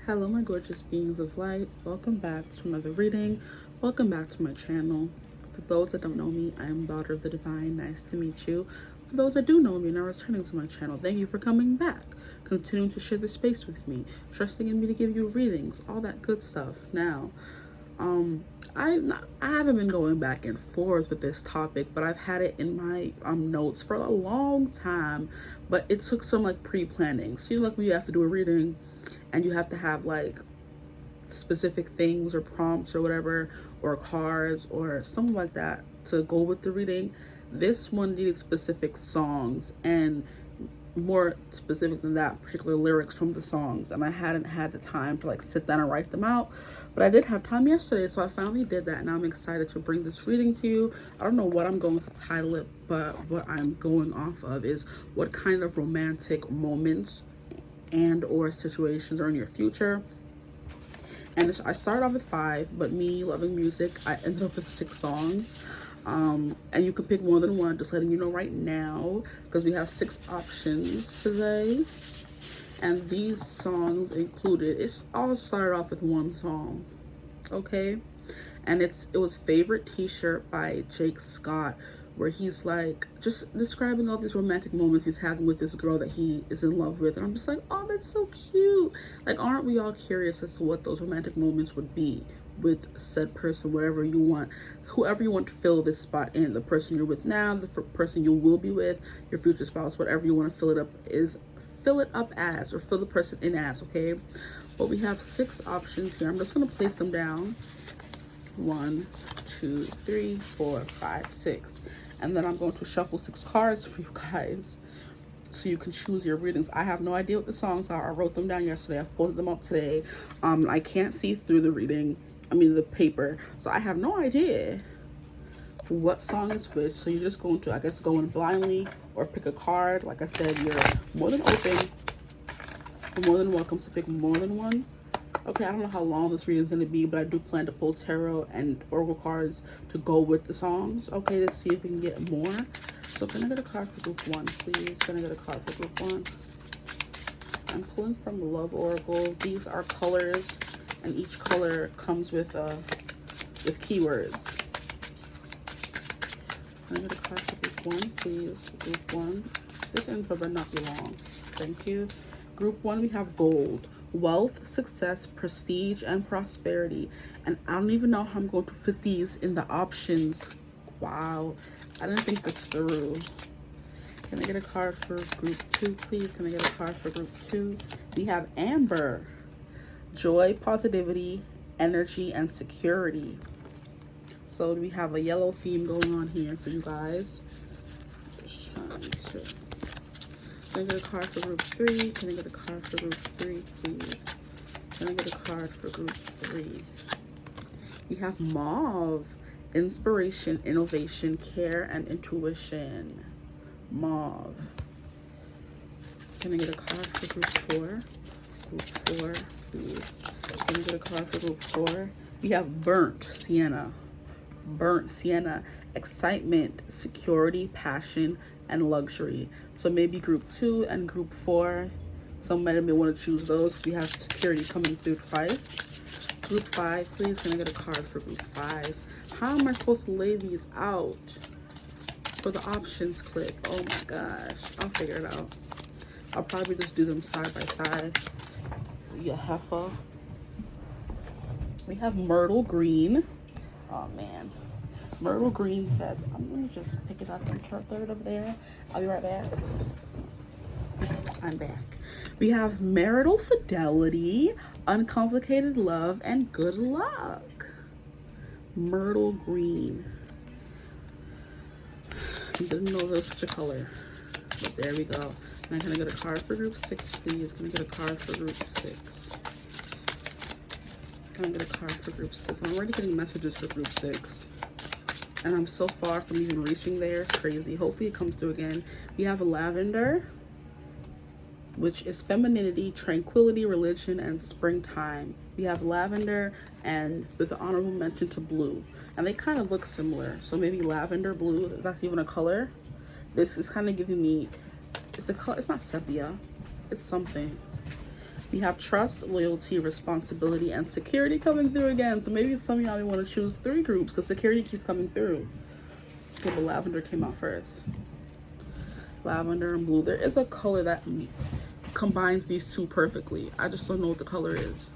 Hello my gorgeous beings of light, welcome back to another reading, welcome back to my channel. For those that don't know me, I am Daughter of the Divine, nice to meet you. For those that do know me and are returning to my channel, thank you for coming back, continuing to share the space with me, trusting in me to give you readings, all that good stuff. Now, I haven't been going back and forth with this topic, but I've had it in my notes for a long time, but it took some like pre-planning. So like when you have to do a reading and you have to have like specific things or prompts or whatever, or cards or something like that to go with the reading. This one needed specific songs, and more specific than that, particular lyrics from the songs, and I hadn't had the time to like sit down and write them out, but I did have time yesterday, so I finally did that, and I'm excited to bring this reading to you. I don't know what I'm going to title it, but what I'm going off of is what kind of romantic moments and or situations are in your future. And I started off with 5, but me loving music, I ended up with 6 songs. And you can pick more than one, just letting you know right now, because we have 6 options today. And these songs included, it's all started off with one song, okay? And it was Favorite T-shirt by Jake Scott, where he's like just describing all these romantic moments he's having with this girl that he is in love with, and I'm just like, oh, that's so cute. Like, aren't we all curious as to what those romantic moments would be with said person, whatever you want, whoever you want to fill this spot in, the person you're with now, the person you will be with, your future spouse, whatever you want to fill it up as, or fill the person in as, okay? But we have 6 options here. I'm just going to place them down. 1, 2, 3, 4, 5, 6, and then I'm going to shuffle 6 cards for you guys so you can choose your readings. I have no idea what the songs are. I wrote them down yesterday. I folded them up today. I can't see through the reading, the paper, so I have no idea what song is which. So you're just going to, I guess, go in blindly or pick a card. Like I said, you're more than open, you're more than welcome to pick more than one. Okay, I don't know how long this reading is going to be, but I do plan to pull tarot and oracle cards to go with the songs, okay, to see if we can get more. So can I get a card for group 1, please? Can I get a card for group 1? I'm pulling from Love Oracle. These are colors, and each color comes with keywords. Can I get a card for group 1, please? Group 1. This info better not be long. Thank you. Group 1, we have gold. Wealth, success, prestige, and prosperity. And I don't even know how I'm going to fit these in the options. Wow, I didn't think this through. Can I get a card for group 2, please? Can I get a card for group 2? We have amber. Joy, positivity, energy, and security. So we have a yellow theme going on here for you guys. Just trying to... Can I get a card for group 3? Can I get a card for group 3, please? Can I get a card for group 3? We have mauve. Inspiration, innovation, care, and intuition. Mauve. Can I get a card for group 4? Group 4, please. Can I get a card for group 4? We have burnt sienna. Burnt sienna. Excitement, security, passion, and luxury. So maybe group 2 and group 4, somebody may want to choose those. We have security coming through twice. Group 5, please. Can I get a card for group 5? How am I supposed to lay these out for the options click? Oh my gosh, I'll figure it out. I'll probably just do them side by side. Yeah, heifer. We have myrtle green. Oh man, Myrtle Green says, I'm going to just pick it up and throw it over there. I'll be right back. I'm back. We have marital fidelity, uncomplicated love, and good luck. Myrtle Green. I didn't know there was such a color. But there we go. And can I get a card for group 6, please? Can I get a card for group 6? Can I get a card for group 6? I'm already getting messages for group 6. And I'm so far from even reaching there. It's crazy. Hopefully it comes through again. We have lavender, which is femininity, tranquility, religion, and springtime. We have lavender and with an honorable mention to blue. And they kind of look similar. So maybe lavender, blue, if that's even a color. This is kind of giving me, it's the color, it's not sepia. It's something. We have trust, loyalty, responsibility, and security coming through again. So maybe some of y'all may want to choose 3 groups because security keeps coming through. Okay, but lavender came out first. Lavender and blue. There is a color that combines these two perfectly. I just don't know what the color is.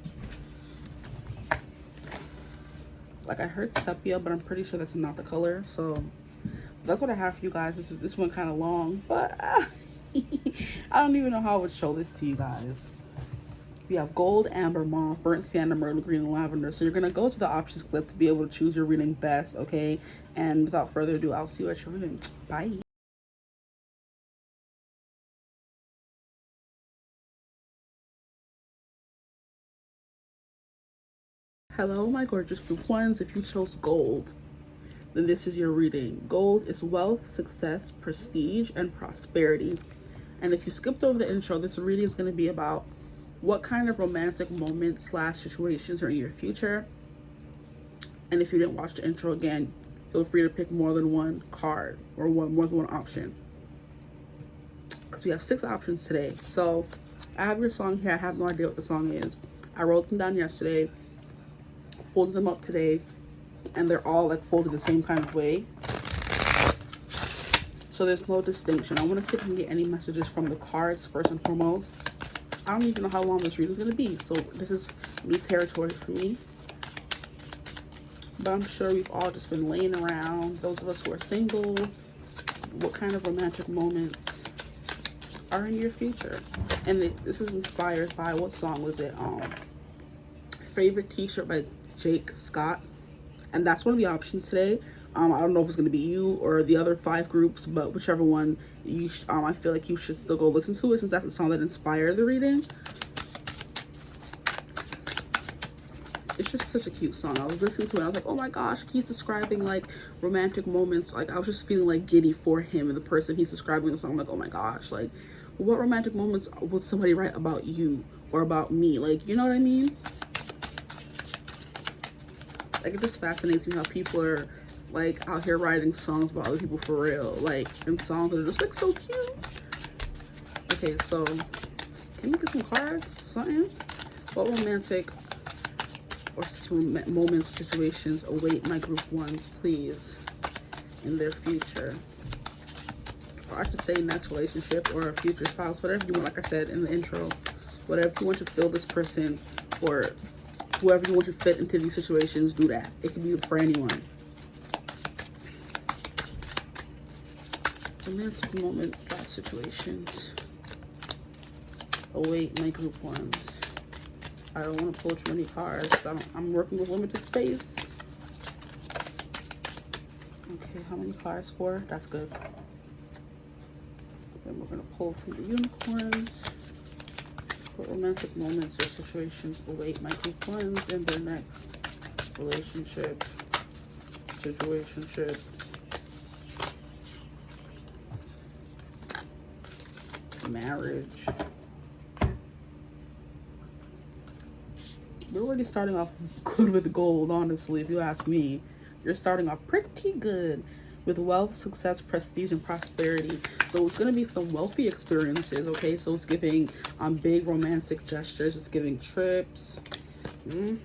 Like, I heard sepia, but I'm pretty sure that's not the color. So that's what I have for you guys. This one kind of long, but I don't even know how I would show this to you guys. We have gold, amber, mauve, burnt sienna, myrtle green, and lavender. So you're going to go to the options clip to be able to choose your reading best, okay? And without further ado, I'll see you at your reading. Bye. Hello, my gorgeous group ones. If you chose gold, then this is your reading. Gold is wealth, success, prestige, and prosperity. And if you skipped over the intro, this reading is going to be about what kind of romantic moments / situations are in your future. And if you didn't watch the intro, again, feel free to pick more than one card or more than one option, because we have 6 options today. So I have your song here. I have no idea what the song is. I wrote them down yesterday, folded them up today, and they're all like folded the same kind of way. So there's no distinction. I want to see if I can get any messages from the cards first and foremost. I don't even know how long this reading is going to be, so this is new territory for me. But I'm sure we've all just been laying around. Those of us who are single, what kind of romantic moments are in your future? And this is inspired by, what song was it? Favorite T-shirt by Jake Scott. And that's one of the options today. I don't know if it's going to be you or the other 5 groups, but whichever one you I feel like you should still go listen to it, since that's the song that inspired the reading. It's just such a cute song. I was listening to it and I was like, oh my gosh, he's describing like romantic moments. Like, I was just feeling like giddy for him and the person he's describing the song. I'm like, oh my gosh, like, what romantic moments would somebody write about you or about me? Like, you know what I mean? Like, it just fascinates me how people are like out here writing songs about other people for real, like, and songs that are just like so cute. Okay, so can we get some cards, something? What romantic or moments, situations await my group ones, please, in their future? Or I should say next relationship or a future spouse, whatever you want. Like I said in the intro, whatever you want to fill this person or whoever you want to fit into these situations, do that. It can be for anyone. Romantic moments / situations await my group ones. I don't want to pull too many cards. I'm working with limited space. Okay, how many cards? 4? That's good. Then we're going to pull from the unicorns. What romantic moments or situations await my group ones in their next relationship, situationship, marriage. We're already starting off good with gold, honestly, if you ask me. You're starting off pretty good with wealth, success, prestige, and prosperity. So it's going to be some wealthy experiences, okay? So it's giving big romantic gestures. It's giving trips. They're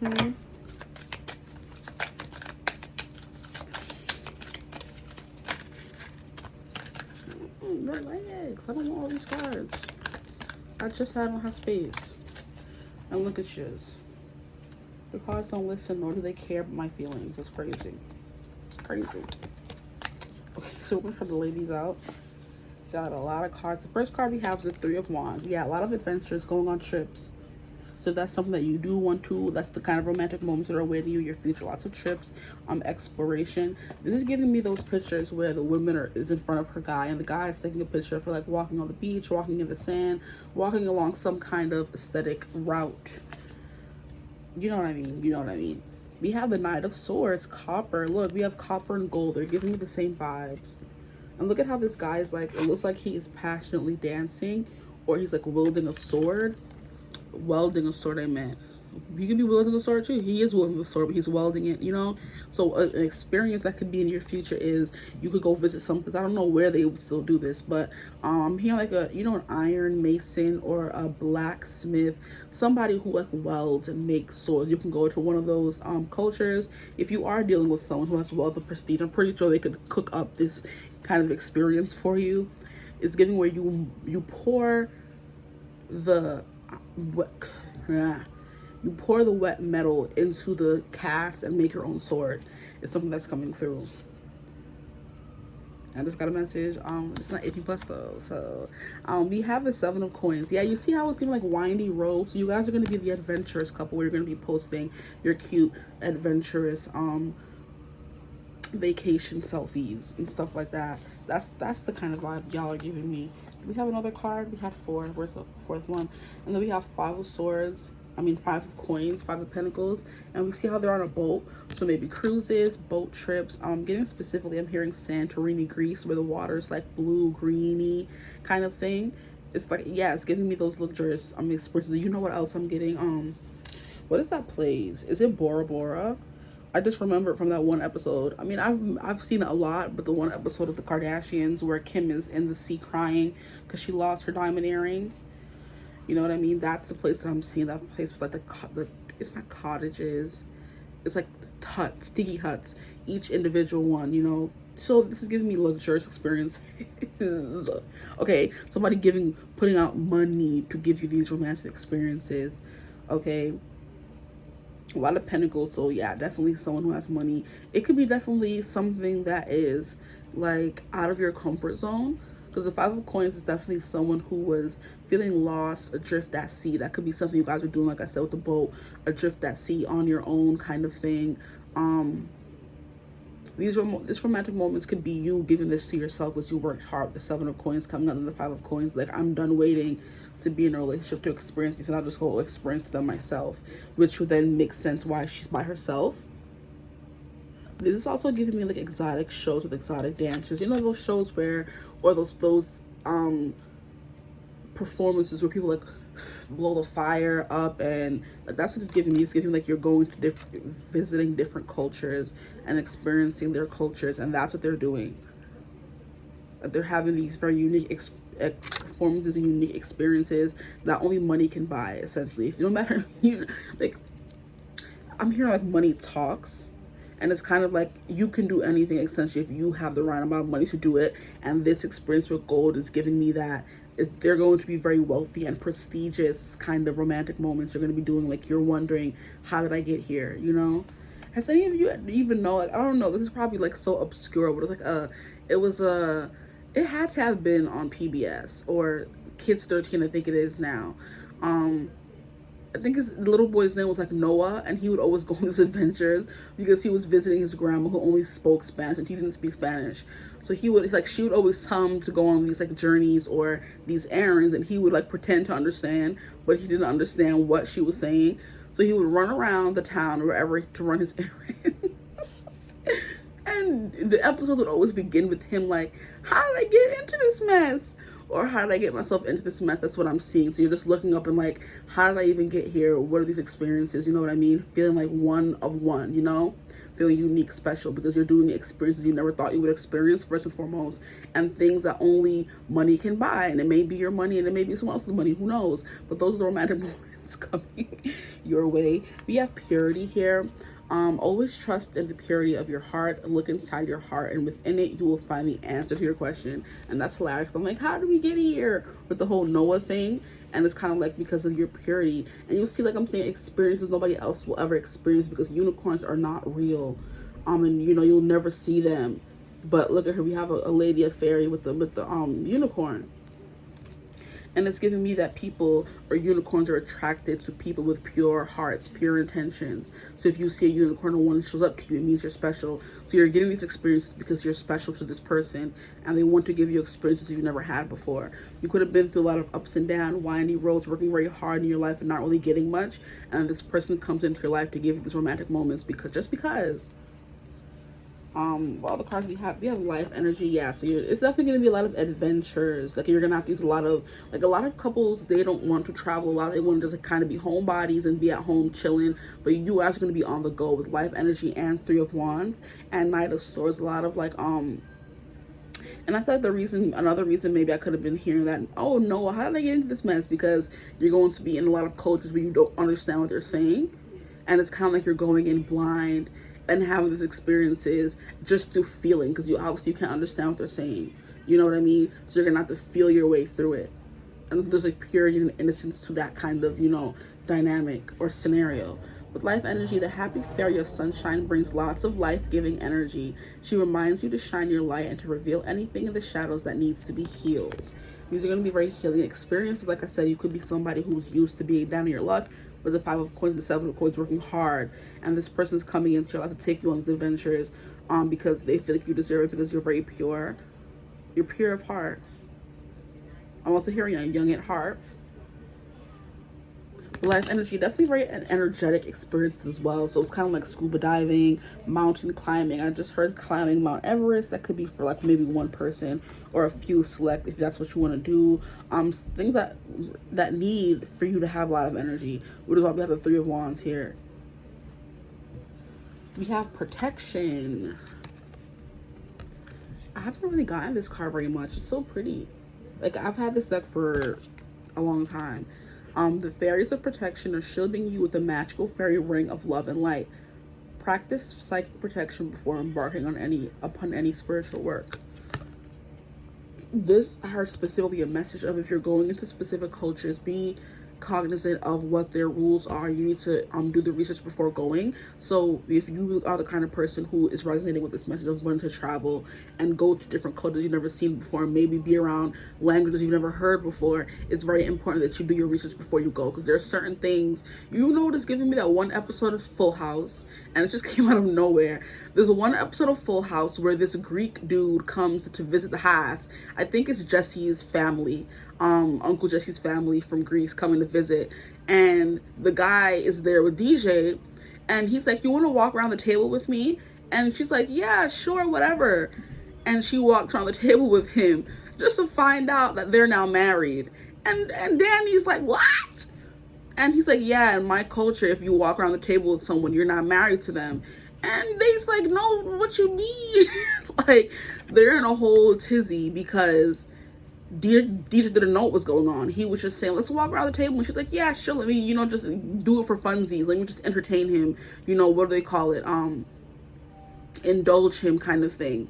legs. I don't want all these cards. I don't have space. And look at yours. The cards don't listen, nor do they care about my feelings. It's crazy. It's crazy. Okay, so we're gonna try to lay these out. Got a lot of cards. The first card we have is the 3 of Wands. Yeah, a lot of adventures, going on trips. So if that's something that you do want to, that's the kind of romantic moments that are awaiting you in your future. Lots of trips, exploration. This is giving me those pictures where the woman is in front of her guy and the guy is taking a picture of her, like walking on the beach, walking in the sand, walking along some kind of aesthetic route. You know what I mean? You know what I mean? We have the Knight of Swords, copper. Look, we have copper and gold. They're giving me the same vibes. And look at how this guy is like, it looks like he is passionately dancing, or he's like wielding a sword. Welding a sword, I meant. he can be wielding the sword too. He is wielding the sword, but he's welding it, you know. So an experience that could be in your future is you could go visit some, because I don't know where they would still do this, but I'm hearing like a, you know, an iron mason or a blacksmith, somebody who like welds and makes swords. You can go to one of those cultures. If you are dealing with someone who has wealth and prestige, I'm pretty sure they could cook up this kind of experience for you. It's giving where you pour the you pour the wet metal into the cast and make your own sword. It's something that's coming through. I just got a message. It's not 18 plus though. So we have the 7 of coins. Yeah, you see how it's giving like windy roads. So you guys are going to be the adventurous couple where you're going to be posting your cute adventurous vacation selfies and stuff like that. That's the kind of vibe y'all are giving me. We have another card. We have 4. Where's the 4th one? And then we have 5 of swords. 5 of coins, 5 of pentacles, and we see how they're on a boat. So maybe cruises, boat trips. Getting specifically, I'm hearing Santorini, Greece, where the water is like blue, greeny kind of thing. It's like, yeah, it's giving me those luxurious experiences. You know what else I'm getting? What is that place? Is it Bora Bora? I just remember from that one episode. I've seen it a lot, but the one episode of the Kardashians where Kim is in the sea crying because she lost her diamond earring. You know what I mean? That's the place that I'm seeing. That place with like the it's not cottages, it's like huts, sticky huts, each individual one, you know. So this is giving me luxurious experiences. Okay, somebody putting out money to give you these romantic experiences. Okay, a lot of pentacles. So yeah, definitely someone who has money. It could be definitely something that is like out of your comfort zone. Because the 5 of coins is definitely someone who was feeling lost, adrift at sea. That could be something you guys are doing, like I said, with the boat, adrift at sea on your own kind of thing. This romantic moments could be you giving this to yourself because you worked hard. The 7 of coins coming out, and the 5 of coins. Like, I'm done waiting to be in a relationship to experience these, and I'll just go experience them myself, which would then make sense why she's by herself. This is also giving me like exotic shows with exotic dancers. You know those shows where, or those performances where people like blow the fire up, and like, that's what it's giving me. It's giving like you're going to visiting different cultures and experiencing their cultures, and that's what they're doing. They're having these very unique performances and unique experiences that only money can buy. Essentially, if no matter like, I'm hearing like money talks. And it's kind of like you can do anything essentially if you have the right amount of money to do it. And this experience with gold is giving me that they're going to be very wealthy and prestigious kind of romantic moments. You're going to be doing like, you're wondering, how did I get here? You know, has any of you even know? Like, I don't know. This is probably like so obscure, but it's like it had to have been on PBS or Kids 13. I think it is now. I think his little boy's name was like Noah, and he would always go on these adventures because he was visiting his grandma who only spoke Spanish and he didn't speak Spanish. So she would always tell him to go on these like journeys or these errands, and he would like pretend to understand, but he didn't understand what she was saying. So he would run around the town or wherever to run his errands. And the episodes would always begin with him like, how did I get into this mess? Or how did I get myself into this mess? That's what I'm seeing. So you're just looking up and like, how did I even get here? What are these experiences? You know what I mean? Feeling like one of one, you know? Feeling unique, special, because you're doing experiences you never thought you would experience, first and foremost, and things that only money can buy. And it may be your money and it may be someone else's money, who knows? But those are the romantic moments coming your way. We have purity here. Always trust in the purity of your heart. Look inside your heart, and within it you will find the answer to your question. And that's hilarious. I'm like, how do we get here with the whole Noah thing? And it's kind of like because of your purity. And you'll see, like I'm saying, experiences nobody else will ever experience, because unicorns are not real. And you know, you'll never see them. But look at her. We have a lady, a fairy with the unicorn. And it's giving me that people or unicorns are attracted to people with pure hearts, pure intentions. So if you see a unicorn and one shows up to you, it means you're special. So you're getting these experiences because you're special to this person, and they want to give you experiences you've never had before. You could have been through a lot of ups and downs, windy roads, working very hard in your life and not really getting much. And this person comes into your life to give you these romantic moments just because. All the cards we have life energy. Yeah, so it's definitely going to be a lot of adventures. Like, you're going to have to use a lot of couples, they don't want to travel a lot. They want to just kind of be homebodies and be at home chilling. But you guys are going to be on the go with life energy and Three of Wands and Knight of Swords. A lot of like, and I feel like another reason maybe I could have been hearing that, oh no, how did I get into this mess? Because you're going to be in a lot of cultures where you don't understand what they're saying. And it's kind of like you're going in blind and having these experiences just through feeling, because you obviously can't understand what they're saying. You know what I mean? So you're going to have to feel your way through it. And there's like purity and innocence to that kind of, dynamic or scenario. With life energy, the happy fairy of sunshine brings lots of life-giving energy. She reminds you to shine your light and to reveal anything in the shadows that needs to be healed. These are going to be very healing experiences. Like I said, you could be somebody who's used to being down in your luck, with the Five of Coins, the Seven of Coins, working hard, and this person's coming into your life to take you on these adventures because they feel like you deserve it, because you're very pure. You're pure of heart. I'm also hearing a young at heart. Life energy, definitely very energetic experiences as well. So it's kind of like scuba diving, mountain climbing. I just heard climbing Mount Everest. That could be for like maybe one person or a few select, if that's what you want to do. Things that need for you to have a lot of energy, which is why we have the Three of Wands here. We have protection. I haven't really gotten this card very much. It's so pretty. Like, I've had this deck for a long time. The fairies of protection are shielding you with a magical fairy ring of love and light. Practice psychic protection before embarking on any spiritual work. This I heard specifically a message of, if you're going into specific cultures, be cognizant of what their rules are. You need to do the research before going. So if you are the kind of person who is resonating with this message of wanting to travel and go to different cultures you've never seen before, maybe be around languages you've never heard before, it's very important that you do your research before you go, because there are certain things, what is giving me that one episode of Full House, and it just came out of nowhere. There's one episode of Full House where this Greek dude comes to visit the house. I think it's Jesse's family, Uncle Jesse's family from Greece coming to visit, and the guy is there with DJ, and he's like, you want to walk around the table with me? And she's like, yeah, sure, whatever. And she walks around the table with him just to find out that they're now married. And Danny's like, what? And he's like, yeah, in my culture, if you walk around the table with someone, you're not married to them. And they's like, no, what you mean? Like, they're in a whole tizzy because Deidre didn't know what was going on. He was just saying, let's walk around the table. And she's like, yeah, sure, let me, just do it for funsies. Let me just entertain him. What do they call it? Indulge him kind of thing.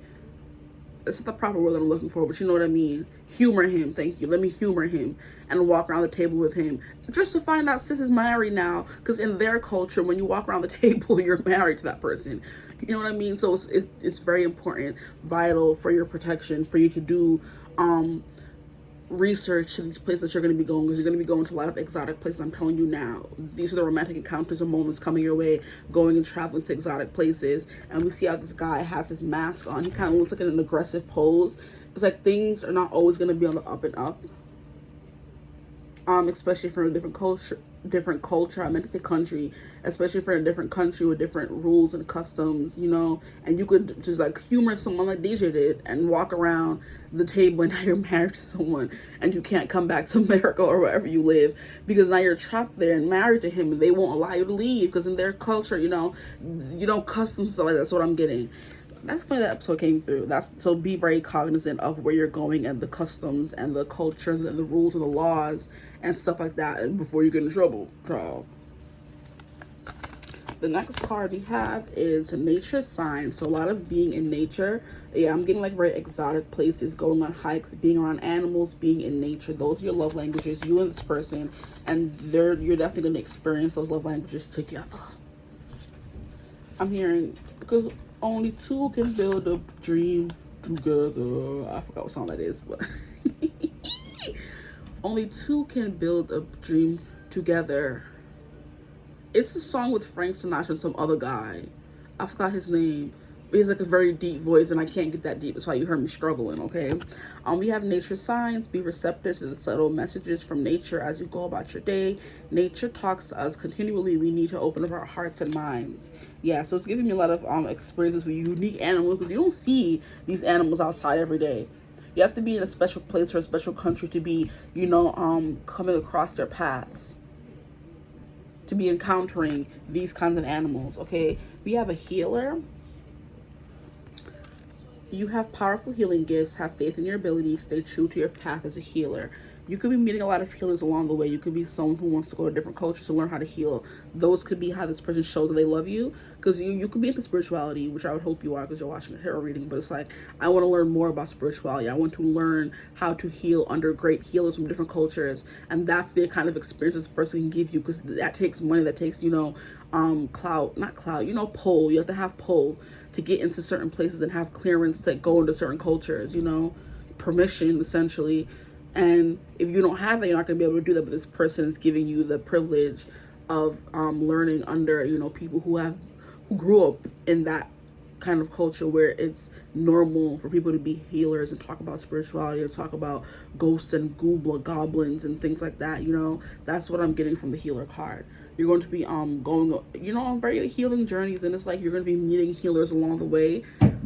That's not the proper word that I'm looking for, but you know what I mean. Humor him, thank you. Let me humor him and walk around the table with him. Just to find out sis is married now. Because in their culture, when you walk around the table, you're married to that person. You know what I mean? So it's very important, vital for your protection, for you to do research to these places you're going to be going, because you're going to be going to a lot of exotic places. I'm telling you now, these are the romantic encounters and moments coming your way, going and traveling to exotic places. And we see how this guy has his mask on. He kind of looks like in an aggressive pose. It's like things are not always going to be on the up and up, especially for a different culture. I meant to say country, especially for a different country with different rules and customs, and you could just like humor someone like DJ did and walk around the table, and now you're married to someone and you can't come back to America or wherever you live, because now you're trapped there and married to him, and they won't allow you to leave because in their culture, customs, stuff like that. That's what I'm getting. That's funny that episode came through. So be very cognizant of where you're going and the customs and the cultures and the rules and the laws and stuff like that before you get in trouble, child. The next card we have is nature sign. So a lot of being in nature. Yeah, I'm getting like very exotic places, going on hikes, being around animals, being in nature. Those are your love languages, you and this person, and you're definitely going to experience those love languages together. I'm hearing, because only two can build a dream together. I forgot what song that is, but only two can build a dream together. It's a song with Frank Sinatra and some other guy. I forgot his name. It's like a very deep voice, and I can't get that deep. That's why you heard me struggling, okay? We have nature signs. Be receptive to the subtle messages from nature as you go about your day. Nature talks to us continually. We need to open up our hearts and minds. Yeah, so it's giving me a lot of experiences with unique animals, because you don't see these animals outside every day. You have to be in a special place or a special country to be, you know, coming across their paths, to be encountering these kinds of animals, okay? We have a healer. You have powerful healing gifts. Have faith in your abilities. Stay true to your path as a healer. You could be meeting a lot of healers along the way. You could be someone who wants to go to different cultures to learn how to heal. Those could be how this person shows that they love you. Because you could be into spirituality, which I would hope you are because you're watching a tarot reading. But it's like, I want to learn more about spirituality. I want to learn how to heal under great healers from different cultures. And that's the kind of experience this person can give you, because that takes money. That takes, you know, pull. You have to have pull to get into certain places and have clearance to go into certain cultures, you know, permission essentially. And if you don't have that, you're not going to be able to do that. But this person is giving you the privilege of learning under, you know, people who grew up in that kind of culture where it's normal for people to be healers and talk about spirituality and talk about ghosts and goblins and things like that. You know, that's what I'm getting from the healer card. You're going to be going, you know, on very healing journeys, and it's like you're going to be meeting healers along the way,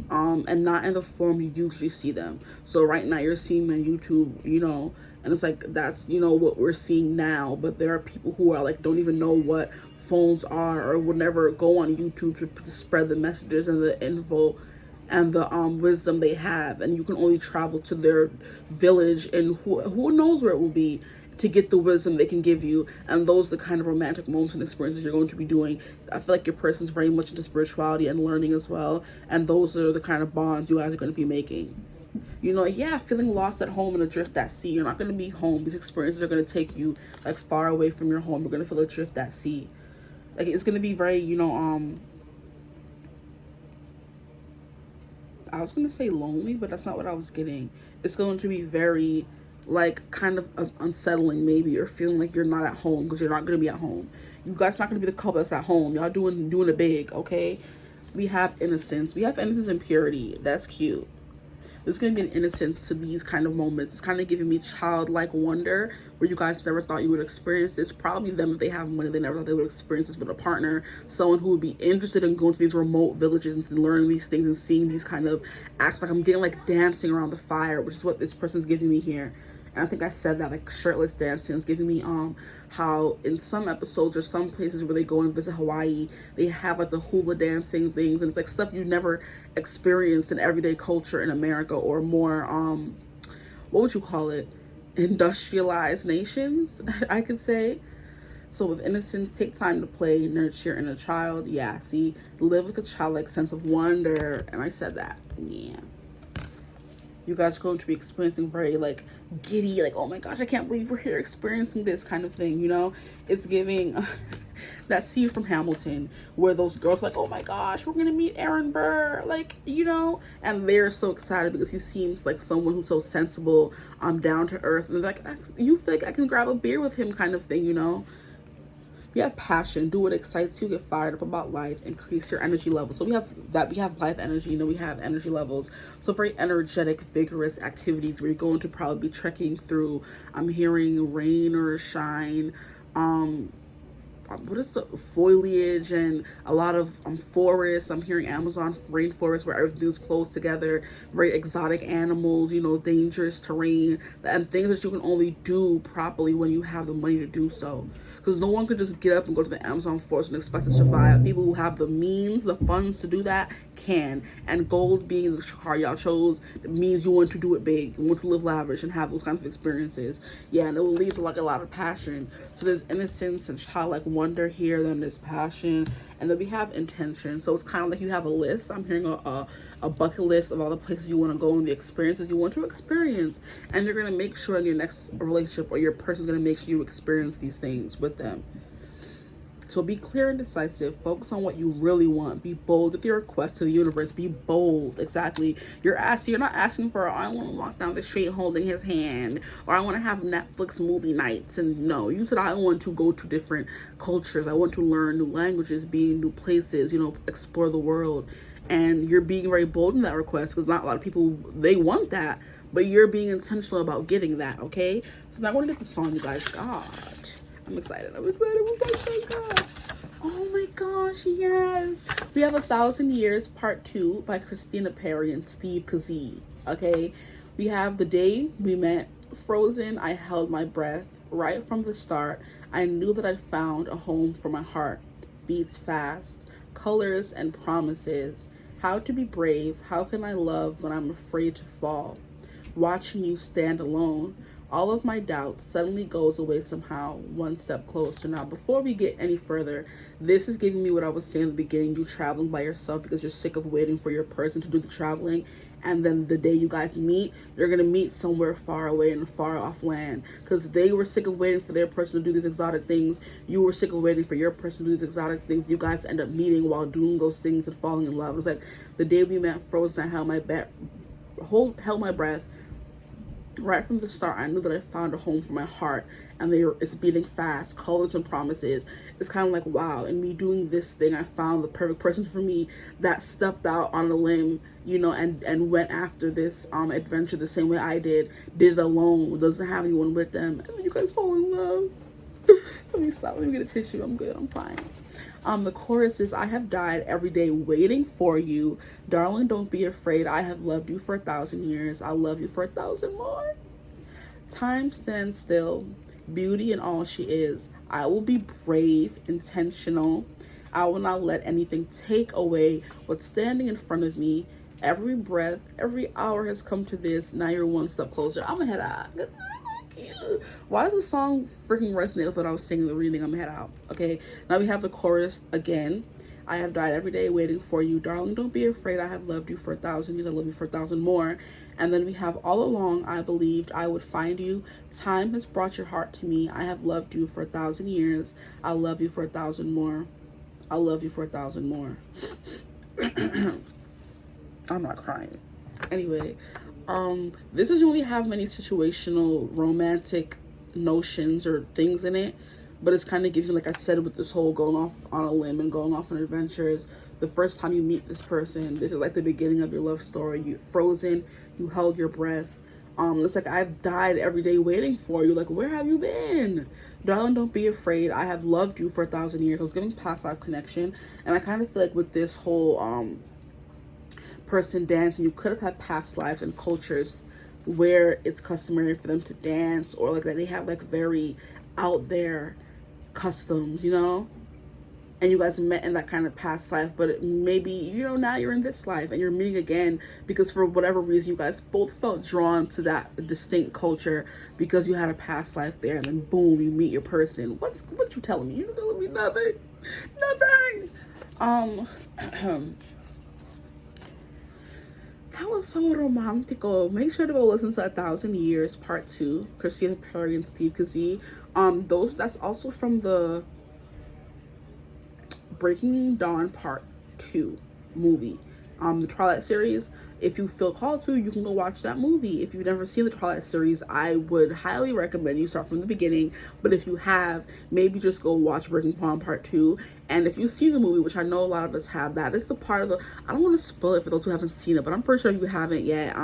and not in the form you usually see them. So right now you're seeing them on YouTube, you know, and it's like, that's, you know, what we're seeing now. But there are people who are like, don't even know what phones are, or will never go on YouTube to spread the messages and the info and the wisdom they have. And you can only travel to their village, and who knows where it will be, to get the wisdom they can give you. And those are the kind of romantic moments and experiences you're going to be doing. I feel like your person's very much into spirituality and learning as well, and those are the kind of bonds you guys are going to be making. You know, yeah, feeling lost at home and adrift at sea. You're not going to be home. These experiences are going to take you like far away from your home. You're going to feel adrift at sea. Like, it's going to be very, you know, I was going to say lonely, but that's not what I was getting. It's going to be very, like, kind of unsettling maybe, or feeling like you're not at home, because you're not going to be at home. You guys are not going to be the couple that's at home. Y'all doing it big, okay? We have innocence. We have innocence and purity. That's cute. There's going to be an innocence to these kind of moments. It's kind of giving me childlike wonder, where you guys never thought you would experience this. Probably them, if they have money, they never thought they would experience this with a partner. Someone who would be interested in going to these remote villages and learning these things and seeing these kind of acts. Like, I'm getting like dancing around the fire, which is what this person's giving me here. And I think I said that, like, shirtless dancing is giving me how in some episodes or some places where they go and visit Hawaii, they have like the hula dancing things, and it's like stuff you never experienced in everyday culture in America, or more what would you call it, industrialized nations, I could say. So with innocence, take time to play, nurture your inner child. Yeah, see, live with a childlike sense of wonder. And I said that. Yeah. You guys are going to be experiencing very, like, giddy, like, oh my gosh, I can't believe we're here experiencing this kind of thing, you know? It's giving that scene from Hamilton where those girls are like, oh my gosh, we're going to meet Aaron Burr, like, you know? And they're so excited because he seems like someone who's so sensible, down to earth. And they're like, you think I can grab a beer with him kind of thing, you know? We have passion. Do what excites you. Get fired up about life. Increase your energy levels. So we have that. We have life energy. You know, we have energy levels. So very energetic, vigorous activities where you're going to probably be trekking through. I'm hearing rain or shine. What is the foliage and a lot of forests. I'm hearing Amazon rainforest where everything's close together. Very exotic animals, you know, dangerous terrain, and things that you can only do properly when you have the money to do so. Because no one could just get up and go to the Amazon forest and expect to survive. People who have the means, the funds to do that can. And gold being the card y'all chose means you want to do it big. You want to live lavish and have those kinds of experiences. Yeah, and it will lead to like a lot of passion. So there's innocence and childlike wonder here, then there's passion, and then we have intention. So it's kind of like you have a list. I'm hearing a bucket list of all the places you want to go and the experiences you want to experience, and you're going to make sure in your next relationship, or your person's going to make sure you experience these things with them. So be clear and decisive. Focus on what you really want. Be bold with your request to the universe. Be bold. Exactly. You're not asking for, I want to walk down the street holding his hand, or I want to have Netflix movie nights. And no, you said, I want to go to different cultures. I want to learn new languages, be in new places, you know, explore the world. and you're being very bold in that request, because not a lot of people, they want that, but you're being intentional about getting that. Okay, so now I'm going to get the song, you guys. God, I'm excited. I'm excited. Oh my gosh, yes. We have 1,000 Years Part 2 by Christina Perry and Steve Kazee. Okay, we have The Day We Met, Frozen, I Held My Breath, Right from the Start, I Knew That I'd Found a Home for My Heart, Beats Fast, Colors and Promises, How to Be Brave, How Can I Love When I'm Afraid to Fall, Watching You Stand Alone, All of My Doubts Suddenly Goes Away Somehow, One Step Closer. Now, before we get any further, this is giving me what I was saying in the beginning, you traveling by yourself because you're sick of waiting for your person to do the traveling, and then the day you guys meet, you're going to meet somewhere far away in a far off land, because they were sick of waiting for their person to do these exotic things. You were sick of waiting for your person to do these exotic things. You guys end up meeting while doing those things and falling in love. It's like The Day We Met, Frozen, I held my breath. Right from the start, I knew that I found a home for my heart, and it's beating fast, colors and promises. It's kind of like, wow, in me doing this thing, I found the perfect person for me that stepped out on a limb, you know, and went after this adventure the same way I did it alone, doesn't have anyone with them, and then you guys fall in love. Let me stop, let me get a tissue, I'm good, I'm fine. The chorus is, I have died every day waiting for you. Darling, don't be afraid. I have loved you for 1,000 years. I'll love you for 1,000 more. Time stands still. Beauty in all she is. I will be brave, intentional. I will not let anything take away what's standing in front of me. Every breath, every hour has come to this. Now you're one step closer. I'm gonna head out. Why does the song freaking resonate with what I was saying in the reading? I'm gonna head out. Okay, now we have the chorus again. I have died every day waiting for you. Darling, don't be afraid. I have loved you for 1,000 years. I love you for 1,000 more. And then we have all along I believed I would find you. Time has brought your heart to me. I have loved you for 1,000 years. I love you for 1,000 more. I love you for 1,000 more. I'm not crying. Anyway, this doesn't really have many situational romantic notions or things in it, but it's kind of giving, like I said, with this whole going off on a limb and going off on adventures. The first time you meet this person, this is like the beginning of your love story. You frozen, you held your breath. It's like, I've died every day waiting for you. Like, where have you been? Darling, don't be afraid. I have loved you for 1,000 years. I was giving past life connection, and I kind of feel like with this whole person dancing, you could have had past lives and cultures where it's customary for them to dance, or like that they have like very out there customs, you know, and you guys met in that kind of past life, but maybe, you know, now you're in this life and you're meeting again because for whatever reason you guys both felt drawn to that distinct culture because you had a past life there, and then boom, you meet your person. What you telling me? You're telling me nothing. That was so romantical. Make sure to go listen to 1,000 Years Part 2, Christina Perry and Steve Kazee. That's also from the Breaking Dawn Part 2 movie. The Twilight series. If you feel called to, you can go watch that movie. If you've never seen the Twilight series, I would highly recommend you start from the beginning. But if you have, maybe just go watch Breaking Dawn Part 2. And if you've seen the movie, which I know a lot of us have, that is the part of the, I don't want to spoil it for those who haven't seen it, but I'm pretty sure you haven't yet.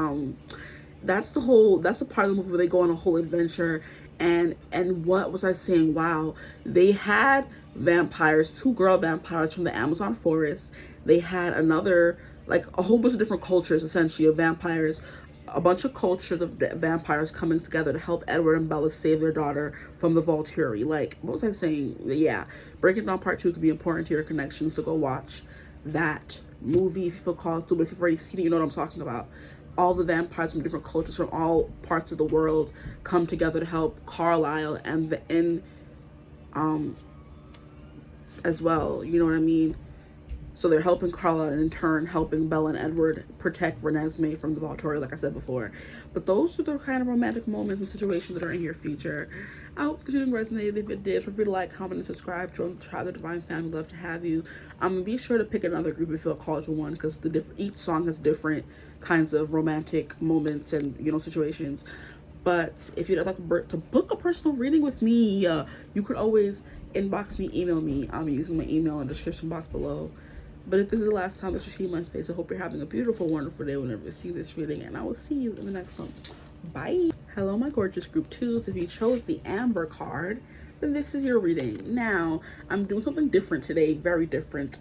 That's the part of the movie where they go on a whole adventure. And what was I saying? Wow, they had vampires, 2 girl vampires from the Amazon forest. They had another, like a whole bunch of different cultures essentially of vampires, a bunch of cultures of vampires coming together to help Edward and Bella save their daughter from the Volturi. Like, what was I saying? Yeah, Breaking Dawn Part 2 could be important to your connections, so go watch that movie if you feel called to. But if you've already seen it, you know what I'm talking about. All the vampires from different cultures from all parts of the world come together to help Carlisle and the Inn as well, you know what I mean? So they're helping Carla and in turn helping Bella and Edward protect Renesmee from the Volturi, like I said before. But those are the kind of romantic moments and situations that are in your future. I hope the reading resonated. If it did, feel free to like, comment, and subscribe. Join the Tribe of the Divine family. Love to have you. Be sure to pick another group if you feel called to one, because each song has different kinds of romantic moments and, you know, situations. But if you'd like to book a personal reading with me, you could always inbox me, email me. I'm using my email in the description box below. But if this is the last time that you see my face, I hope you're having a beautiful, wonderful day whenever you see this reading, and I will see you in the next one. Bye. Hello, my gorgeous group 2s. If you chose the Amber card, then this is your reading. Now, I'm doing something different today, very different,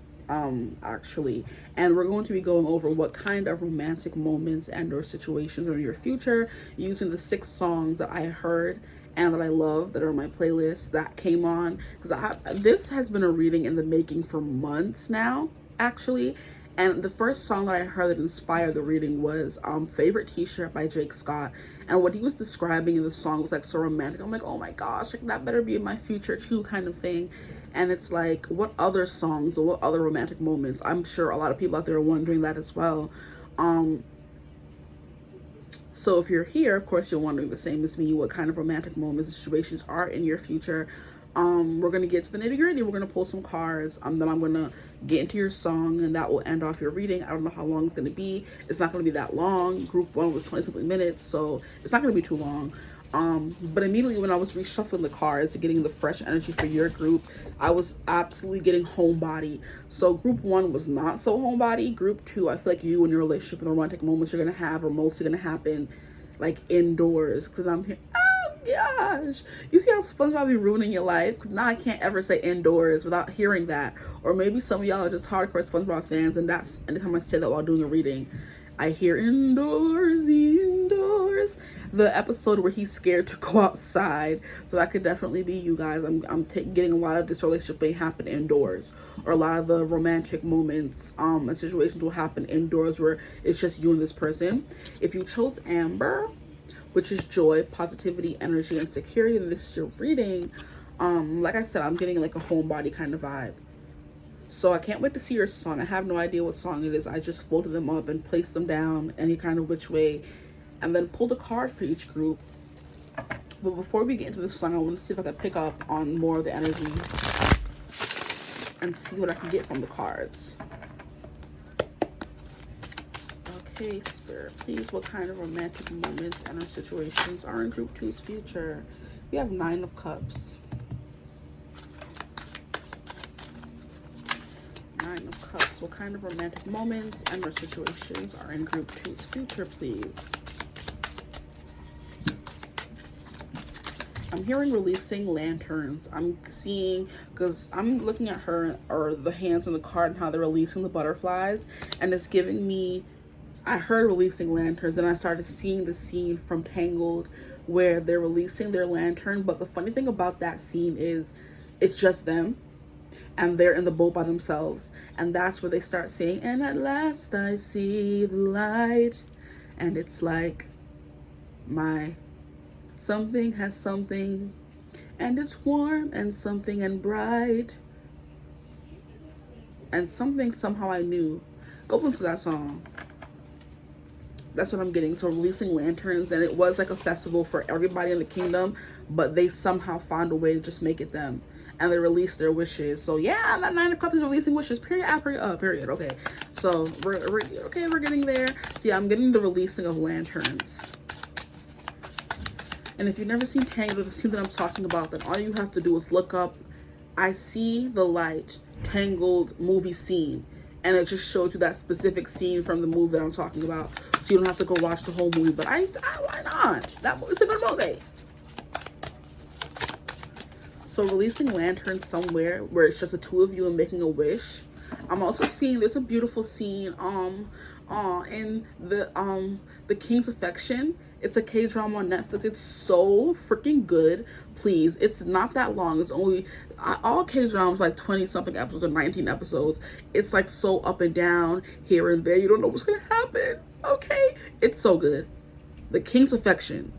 actually, and we're going to be going over what kind of romantic moments and or situations are in your future using the 6 songs that I heard and that I love that are on my playlist that came on, because this has been a reading in the making for months now, actually. And the first song that I heard that inspired the reading was Favorite T-Shirt by Jake Scott. And what he was describing in the song was like so romantic. I'm like, oh my gosh, like that better be in my future too, kind of thing. And it's like, what other songs or what other romantic moments? I'm sure a lot of people out there are wondering that as well. So if you're here, of course, you're wondering the same as me, what kind of romantic moments and situations are in your future. We're going to get to the nitty gritty. We're going to pull some cards. Then I'm going to get into your song, and that will end off your reading. I don't know how long it's going to be. It's not going to be that long. Group 1 was 20-something minutes, so it's not going to be too long. But immediately when I was reshuffling the cards and getting the fresh energy for your group, I was absolutely getting homebody. So group 1 was not so homebody. Group 2, I feel like you and your relationship and the romantic moments you're going to have are mostly going to happen like indoors, because I'm here. Gosh, you see how SpongeBob be ruining your life? Because now I can't ever say indoors without hearing that. Or maybe some of y'all are just hardcore SpongeBob fans, and that's anytime I say that while doing a reading, I hear indoors, indoors. The episode where he's scared to go outside. So that could definitely be you guys. I'm getting a lot of this relationship may happen indoors, or a lot of the romantic moments and situations will happen indoors where it's just you and this person. If you chose Amber, which is joy, positivity, energy, and security, and this is your reading, like I said, I'm getting like a homebody kind of vibe. So I can't wait to see your song. I have no idea what song it is. I just folded them up and placed them down any kind of which way, and then pulled a card for each group. But before we get into the song, I want to see if I can pick up on more of the energy and see what I can get from the cards. Okay, Spirit, please, what kind of romantic moments and or situations are in Group 2's future? We have 9 of Cups. 9 of Cups. What kind of romantic moments and or situations are in Group 2's future, please? I'm hearing releasing lanterns. I'm seeing, because I'm looking at her, or the hands on the card, and how they're releasing the butterflies, and it's giving me, I heard releasing lanterns, and I started seeing the scene from Tangled where they're releasing their lantern. But the funny thing about that scene is it's just them, and they're in the boat by themselves, and that's where they start saying, and at last I see the light, and it's like, my something has something, and it's warm and something and bright, and something somehow I knew. Go listen to that song. That's what I'm getting. So releasing lanterns, and it was like a festival for everybody in the kingdom, but they somehow found a way to just make it them, and they released their wishes. So yeah, that 9 of Cups is releasing wishes. Period. Period. Okay. So we're getting there. So yeah, I'm getting the releasing of lanterns. And if you've never seen Tangled, the scene that I'm talking about, then all you have to do is look up I See the Light Tangled movie scene, and it just showed you that specific scene from the movie that I'm talking about, so you don't have to go watch the whole movie. But why not? It's a good movie. So releasing lanterns somewhere where it's just the 2 of you and making a wish. I'm also seeing there's a beautiful scene in the King's Affection. It's a K-drama on Netflix. It's so freaking good. Please, it's not that long. It's only, all K-dramas like 20-something episodes or 19 episodes. It's like so up and down here and there. You don't know what's gonna happen. Okay, it's so good. The King's Affection,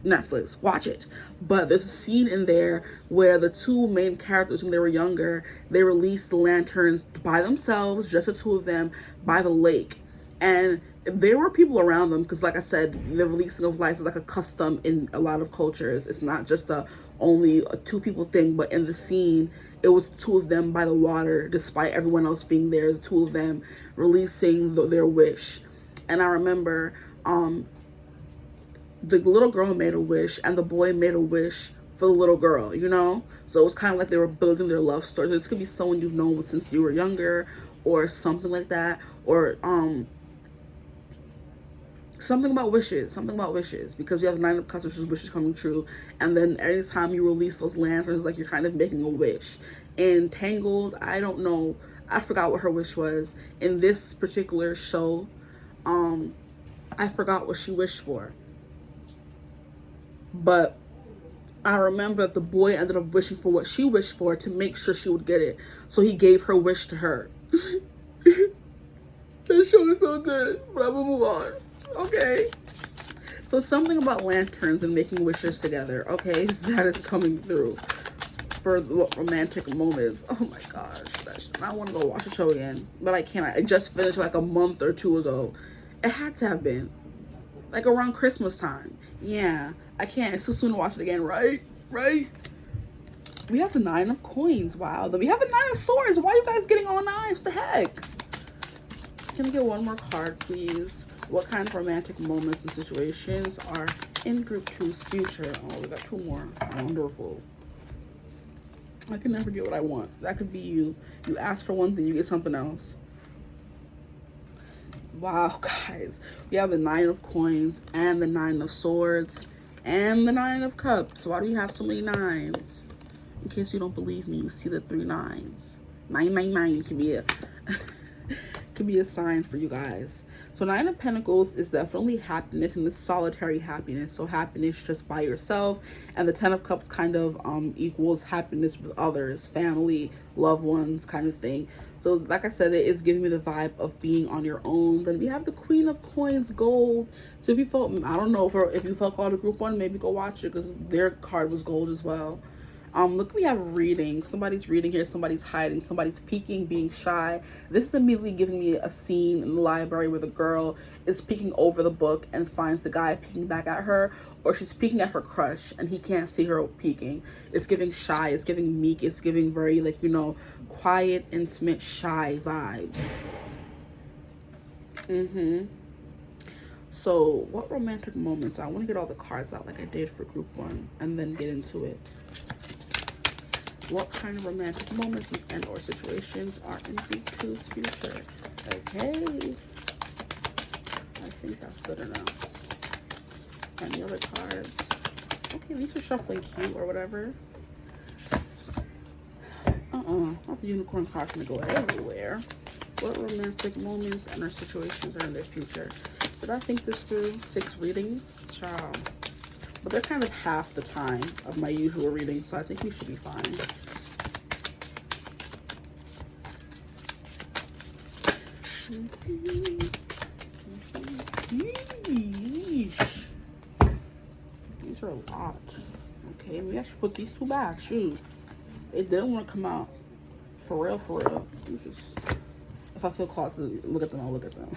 Netflix, watch it. But there's a scene in there where the 2 main characters, when they were younger, they released the lanterns by themselves, just the 2 of them, by the lake. And there were people around them, because like I said, the releasing of lights is like a custom in a lot of cultures. It's not just only a 2 people thing, but in the scene, it was 2 of them by the water, despite everyone else being there, the 2 of them releasing their wish. And I remember the little girl made a wish, and the boy made a wish for the little girl, you know? So it was kind of like they were building their love story. So this could be someone you've known since you were younger, or something like that, or something about wishes, because we have the 9 of Cups, which is wishes coming true. And then anytime you release those lanterns, like you're kind of making a wish. And Tangled, I don't know, I forgot what her wish was in this particular show. I forgot what she wished for, but I remember the boy ended up wishing for what she wished for to make sure she would get it. So he gave her wish to her. That show is so good, but I'm gonna move on. Okay. So something about lanterns and making wishes together. Okay, that is coming through for romantic moments. Oh my gosh, I want to go watch the show again, but I can't. I just finished like a month or 2 ago. It had to have been like around Christmas time. Yeah, I can't. It's too soon to watch it again, right? We have the 9 of Coins. Wow. Then we have the 9 of Swords. Why are you guys getting all 9s? What the heck? Can we get one more card, please? What kind of romantic moments and situations are in group 2's future? Oh, we got 2 more. Wonderful. I can never get what I want. That could be you. You ask for one thing, you get something else. Wow, guys. We have the 9 of Coins and the 9 of Swords and the 9 of Cups. Why do you have so many 9s? In case you don't believe me, you see the 3 9s. 999 can be a could be a sign for you guys. So 9 of Pentacles is definitely happiness, and it's solitary happiness. So happiness just by yourself. And the 10 of Cups kind of equals happiness with others, family, loved ones, kind of thing. So like I said, it is giving me the vibe of being on your own. Then we have the Queen of Coins, gold. So if you felt, I don't know, if you felt called to group 1, maybe go watch it, because their card was gold as well. Look, we have reading. Somebody's reading here, somebody's hiding, somebody's peeking, being shy. This is immediately giving me a scene in the library where the girl is peeking over the book and finds the guy peeking back at her, or she's peeking at her crush and he can't see her peeking. It's giving shy, it's giving meek, it's giving very, like, you know, quiet, intimate, shy vibes. So what romantic moments? I want to get all the cards out like I did for group 1 and then get into it. What kind of romantic moments and or situations are in group 2's future? Okay. I think that's good enough. Any other cards? Okay, these are shuffling cute or whatever. Not the unicorn card gonna go everywhere. What romantic moments and or situations are in their future? Did I think this through? 6 readings? Ciao. But they're kind of half the time of my usual reading, so I think we should be fine. Yeesh. These are a lot. Okay, we actually put these 2 back. Shoot. It didn't want to come out. For real, for real. Just, if I feel called to look at them, I'll look at them.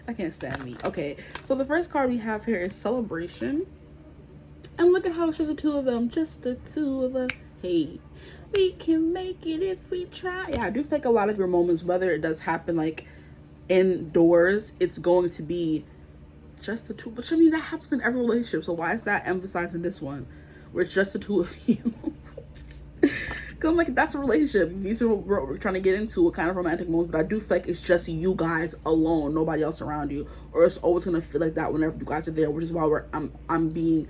I can't stand me. Okay, so the first card we have here is Celebration. And look at how it's just the 2 of them. Just the 2 of us. Hey, we can make it if we try. Yeah, I do think a lot of your moments, whether it does happen like indoors, it's going to be just the 2. But I mean, that happens in every relationship. So why is that emphasized in this one, where it's just the 2 of you? Because I'm like, that's a relationship. These are what we're trying to get into, what kind of romantic moments. But I do feel like it's just you guys alone, nobody else around you, or it's always gonna feel like that whenever you guys are there, which is why I'm being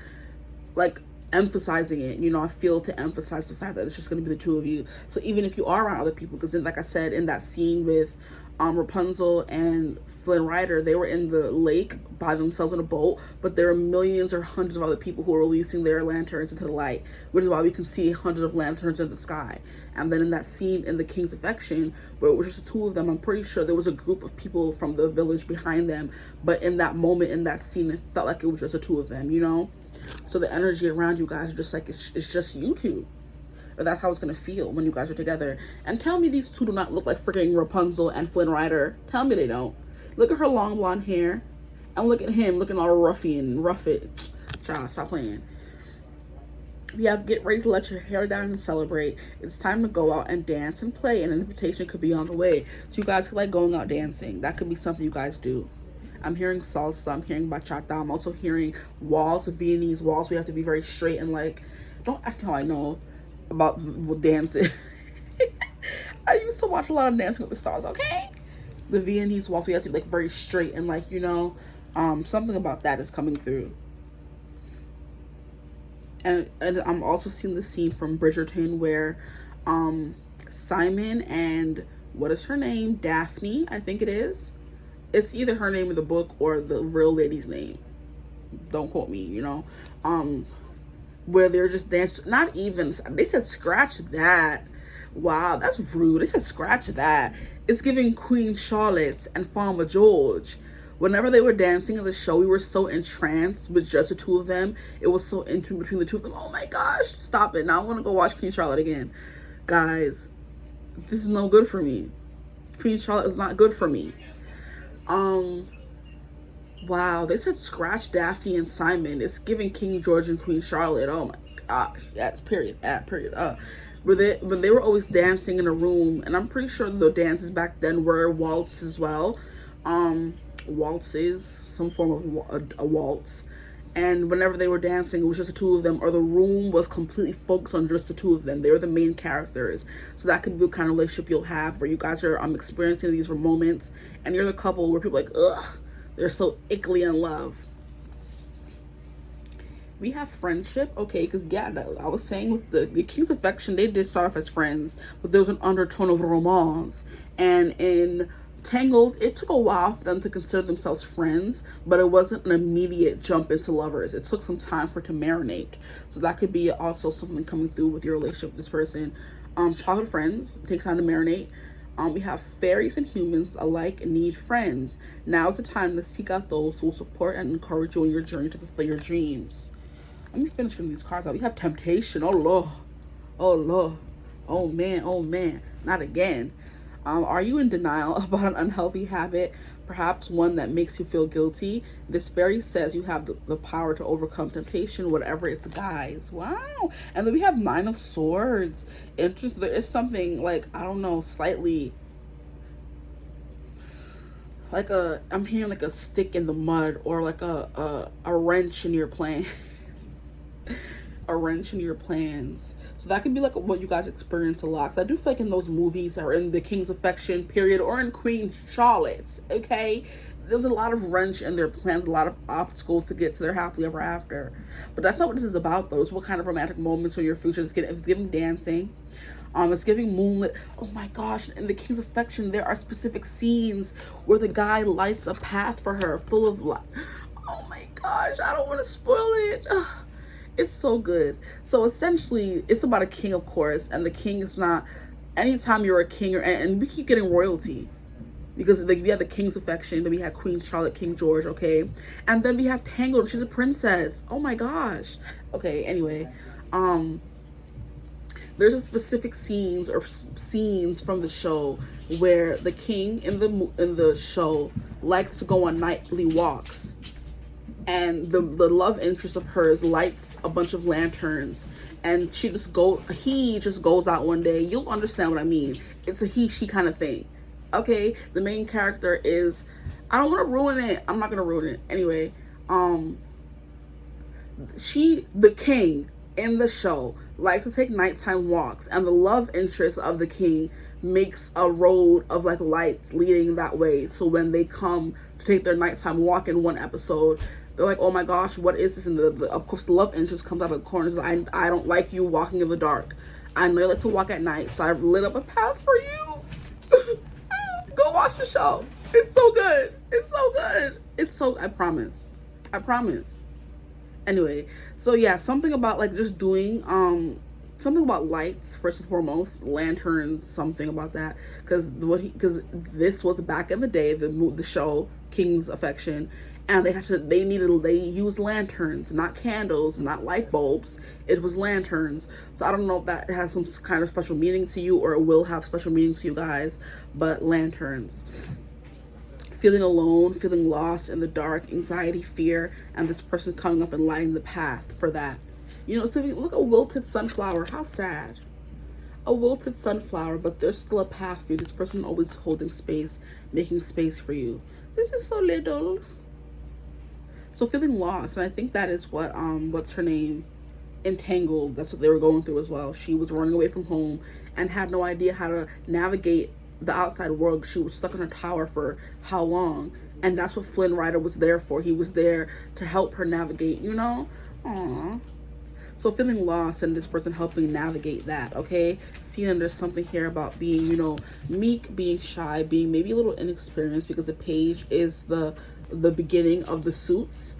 like emphasizing it. You know, I feel to emphasize the fact that it's just gonna be the 2 of you. So even if you are around other people, because then, like I said, in that scene with Rapunzel and Flynn Rider, they were in the lake by themselves in a boat, but there are millions or hundreds of other people who are releasing their lanterns into the light, which is why we can see hundreds of lanterns in the sky. And then in that scene in The King's Affection, where it was just the 2 of them, I'm pretty sure there was a group of people from the village behind them, but in that moment, in that scene, it felt like it was just the 2 of them, you know? So the energy around you guys are just like, it's just you 2. Or that's how it's gonna feel when you guys are together. And tell me these 2 do not look like freaking Rapunzel and Flynn Rider. Tell me they don't. Look at her long blonde hair, and look at him looking all roughy and rough it. Child, stop playing. We have get ready to let your hair down and celebrate. It's time to go out and dance and play, and an invitation could be on the way. So you guys could like going out dancing. That could be something you guys do. I'm hearing salsa, I'm hearing bachata, I'm also hearing waltz, Viennese waltz. We have to be very straight and like, don't ask me how I know about dancing. I used to watch a lot of Dancing with the Stars, okay? The Viennese waltz, we have to be like very straight and like, you know, something about that is coming through. And I'm also seeing the scene from Bridgerton where Simon and, what is her name? Daphne, I think it is. It's either her name in the book or the real lady's name. Don't quote me, you know. Where they're just dancing. Not even, they said scratch that. Wow, that's rude. They said scratch that. It's giving Queen Charlotte and Farmer George. Whenever they were dancing in the show, we were so entranced with just the two of them. It was so intimate between the two of them. Oh my gosh, stop it. Now I want to go watch Queen Charlotte again. Guys, this is no good for me. Queen Charlotte is not good for me. Wow, they said scratch Daphne and Simon. It's giving King George and Queen Charlotte. Oh my gosh, that's period. When they were always dancing in a room, and I'm pretty sure the dances back then were waltz as well. Waltzes, some form of a waltz. And whenever they were dancing, it was just the two of them, or the room was completely focused on just the two of them. They were the main characters. So that could be the kind of relationship you'll have where you guys are experiencing these moments, and you're the couple where people are like, ugh, they're so ickly in love. We have friendship, okay, because yeah, I was saying with the King's Affection, they did start off as friends, but there was an undertone of romance. And in Tangled, it took a while for them to consider themselves friends, but it wasn't an immediate jump into lovers. It took some time for it to marinate. So that could be also something coming through with your relationship with this person. Childhood friends, it takes time to marinate. We have fairies and humans alike need friends. Now is the time to seek out those who will support and encourage you in your journey to fulfill your dreams. Let me finish getting these cards out. We have temptation. Oh Lord. Oh Lord. Oh man. Not again. Are you in denial about an unhealthy habit, perhaps one that makes you feel guilty? This fairy says you have the power to overcome temptation, whatever its guise. Wow. And then we have Nine of Swords. Interesting. There is something like, I don't know, slightly like I'm hearing like a stick in the mud, or like a wrench in your plan. A wrench in your plans. So that could be like what you guys experience a lot. 'Cause I do feel like in those movies, or in the King's Affection period, or in Queen Charlotte's, okay, there's a lot of wrench in their plans, a lot of obstacles to get to their happily ever after. But that's not what this is about, though. It's what kind of romantic moments in your future. It's giving dancing. It's giving moonlit. Oh my gosh, in the King's Affection, there are specific scenes where the guy lights a path for her full of light. Oh my gosh, I don't want to spoil it. It's so good. So essentially, it's about a king, of course, and the king is not, anytime you're a king, and we keep getting royalty, because like we have the King's Affection, then we have Queen Charlotte, King George, okay, and then we have Tangled, she's a princess. Oh my gosh. Okay, anyway, there's a specific scenes from the show where the king in the show likes to go on nightly walks. And the love interest of hers lights a bunch of lanterns, and he just goes out one day. You'll understand what I mean. It's a he-she kind of thing. Okay, the main character is, I don't want to ruin it. I'm not gonna ruin it. Anyway, the king in the show likes to take nighttime walks, and the love interest of the king makes a road of like lights leading that way. So when they come to take their nighttime walk in one episode, they're like, oh my gosh, what is this? And of course, the love interest comes out of the corners. I don't like you walking in the dark. I know you like to walk at night, so I've lit up a path for you. Go watch the show. It's so good. It's so good. I promise. Anyway, so yeah, something about like just doing, something about lights, first and foremost, lanterns, something about that. Because this was back in the day, the show, King's Affection, and they used lanterns, not candles, not light bulbs. It was lanterns. So I don't know if that has some kind of special meaning to you, or it will have special meaning to you guys, but lanterns. Feeling alone, feeling lost in the dark, anxiety, fear, and this person coming up and lighting the path for that. You know, so look at wilted sunflower. How sad. a wilted sunflower, but there's still a path for you. This person always holding space, making space for you. This is so little. So feeling lost, and I think that is what what's her name, entangled, that's what they were going through as well. She was running away from home and had no idea how to navigate the outside world. She was stuck in her tower for how long? And that's what Flynn Rider was there for. He was there to help her navigate, you know? Aww. So feeling lost and this person helping navigate that, okay? Seeing there's something here about being, you know, meek, being shy, being maybe a little inexperienced, because the page is the beginning of the suits.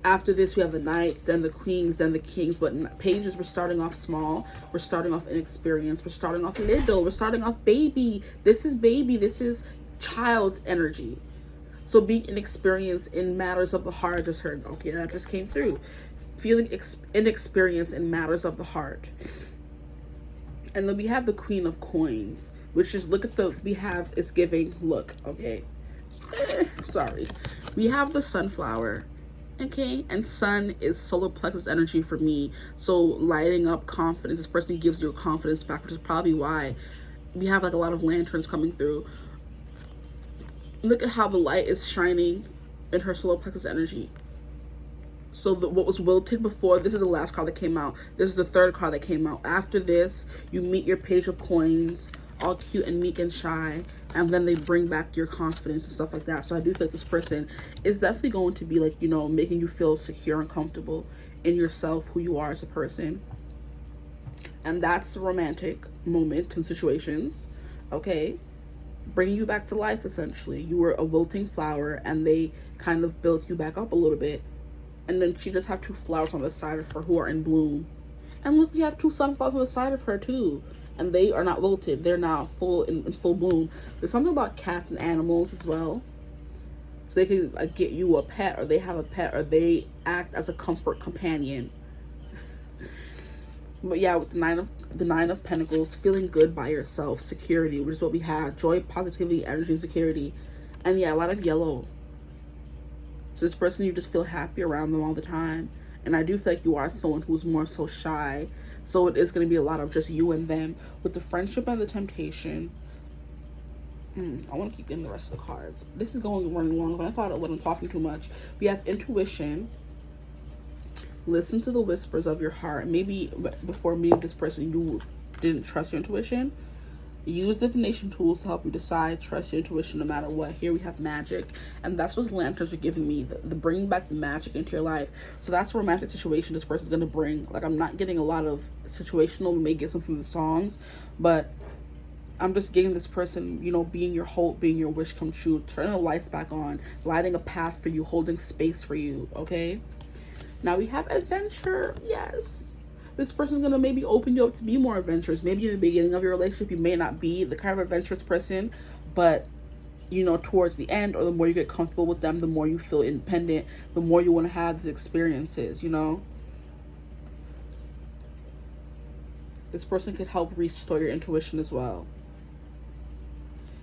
After this, we have the knights, then the queens, then the kings. But pages, we're starting off small. We're starting off inexperienced. We're starting off little. We're starting off baby. This is baby. This is child energy. So being inexperienced in matters of the heart, I just heard, okay, that just came through. Feeling inexperienced in matters of the heart. And then we have the Queen of Coins, which is, look at the, we have, it's giving, look, okay. Sorry. We have the sunflower. Okay, and sun is solar plexus energy for me, so lighting up confidence. This person gives you confidence back, which is probably why we have like a lot of lanterns coming through. Look at how the light is shining in her solar plexus energy. So what was wilted before, this is the last card that came out. This is the third card that came out. After this, you meet your Page of Coins, all cute and meek and shy, and then they bring back your confidence and stuff like that. So I do feel like this person is definitely going to be like, you know, making you feel secure and comfortable in yourself, who you are as a person. And that's a romantic moment and situations, okay? Bringing you back to life, essentially. You were a wilting flower and they kind of built you back up a little bit. And then she does have two flowers on the side of her who are in bloom. And look, we have two sunflowers on the side of her too. And they are not wilted. They're now in full bloom. There's something about cats and animals as well. So they can like, get you a pet, or they have a pet, or they act as a comfort companion. But yeah, with the nine of Pentacles, feeling good by yourself, security, which is what we have. Joy, positivity, energy, security. And yeah, a lot of yellow. So this person, you just feel happy around them all the time. And I do feel like you are someone who's more so shy. So it is going to be a lot of just you and them. With the Friendship and the Temptation. I want to keep getting the rest of the cards. This is running long, but I thought it wasn't talking too much. We have Intuition. Listen to the whispers of your heart. Maybe before meeting this person, you didn't trust your intuition. Use divination tools to help you decide. Trust your intuition no matter what. Here we have magic, and that's what lanterns are giving me, the bringing back the magic into your life. So that's a romantic situation this person's going to bring. Like, I'm not getting a lot of situational. We may get some from the songs, but I'm just getting this person, you know, being your hope, being your wish come true, turning the lights back on, lighting a path for you, holding space for you. Okay, now we have adventure. Yes, this person's gonna maybe open you up to be more adventurous. Maybe in the beginning of your relationship, you may not be the kind of adventurous person, but you know, towards the end, or the more you get comfortable with them, the more you feel independent, the more you want to have these experiences, you know. This person could help restore your intuition as well.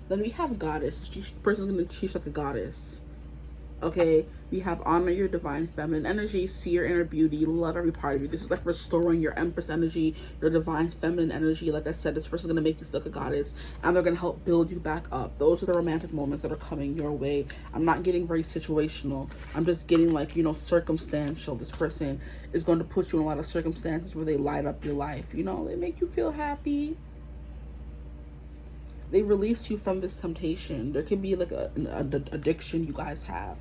Then we have Goddess. This person's gonna teach like a goddess. Okay, we have honor your divine feminine energy, see your inner beauty, love every part of you. This is like restoring your Empress energy, your divine feminine energy. Like I said, this person's gonna make you feel like a goddess, and they're gonna help build you back up. Those are the romantic moments that are coming your way. I'm not getting very situational. I'm just getting like, you know, circumstantial. This person is going to put you in a lot of circumstances where they light up your life. You know, they make you feel happy. They release you from this temptation. There could be like an addiction you guys have.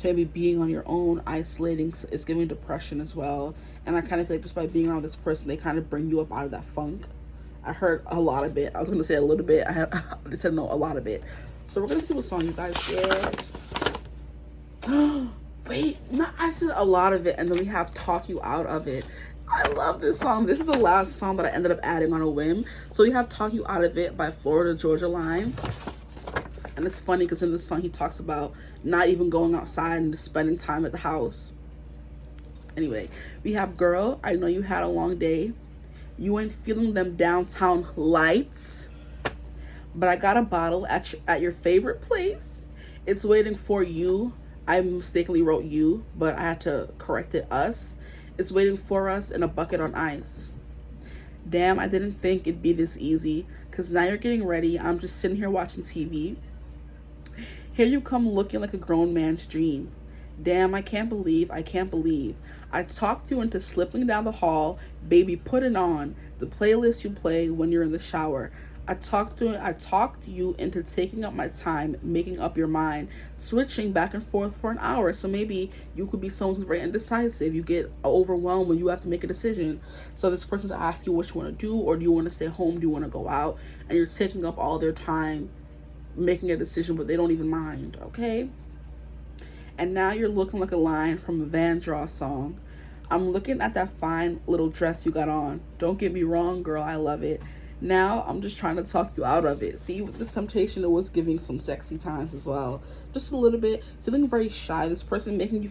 Maybe being on your own, isolating, is giving depression as well. And I kind of feel like just by being around this person, they kind of bring you up out of that funk. I heard a lot of it. I was going to say a little bit. I said no, a lot of it. So we're going to see what song you guys get. Wait, no, I said a lot of it. And then we have Talk You Out of It. I love this song. This is the last song that I ended up adding on a whim. So we have Talk You Out of It by Florida Georgia Line. And it's funny because in this song he talks about not even going outside and just spending time at the house. Anyway, we have Girl, I Know You Had a Long Day. You ain't feeling them downtown lights, but I got a bottle at your favorite place. It's waiting for you. I mistakenly wrote you, but I had to correct it, us. It's waiting for us in a bucket on ice. Damn, I didn't think it'd be this easy. Because now you're getting ready. I'm just sitting here watching TV. Here you come looking like a grown man's dream. Damn, I can't believe. I talked you into slipping down the hall, baby, put it on. The playlist you play when you're in the shower. I talked you into taking up my time, making up your mind, switching back and forth for an hour. So maybe you could be someone who's very indecisive. You get overwhelmed when you have to make a decision. So this person's asking you what you want to do, or do you want to stay home? Do you want to go out? And you're taking up all their time making a decision, but they don't even mind, okay? And now you're looking like a line from a Van Draw song. I'm looking at that fine little dress you got on. Don't get me wrong, girl, I love it. Now I'm just trying to talk you out of it. See, with this temptation, it was giving some sexy times as well. Just a little bit, feeling very shy. This person making you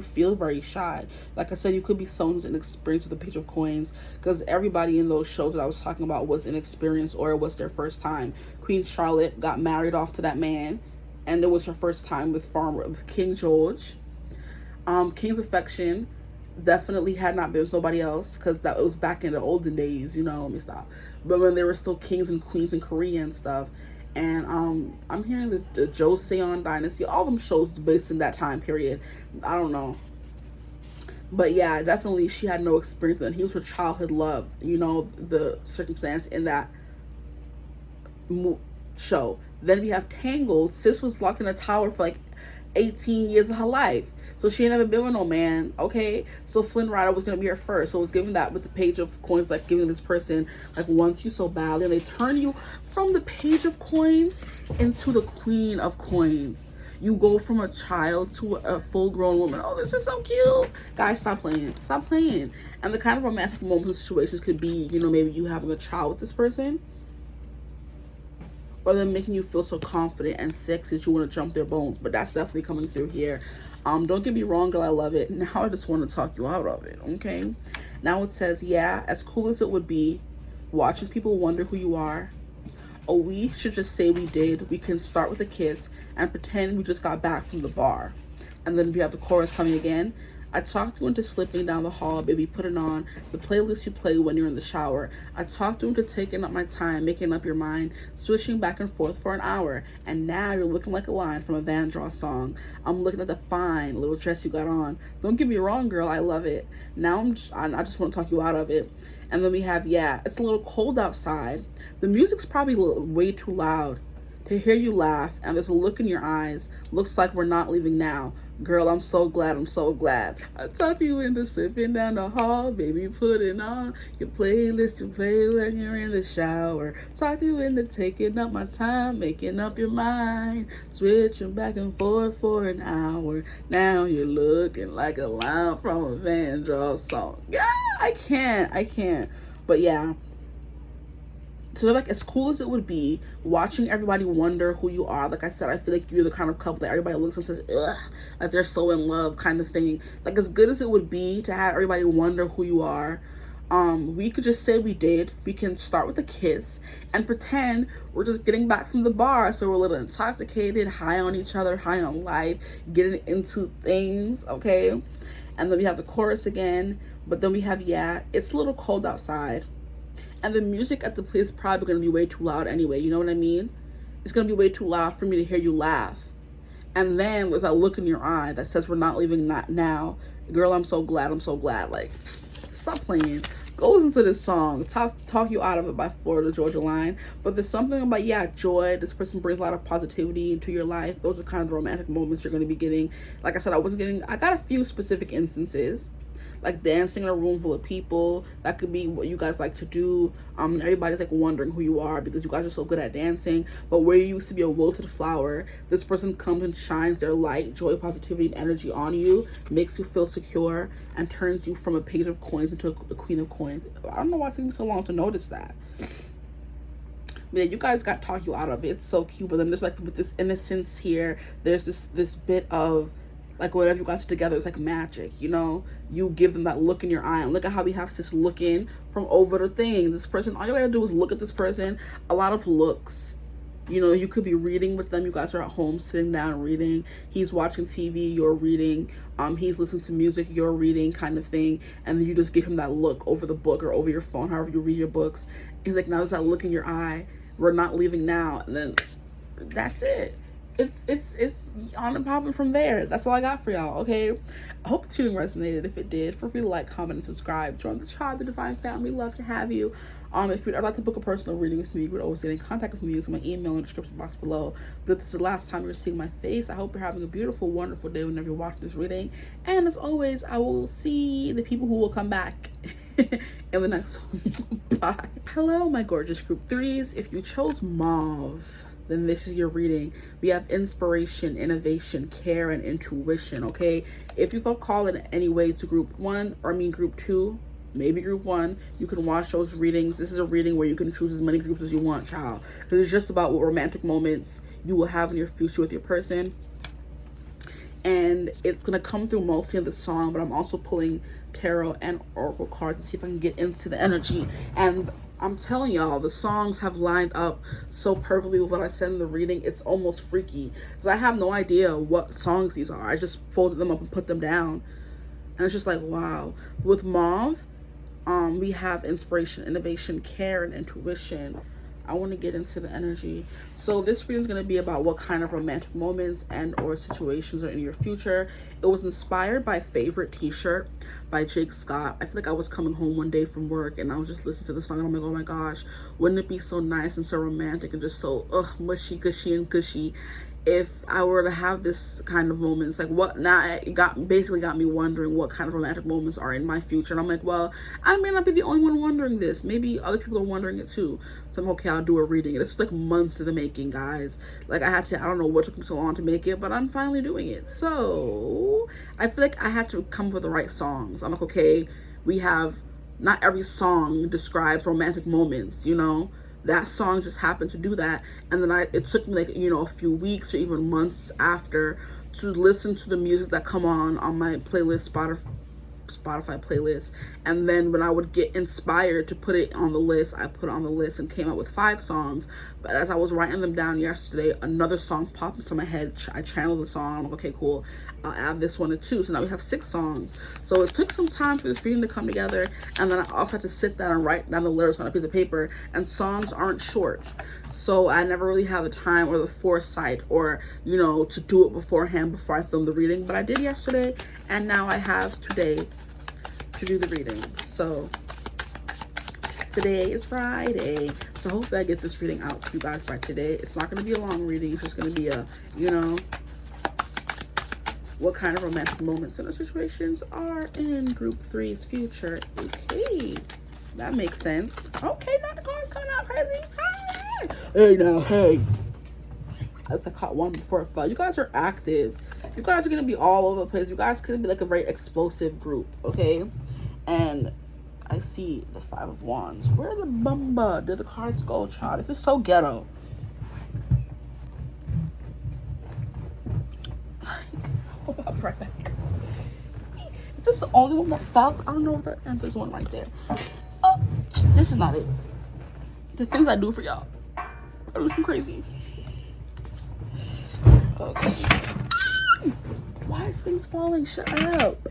feel very shy. Like I said, you could be someone who's inexperienced with the Page of Coins, because everybody in those shows that I was talking about was inexperienced, or it was their first time. Queen Charlotte got married off to that man, and it was her first time with King George. King's affection definitely had not been with nobody else, because that was back in the olden days, you know. Let me stop. But when there were still kings and queens in Korea and stuff. And I'm hearing the Joseon dynasty, all them shows based in that time period. I don't know, but yeah, definitely she had no experience, and he was her childhood love, you know, the circumstance in that show. Then we have Tangled. Sis was locked in a tower for like 18 years of her life, so she ain't never been with no man, okay? So Flynn Rider was gonna be her first. So it was giving that with the Page of Coins, like giving this person, like, wants you so badly, and they turn you from the Page of Coins into the Queen of Coins. You go from a child to a full-grown woman. Oh, this is so cute. Guys, stop playing. Stop playing. And the kind of romantic moments and situations could be, you know, maybe you having a child with this person, or them making you feel so confident and sexy that you want to jump their bones. But that's definitely coming through here. Don't get me wrong, girl, I love it. Now I just want to talk you out of it, okay? Now it says, yeah, as cool as it would be watching people wonder who you are, oh, we should just say we did. We can start with a kiss and pretend we just got back from the bar. And then we have the chorus coming again. I talked you into slipping down the hall, baby, put it on. The playlist you play when you're in the shower. I talked you into taking up my time, making up your mind, switching back and forth for an hour. And now you're looking like a line from a Van Draw song. I'm looking at the fine little dress you got on. Don't get me wrong, girl, I love it. Now I just want to talk you out of it. And then we have, yeah, it's a little cold outside. The music's probably way too loud to hear you laugh, and there's a look in your eyes. Looks like we're not leaving now. Girl, I'm so glad. I talked you into slipping down the hall, baby, put it on. Your playlist you play when you're in the shower. Talked you into taking up my time, making up your mind, switching back and forth for an hour. Now you're looking like a line from a Van Draw song. Yeah, I can't. But yeah. So like, as cool as it would be watching everybody wonder who you are, like I said, I feel like you're the kind of couple that everybody looks and says, ugh, like they're so in love kind of thing. Like, as good as it would be to have everybody wonder who you are, we could just say we did. We can start with a kiss and pretend we're just getting back from the bar. So we're a little intoxicated, high on each other, high on life, getting into things, okay? And then we have the chorus again, but then we have, yeah, it's a little cold outside. And the music at the place is probably going to be way too loud anyway. You know what I mean? It's going to be way too loud for me to hear you laugh. And then there's that look in your eye that says we're not leaving now. Girl, I'm so glad. Like, stop playing. Go listen to this song. Talk you out of it by Florida Georgia Line. But there's something about, yeah, joy. This person brings a lot of positivity into your life. Those are kind of the romantic moments you're going to be getting. Like I said, I got a few specific instances. Like dancing in a room full of people. That could be what you guys like to do. Everybody's like wondering who you are because you guys are so good at dancing. But where you used to be a wilted flower, this person comes and shines their light, joy, positivity, and energy on you, makes you feel secure, and turns you from a Page of Coins into a Queen of Coins. I don't know why it took me so long to notice that. But yeah, you guys got talk you out of it. It's so cute. But then there's like, with this innocence here, there's this bit of, like, whatever you guys are together, it's like magic, you know? You give them that look in your eye. And look at how we have this looking from over the thing. This person, all you gotta do is look at this person. A lot of looks You know, you could be reading with them. You guys are at home sitting down reading. He's watching TV, you're reading. He's listening to music, you're reading, kind of thing. And then you just give him that look over the book or over your phone, however you read your books. He's like, now there's that look in your eye. We're not leaving now. And then that's it. It's on and popping from there. That's all I got for y'all, okay? I hope the reading resonated. If it did, feel free to like, comment, and subscribe. Join the tribe, the Divine Family. Love to have you. If you'd ever like to book a personal reading with me, you would always get in contact with me using my email in the description box below. But if this is the last time you're seeing my face, I hope you're having a beautiful, wonderful day whenever you're watching this reading. And as always, I will see the people who will come back in the next one. Bye. Hello, my gorgeous group 3s. If you chose mauve, then this is your reading. We have inspiration, innovation, care, and intuition, okay? If you felt called in any way to group 1, or group 2, maybe group 1, you can watch those readings. This is a reading where you can choose as many groups as you want, child. Because it's just about what romantic moments you will have in your future with your person. And it's going to come through mostly in the song, but I'm also pulling tarot and oracle cards to see if I can get into the energy. And I'm telling y'all, the songs have lined up so perfectly with what I said in the reading. It's almost freaky because I have no idea what songs these are. I just folded them up and put them down, and it's just like, wow. With mauve, we have inspiration, innovation, care, and intuition. I want to get into the energy. So this reading is going to be about what kind of romantic moments and or situations are in your future. It was inspired by Favorite T-shirt by Jake Scott. I feel like I was coming home one day from work and I was just listening to the song and I'm like, oh my gosh, wouldn't it be so nice and so romantic and just so mushy, gushy, and gushy if I were to have this kind of moments. Like, what now? It basically got me wondering what kind of romantic moments are in my future. And I'm like, well, I may not be the only one wondering this. Maybe other people are wondering it too. So I'm okay, I'll do a reading. This was like months in the making, guys. Like, I don't know what took me so long to make it, but I'm finally doing it. So I feel like I had to come up with the right songs. I'm like, okay, we have, not every song describes romantic moments, you know? That song just happened to do that. And then it took me like, you know, a few weeks or even months after to listen to the music that come on my playlist, Spotify playlist. And then when I would get inspired to put it on the list, I put it on the list and came up with 5 songs. But as I was writing them down yesterday, another song popped into my head. I channeled the song. I'm like, okay, cool, I'll add this one too. So now we have 6 songs. So it took some time for this reading to come together, and then I also had to sit down and write down the lyrics on a piece of paper. And songs aren't short, so I never really had the time or the foresight or, you know, to do it beforehand before I filmed the reading. But I did yesterday, and now I have today to do the reading. So today is Friday, so hopefully I get this reading out to you guys by today. It's not going to be a long reading. It's just going to be a, you know, what kind of romantic moments and situations are in group 3's future. Okay, that makes sense. Okay, now the card's coming out crazy. Hey now, hey. I caught one before it fell. You guys are active. You guys are going to be all over the place. You guys could be like a very explosive group, okay? And I see the 5 of Wands. Where the bumba did the cards go, child? This is so ghetto. I'll be right back. Is this the only one that felt? I don't know if that, and there's one right there. Oh, this is not it. The things I do for y'all are looking crazy. Okay. Why is things falling? Shut up.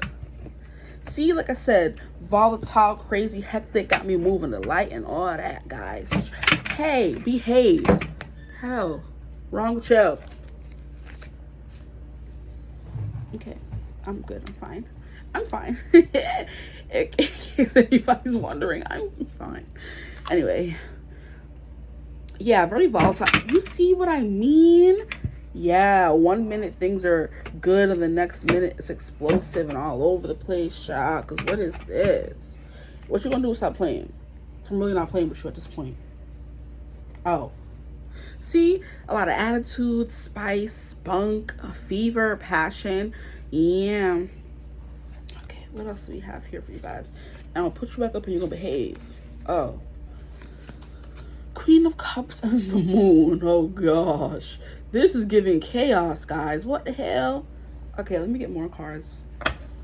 See, like I said, volatile, crazy, hectic, got me moving the light and all that, guys. Hey, behave. Hell, wrong with you? Okay, I'm good. I'm fine. I'm fine. In case anybody's wondering, I'm fine. Anyway, yeah, very volatile. You see what I mean? Yeah, 1 minute things are good and the next minute it's explosive and all over the place, child. Because what is this? What you gonna do is stop playing? I'm really not playing with you at this point. Oh. See, a lot of attitude, spice, spunk, a fever, passion. Yeah. Okay, what else do we have here for you guys? And I'll put you back up and you're gonna behave. Oh. Queen of Cups and the Moon. Oh gosh. This is giving chaos, guys. What the hell? Okay, let me get more cards.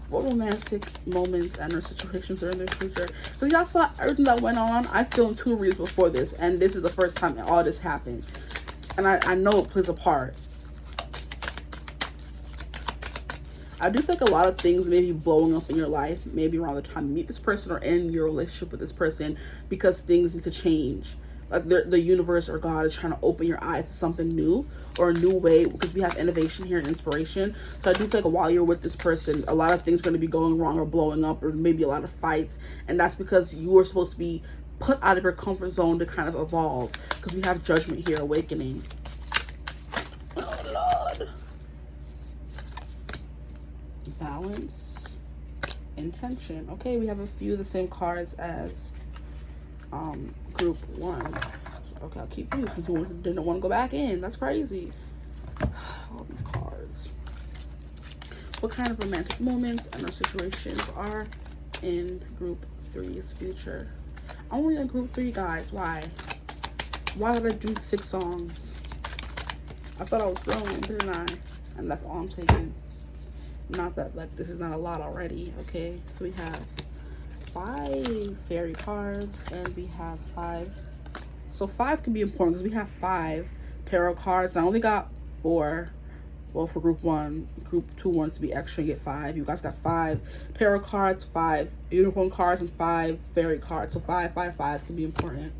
What romantic moments and or situations are in their future? Because y'all saw everything that went on. I filmed 2 reads before this, and this is the first time all this happened. And I know it plays a part. I do think a lot of things may be blowing up in your life, maybe around the time you meet this person or in your relationship with this person, because things need to change. Like the universe or God is trying to open your eyes to something new or a new way, because we have innovation here and inspiration. So I do think while you're with this person, a lot of things are going to be going wrong or blowing up, or maybe a lot of fights. And that's because you are supposed to be put out of your comfort zone to kind of evolve, because we have Judgment here, awakening. Oh, Lord. Balance, intention. Okay, we have a few of the same cards as group 1. Okay, I'll keep these because you didn't want to go back in. That's crazy. All these cards. What kind of romantic moments and or situations are in group 3's future? Only in group 3, guys. Why? Why did I do 6 songs? I thought I was growing, didn't I? And that's all I'm taking. Not that, like, this is not a lot already. Okay, so we have 5 fairy cards and we have 5. So 5 can be important because we have 5 tarot cards, and I only got 4. Well, for group 1, group 2 wants to be extra and get 5. You guys got 5 tarot cards, 5 unicorn cards, and 5 fairy cards. So 5, 5, 5 can be important.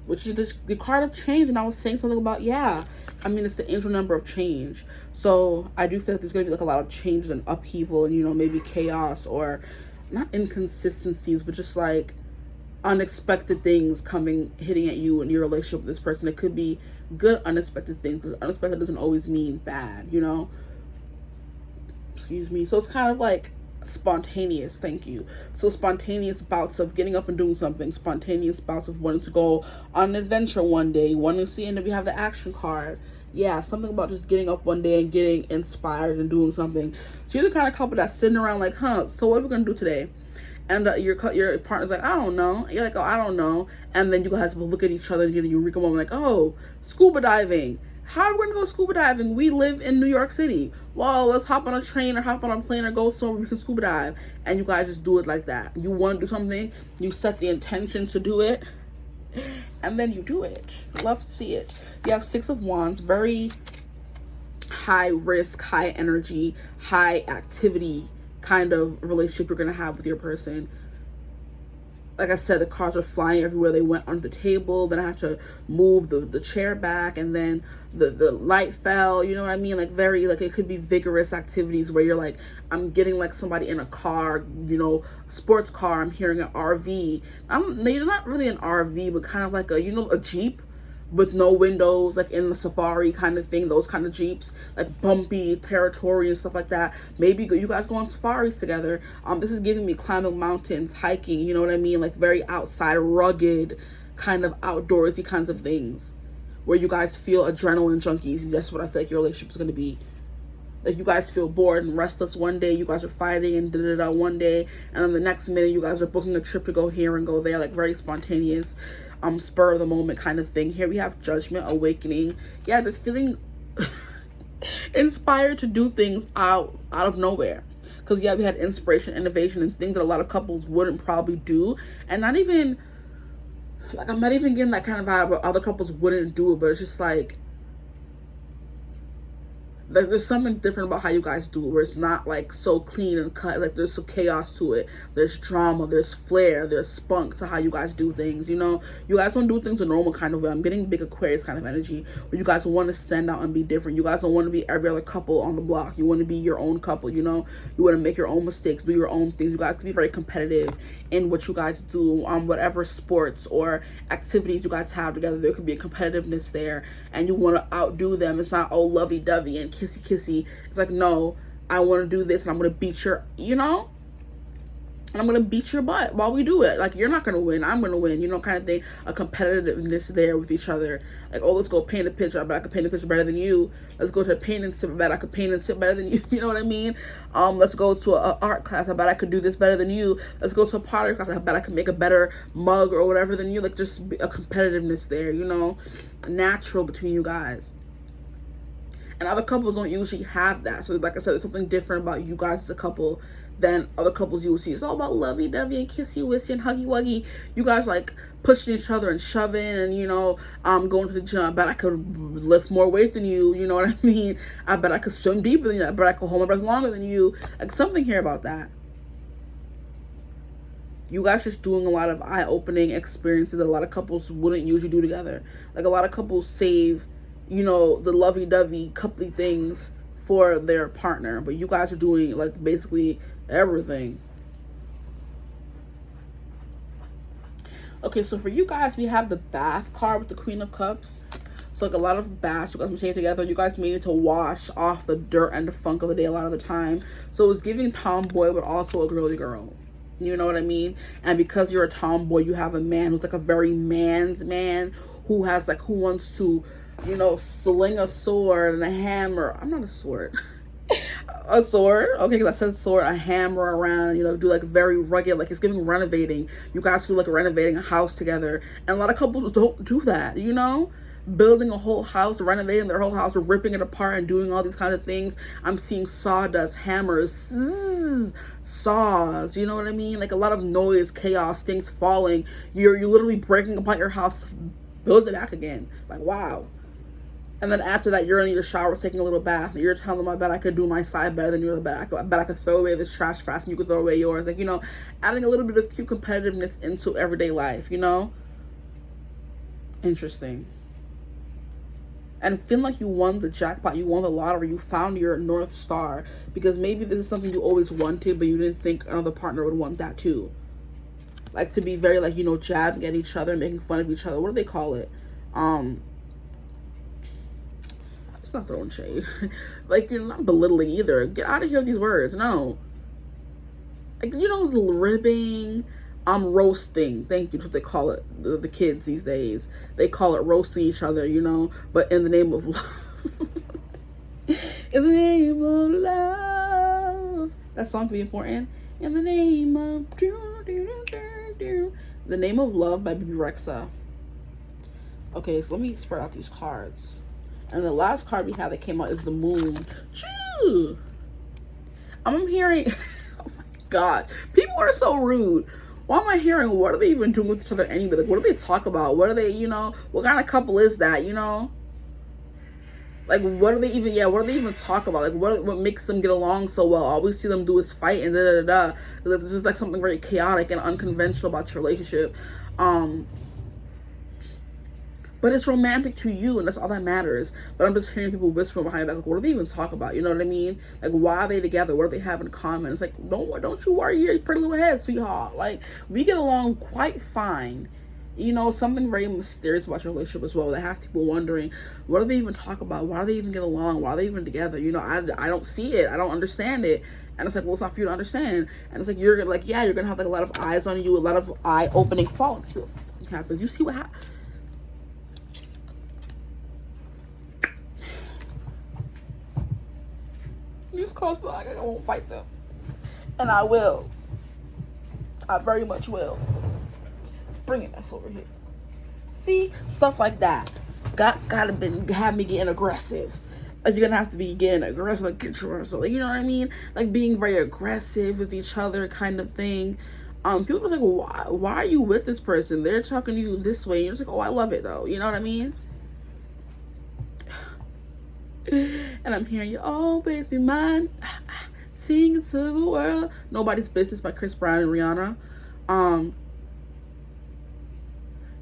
Which is the card of change. And I was saying something about, yeah, I mean, it's the angel number of change. So I do feel like there's going to be like a lot of change and upheaval and, you know, maybe chaos, or not inconsistencies, but just like unexpected things hitting at you and your relationship with this person. It could be good unexpected things, because unexpected doesn't always mean bad, you know. Excuse me. So it's kind of like spontaneous. Thank you. So spontaneous bouts of getting up and doing something, spontaneous bouts of wanting to go on an adventure one day, wanting to see, and then we have the action card. Yeah, something about just getting up one day and getting inspired and doing something. So you're the kind of couple that's sitting around like, so what are we gonna do today? And your partner's like, I don't know. And you're like, oh, I don't know. And then you guys will look at each other and get a eureka moment, like, oh, scuba diving. How are we gonna go scuba diving? We live in New York City. Well, let's hop on a train or hop on a plane or go somewhere we can scuba dive. And you guys just do it like that. You want to do something, you set the intention to do it, and then you do it. Love to see it. You have 6 of Wands, very high risk, high energy, high activity kind of relationship you're gonna have with your person. Like I said, the cards are flying everywhere. They went under the table. Then I had to move the chair back, and then the light fell. You know what I mean? Like very, like it could be vigorous activities where you're like, I'm getting like somebody in a car, you know, sports car. I'm hearing an RV. You're not really an RV, but kind of like a, you know, a Jeep with no windows, like in the safari kind of thing, those kind of Jeeps, like bumpy territory and stuff like that. Maybe you guys go on safaris together. This is giving me climbing mountains, hiking, you know what I mean? Like very outside, rugged, kind of outdoorsy kinds of things where you guys feel adrenaline junkies. That's what I feel like your relationship is going to be. Like you guys feel bored and restless one day, you guys are fighting and da-da-da one day, and then the next minute you guys are booking a trip to go here and go there, like very spontaneous, spur of the moment kind of thing. Here we have Judgment, awakening. Yeah, just feeling inspired to do things out of nowhere. Because yeah, we had inspiration, innovation, and things that a lot of couples wouldn't probably do. And not even, like, I'm not even getting that kind of vibe where other couples wouldn't do it, but it's just like there's something different about how you guys do it, where it's not like so clean and cut. Like there's some chaos to it, there's drama, there's flair, there's spunk to how you guys do things. You know, you guys don't do things a normal kind of way. I'm getting big Aquarius kind of energy where you guys want to stand out and be different. You guys don't want to be every other couple on the block. You want to be your own couple. You know, you want to make your own mistakes, do your own things. You guys can be very competitive in what you guys do on whatever sports or activities you guys have together. There could be a competitiveness there, and you want to outdo them. It's not oh lovey-dovey and kissy. It's like, no, I want to do this, and I'm going to beat your, you know, and I'm going to beat your butt while we do it. Like, you're not going to win, I'm going to win, you know, kind of thing. A competitiveness there with each other. Like, oh, let's go paint a picture. I bet I could paint a picture better than you. Let's go to a paint and sip. I bet I could paint and sip better than you. You know what I mean? Let's go to an art class. I bet I could do this better than you. Let's go to a pottery class. I bet I could make a better mug or whatever than you. Like, just a competitiveness there, you know, natural between you guys. And other couples don't usually have that. So like I said, there's something different about you guys as a couple than other couples you would see. It's all about lovey-dovey and kissy-wissy and huggy-wuggy. You guys like pushing each other and shoving and, you know, going to the gym. I bet I could lift more weight than you. You know what I mean? I bet I could swim deeper than you. I bet I could hold my breath longer than you. Like, something here about that. You guys just doing a lot of eye-opening experiences that a lot of couples wouldn't usually do together. Like, a lot of couples save, you know, the lovey-dovey, coupley things for their partner. But you guys are doing, like, basically everything. Okay, so for you guys, we have the Bath card with the Queen of Cups. So, like, a lot of baths you guys take together. You guys may need to wash off the dirt and the funk of the day a lot of the time. So, it's giving tomboy, but also a girly girl. You know what I mean? And because you're a tomboy, you have a man who's like a very man's man who has like, who wants to, you know, sling a sword and a hammer. I'm not a sword. A sword. Okay, because I said sword, a hammer around, you know, do like very rugged, like it's giving renovating. You guys do like renovating a house together. And a lot of couples don't do that, you know? Building a whole house, renovating their whole house, ripping it apart and doing all these kinds of things. I'm seeing sawdust, hammers, saws, you know what I mean? Like a lot of noise, chaos, things falling. You're literally breaking apart your house, build it back again. Like, wow. And then after that, you're in your shower taking a little bath, and you're telling them, I bet I could do my side better than yours. I bet I could throw away this trash fast and you could throw away yours. Like, you know, adding a little bit of cute competitiveness into everyday life, you know? Interesting. And feeling like you won the jackpot, you won the lottery, you found your North Star. Because maybe this is something you always wanted, but you didn't think another partner would want that too. Like, to be very, like, you know, jabbing at each other, making fun of each other. What do they call it? It's not throwing shade. Like, you're not belittling either. Get out of here with these words. No. Like, you know, the ribbing, roasting. Thank you. That's what they call it. The kids these days. They call it roasting each other, you know. But in the name of love. In the name of love. That song can be important. In the name of... The Name of Love by Baby Rexa. Okay, so let me spread out these cards. And the last card we have that came out is the Moon. Choo! I'm hearing... Oh my God. People are so rude. Why am I hearing, what are they even doing with each other anyway? Like, what do they talk about? What are they, you know? What kind of couple is that, you know? Like, what do they even, what do they even talk about? Like, what makes them get along so well? All we see them do is fight and da-da-da-da. There's just, like, something very chaotic and unconventional about your relationship. But it's romantic to you, and that's all that matters. But I'm just hearing people whisper behind back, like, what do they even talk about? You know what I mean? Like, why are they together? What do they have in common? It's like, don't you worry your pretty little head, sweetheart. Like, we get along quite fine. You know, something very mysterious about your relationship as well that has people wondering, what do they even talk about? Why do they even get along? Why are they even together? You know, I don't see it. I don't understand it. And it's like, well, it's not for you to understand. And it's like, you're gonna, like, yeah, you're gonna have like a lot of eyes on you, a lot of eye-opening faults. See what fucking happens. You see what happens. These cards feel like I won't fight them. And I will. I very much will. Bring it ass over here. See? Stuff like that. Gotta have me getting aggressive. Like, you're gonna have to be getting aggressive, like, get yourself. Like, you know what I mean? Like, being very aggressive with each other kind of thing. People are like, well, why are you with this person? They're talking to you this way. You're just like, oh, I love it though. You know what I mean? And I'm hearing you always be mine, singing to the world. Nobody's Business by Chris Brown and Rihanna.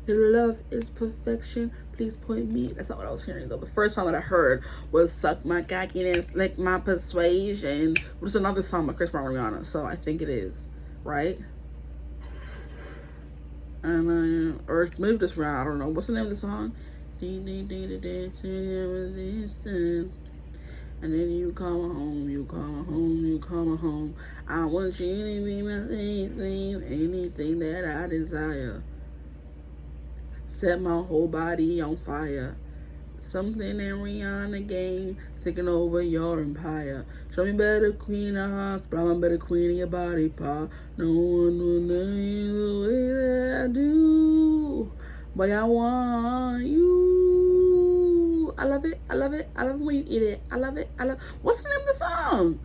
Your love is perfection, please point me. That's not what I was hearing though. The first song that I heard was Suck My Cockiness, Lick My Persuasion, which is another song by Chris Brown and Rihanna. So I think it is, right? And or maybe this round, I don't know. What's the name of the song? And then you come home, you come home, you come home. I want you to be my thing, anything that I desire. Set my whole body on fire. Something in Rihanna game, taking over your empire. Show me better queen of hearts, but I'm a better queen of your body part. No one will know you the way that I do. But I want you. I love it. I love it. I love it when you eat it. I love it. I love. What's the name of the song?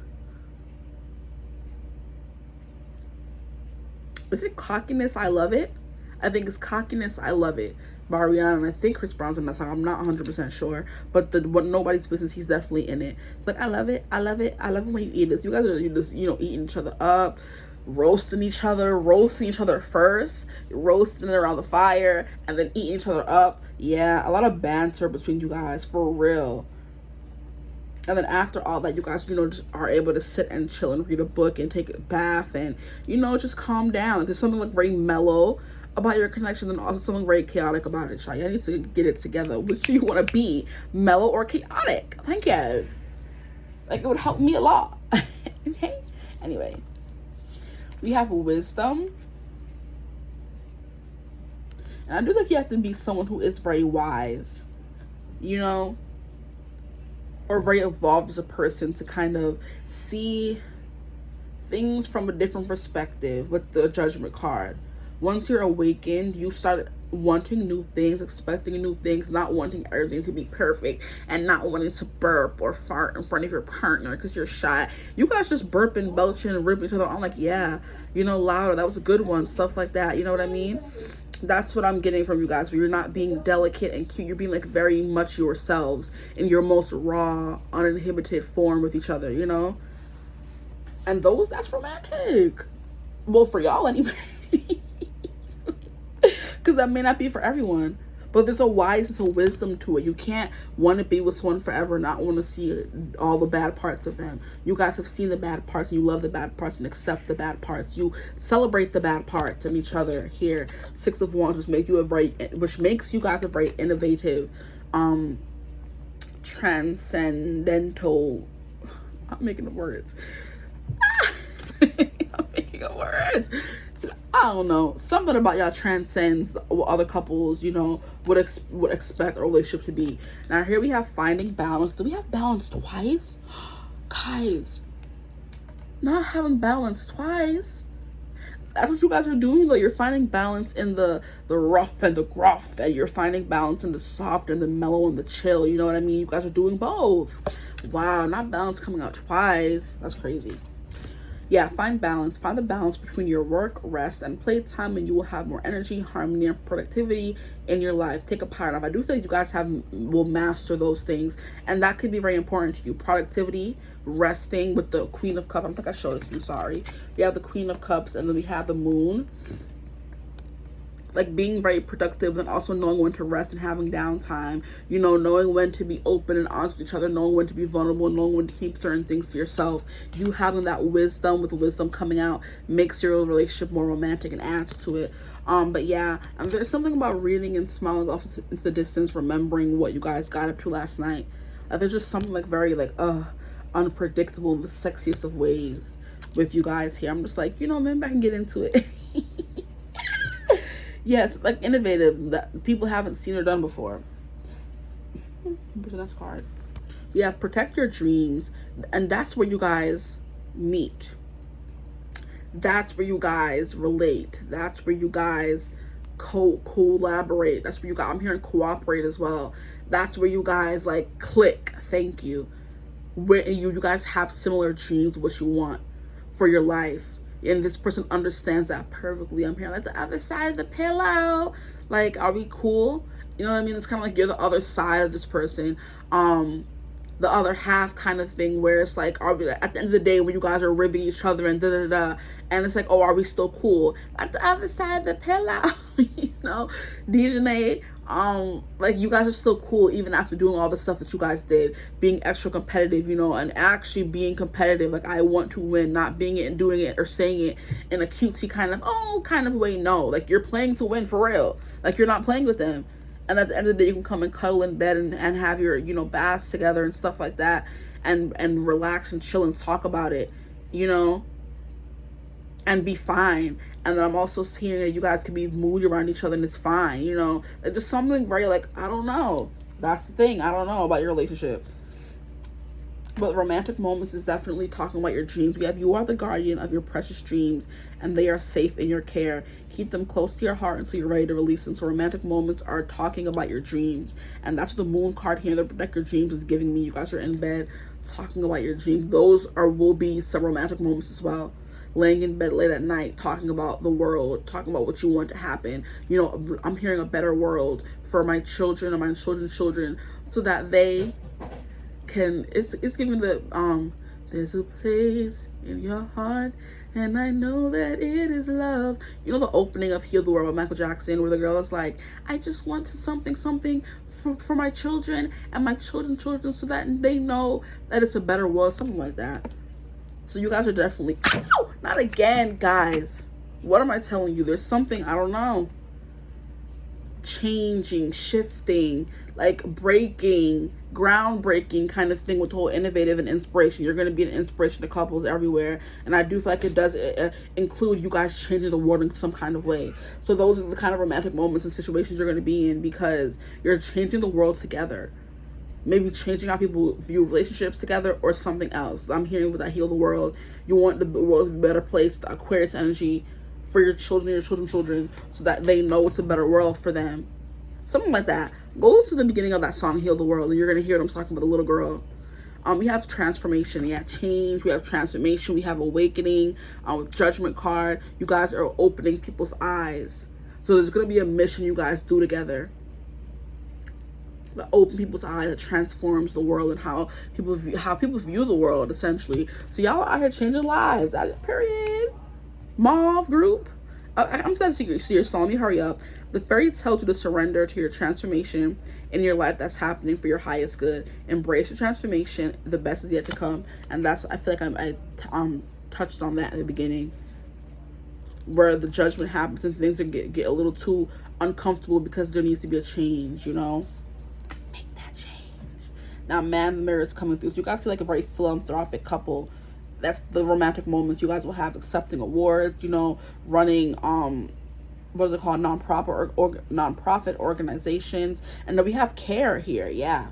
Is it cockiness? I love it. I think it's cockiness. I love it. By Rihanna, and I think Chris Brown's in that song. I'm not 100% sure, but what Nobody's Business, he's definitely in it. It's like, I love it. I love it. I love it when you eat this. You guys are just, you know, eating each other up, roasting each other first, roasting it around the fire, and then eating each other up. Yeah, a lot of banter between you guys, for real. And then after all that, you guys, you know, just are able to sit and chill and read a book and take a bath and, you know, just calm down. There's something like very mellow about your connection and also something very chaotic about it, y'all. You need to get it together. Which you want to be, mellow or chaotic? Thank you. Like, it would help me a lot. Okay? Anyway, we have wisdom. And I do think you have to be someone who is very wise, you know, or very evolved as a person to kind of see things from a different perspective with the Judgment card. Once you're awakened, you start wanting new things, expecting new things, not wanting everything to be perfect, and not wanting to burp or fart in front of your partner because you're shy. You guys just burping, belching, and ripping each other on, like, yeah, you know, louder, that was a good one, stuff like that. You know what I mean? That's what I'm getting from you guys. Where you're not being delicate and cute. You're being like very much yourselves in your most raw, uninhibited form with each other, you know? And that's romantic. Well, for y'all anyway. Because that may not be for everyone. But there's a wise, there's a wisdom to it. You can't want to be with someone forever, not want to see all the bad parts of them. You guys have seen the bad parts, and you love the bad parts and accept the bad parts. You celebrate the bad parts in each other here. Six of Wands, which makes you guys a very innovative, transcendental. I'm making the words. I'm making the words. I don't know, something about y'all transcends what other couples, you know, would expect a relationship to be. Now here we have finding balance. Do we have balance twice? Guys, not having balance twice. That's what you guys are doing, though. You're finding balance in the rough and the gruff, and you're finding balance in the soft and the mellow and the chill. You know what I mean? You guys are doing both. Wow, not balance coming out twice. That's crazy. Yeah, find balance. Find the balance between your work, rest, and playtime, and you will have more energy, harmony, and productivity in your life. Take a power nap. I do think you guys will master those things, and that could be very important to you. Productivity, resting with the Queen of Cups. I don't think I showed it to you, sorry. We have the Queen of Cups, and then we have the Moon. Like being very productive and also knowing when to rest and having downtime, you know, knowing when to be open and honest with each other, knowing when to be vulnerable, knowing when to keep certain things to yourself. You having that wisdom, with wisdom coming out, makes your relationship more romantic and adds to it. But yeah, there's something about reading and smiling off into the distance, remembering what you guys got up to last night. There's just something like very like unpredictable in the sexiest of ways with you guys here. I'm just like, you know, maybe I can get into it. Yes, like innovative, that people haven't seen or done before. Where's the next card? We have protect your dreams, and that's where you guys meet. That's where you guys relate. That's where you guys collaborate. That's where you guys, I'm hearing cooperate as well. That's where you guys like click. Thank you. Where you guys have similar dreams, what you want for your life. And this person understands that perfectly. I'm hearing like the other side of the pillow. Like, are we cool? You know what I mean? It's kind of like you're the other side of this person. The other half kind of thing, where it's like, are we, at the end of the day, when you guys are ribbing each other and da-da-da, and it's like, oh, are we still cool? At the other side of the pillow, you know? Dejanay, like you guys are still cool even after doing all the stuff that you guys did, being extra competitive, you know, and actually being competitive, like I want to win, not being it and doing it or saying it in a cutesy kind of way. No, like you're playing to win for real. Like you're not playing with them. And at the end of the day, you can come and cuddle in bed and have your, you know, baths together and stuff like that, and relax and chill and talk about it, you know, and be fine. And then I'm also seeing that you guys can be moody around each other and it's fine, you know. Like just something very like, I don't know. That's the thing. I don't know about your relationship. But romantic moments is definitely talking about your dreams. We have, you are the guardian of your precious dreams, and they are safe in your care. Keep them close to your heart until you're ready to release them. So romantic moments are talking about your dreams. And that's what the Moon card here, the Protect Your Dreams, is giving me. You guys are in bed talking about your dreams. Those will be some romantic moments as well. laying in bed late at night talking about the world, talking about what you want to happen. You know, I'm hearing a better world for my children and my children's children, so that they can, it's giving the there's a place in your heart and I know that it is love. You know the opening of Heal the World by Michael Jackson, where the girl is like, I just want something for my children and my children's children, so that they know that it's a better world, something like that. So you guys are definitely, ow, not again, guys. What am I telling you? There's something, I don't know, changing, shifting, like breaking, groundbreaking kind of thing with the whole innovative and inspiration. You're going to be an inspiration to couples everywhere, and I do feel like it does include you guys changing the world in some kind of way. So those are the kind of romantic moments and situations you're going to be in, because you're changing the world together. Maybe changing how people view relationships together, or something else. I'm hearing with that Heal the World, you want the world to be a better place, the Aquarius energy, for your children and your children's children, so that they know it's a better world for them. Something like that. Go to the beginning of that song, Heal the World, and you're going to hear them talking about the little girl. We have transformation, we have change, we have transformation, we have awakening. With Judgment card, you guys are opening people's eyes. So there's going to be a mission you guys do together that open people's eyes, that transforms the world and how people view the world, essentially. So y'all are out here changing lives. Period. Mauve group. I'm starting to see your song. Let me hurry up. The fairy tells you to surrender to your transformation in your life that's happening for your highest good. Embrace your transformation. The best is yet to come. And that's, I feel like I touched on that at the beginning, where the judgment happens and things get a little too uncomfortable because there needs to be a change, you know? Make that change. Now, man, the mirror is coming through. So you guys feel like a very philanthropic couple. That's the romantic moments you guys will have, accepting awards, you know, running, what is it called, nonprofit organizations. And then we have care here, yeah.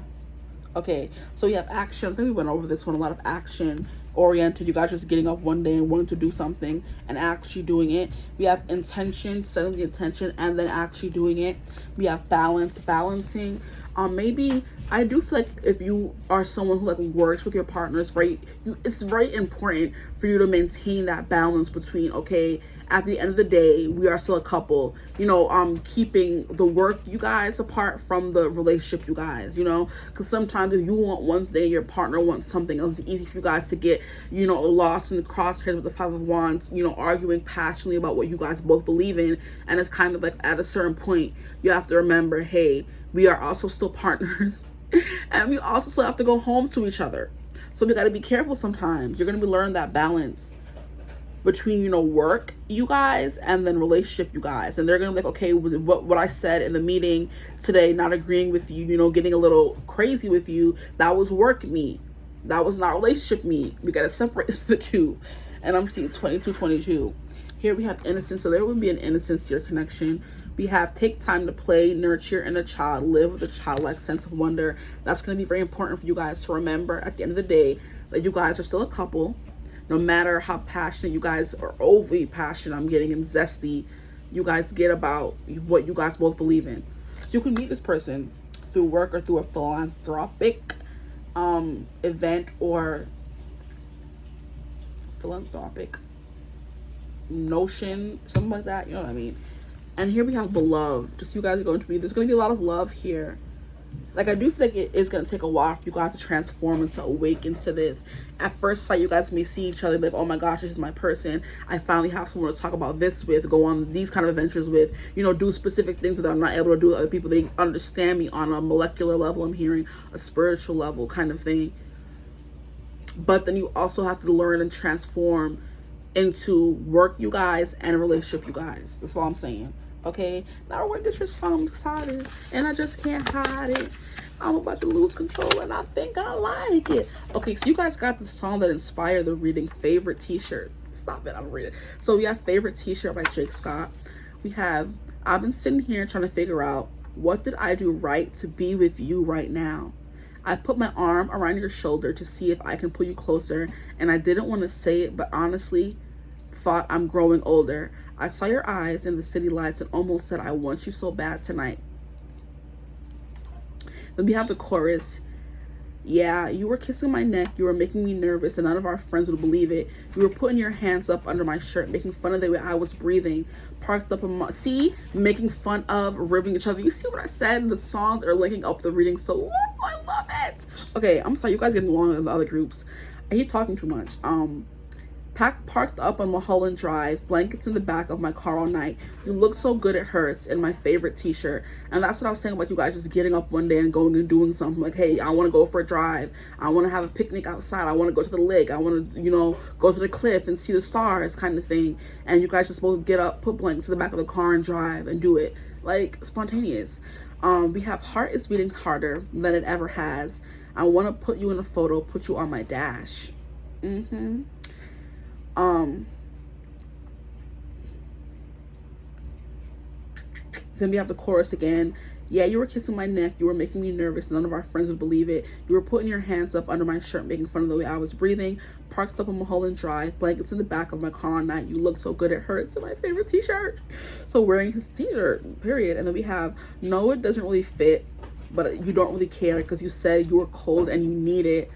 Okay, so we have action. I think we went over this one, a lot of action oriented. You guys just getting up one day and wanting to do something and actually doing it. We have intention, setting the intention and then actually doing it. We have balancing. Maybe I do feel like if you are someone who like works with your partners, right, it's very important for you to maintain that balance between, okay, at the end of the day, we are still a couple, you know, keeping the work you guys apart from the relationship you guys, you know, because sometimes if you want one thing, your partner wants something else. It's easy for you guys to get, you know, lost in the crosshairs with the Five of Wands, you know, arguing passionately about what you guys both believe in. And it's kind of like at a certain point, you have to remember, hey, we are also still partners and we also still have to go home to each other. So we got to be careful sometimes. You're going to be learning that balance between, you know, work you guys and then relationship you guys. And they're going to be like, okay, what I said in the meeting today, not agreeing with you, you know, getting a little crazy with you, that was work me. That was not relationship me. We got to separate the two. And I'm seeing 22. Here we have innocence. So there would be an innocence to your connection. We have take time to play, nurture your inner child, live with a childlike sense of wonder. That's going to be very important for you guys to remember at the end of the day that you guys are still a couple. No matter how passionate you guys are, overly passionate, I'm getting, and zesty, you guys get about what you guys both believe in. So you can meet this person through work or through a philanthropic event or philanthropic notion, something like that, you know what I mean? And here we have beloved. Just you guys are going to be, there's going to be a lot of love here. Like, I do feel like it is going to take a while for you guys to transform and to awaken to this. At first sight, you guys may see each other like, oh my gosh, this is my person. I finally have someone to talk about this with, go on these kind of adventures with, you know, do specific things that I'm not able to do with other people. They understand me on a molecular level. I'm hearing a spiritual level kind of thing. But then you also have to learn and transform into work you guys and a relationship you guys. That's all I'm saying. Okay, now we're get your song excited and I just can't hide it. I'm about to lose control and I think I like it. Okay, so you guys got the song that inspired the reading, Favorite T-shirt. Stop it, I'm reading. So we have Favorite T-shirt by Jake Scott. We have, I've been sitting here trying to figure out, what did I do right to be with you right now? I put my arm around your shoulder to see if I can pull you closer, and I didn't want to say it, but honestly thought I'm growing older. I saw your eyes in the city lights and almost said, I want you so bad tonight. Then we have the chorus. Yeah, you were kissing my neck, you were making me nervous, and none of our friends would believe it. You were putting your hands up under my shirt, making fun of the way I was breathing. Parked up see, making fun of, ribbing each other. You see what I said? The songs are linking up the reading, so I love it. Okay, I'm sorry, you guys getting along in the other groups. I keep talking too much. Parked up on Mulholland Drive, blankets in the back of my car all night. You look so good it hurts in my favorite t-shirt. And that's what I was saying about you guys just getting up one day and going and doing something. Like, hey, I want to go for a drive. I want to have a picnic outside. I want to go to the lake. I want to, you know, go to the cliff and see the stars kind of thing. And you guys just supposed to get up, put blankets in the back of the car and drive and do it. Like, spontaneous. We have heart is beating harder than it ever has. I want to put you in a photo, put you on my dash. Then we have the chorus again. Yeah, you were kissing my neck, you were making me nervous, none of our friends would believe it. You were putting your hands up under my shirt, making fun of the way I was breathing. Parked up on Mulholland Drive, blankets in the back of my car all night. You look so good it hurts in my favorite t-shirt. So wearing his t-shirt, period. And then we have, no, it doesn't really fit, but you don't really care because you said you were cold and you need it.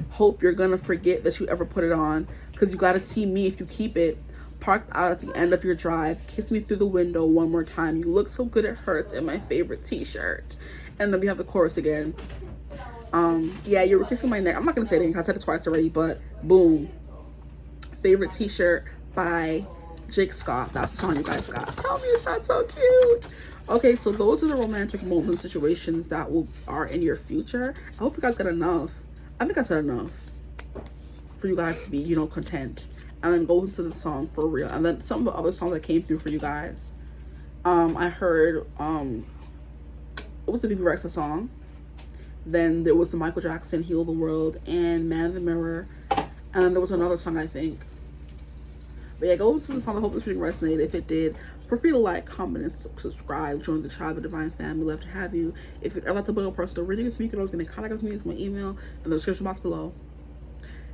Hope you're gonna forget that you ever put it on because you gotta see me if you keep it. Parked out at the end of your drive, kiss me through the window one more time. You look so good it hurts in my favorite t-shirt. And then we have the chorus again. Yeah, you were kissing my neck. I'm not gonna say it again, I said it twice already, but boom. Favorite t-shirt by Jake Scott. That's the song you guys got. Tell me it's not so cute. Okay, so those are the romantic moments, situations that are in your future. I hope you guys got enough. I think I said enough for you guys to be, you know, content. And then go into the song for real. And then some of the other songs that came through for you guys. I heard, it was the BB Rexa song. Then there was the Michael Jackson, Heal the World, and Man in the Mirror. And then there was another song, I think. But yeah, go listen to the song. I hope this reading resonated. If it did, feel free to like, comment, and subscribe. Join the tribe of divine family. Love to have you. If you'd ever like to book a personal reading with me, you can always get in contact with me. It's my email in the description box below.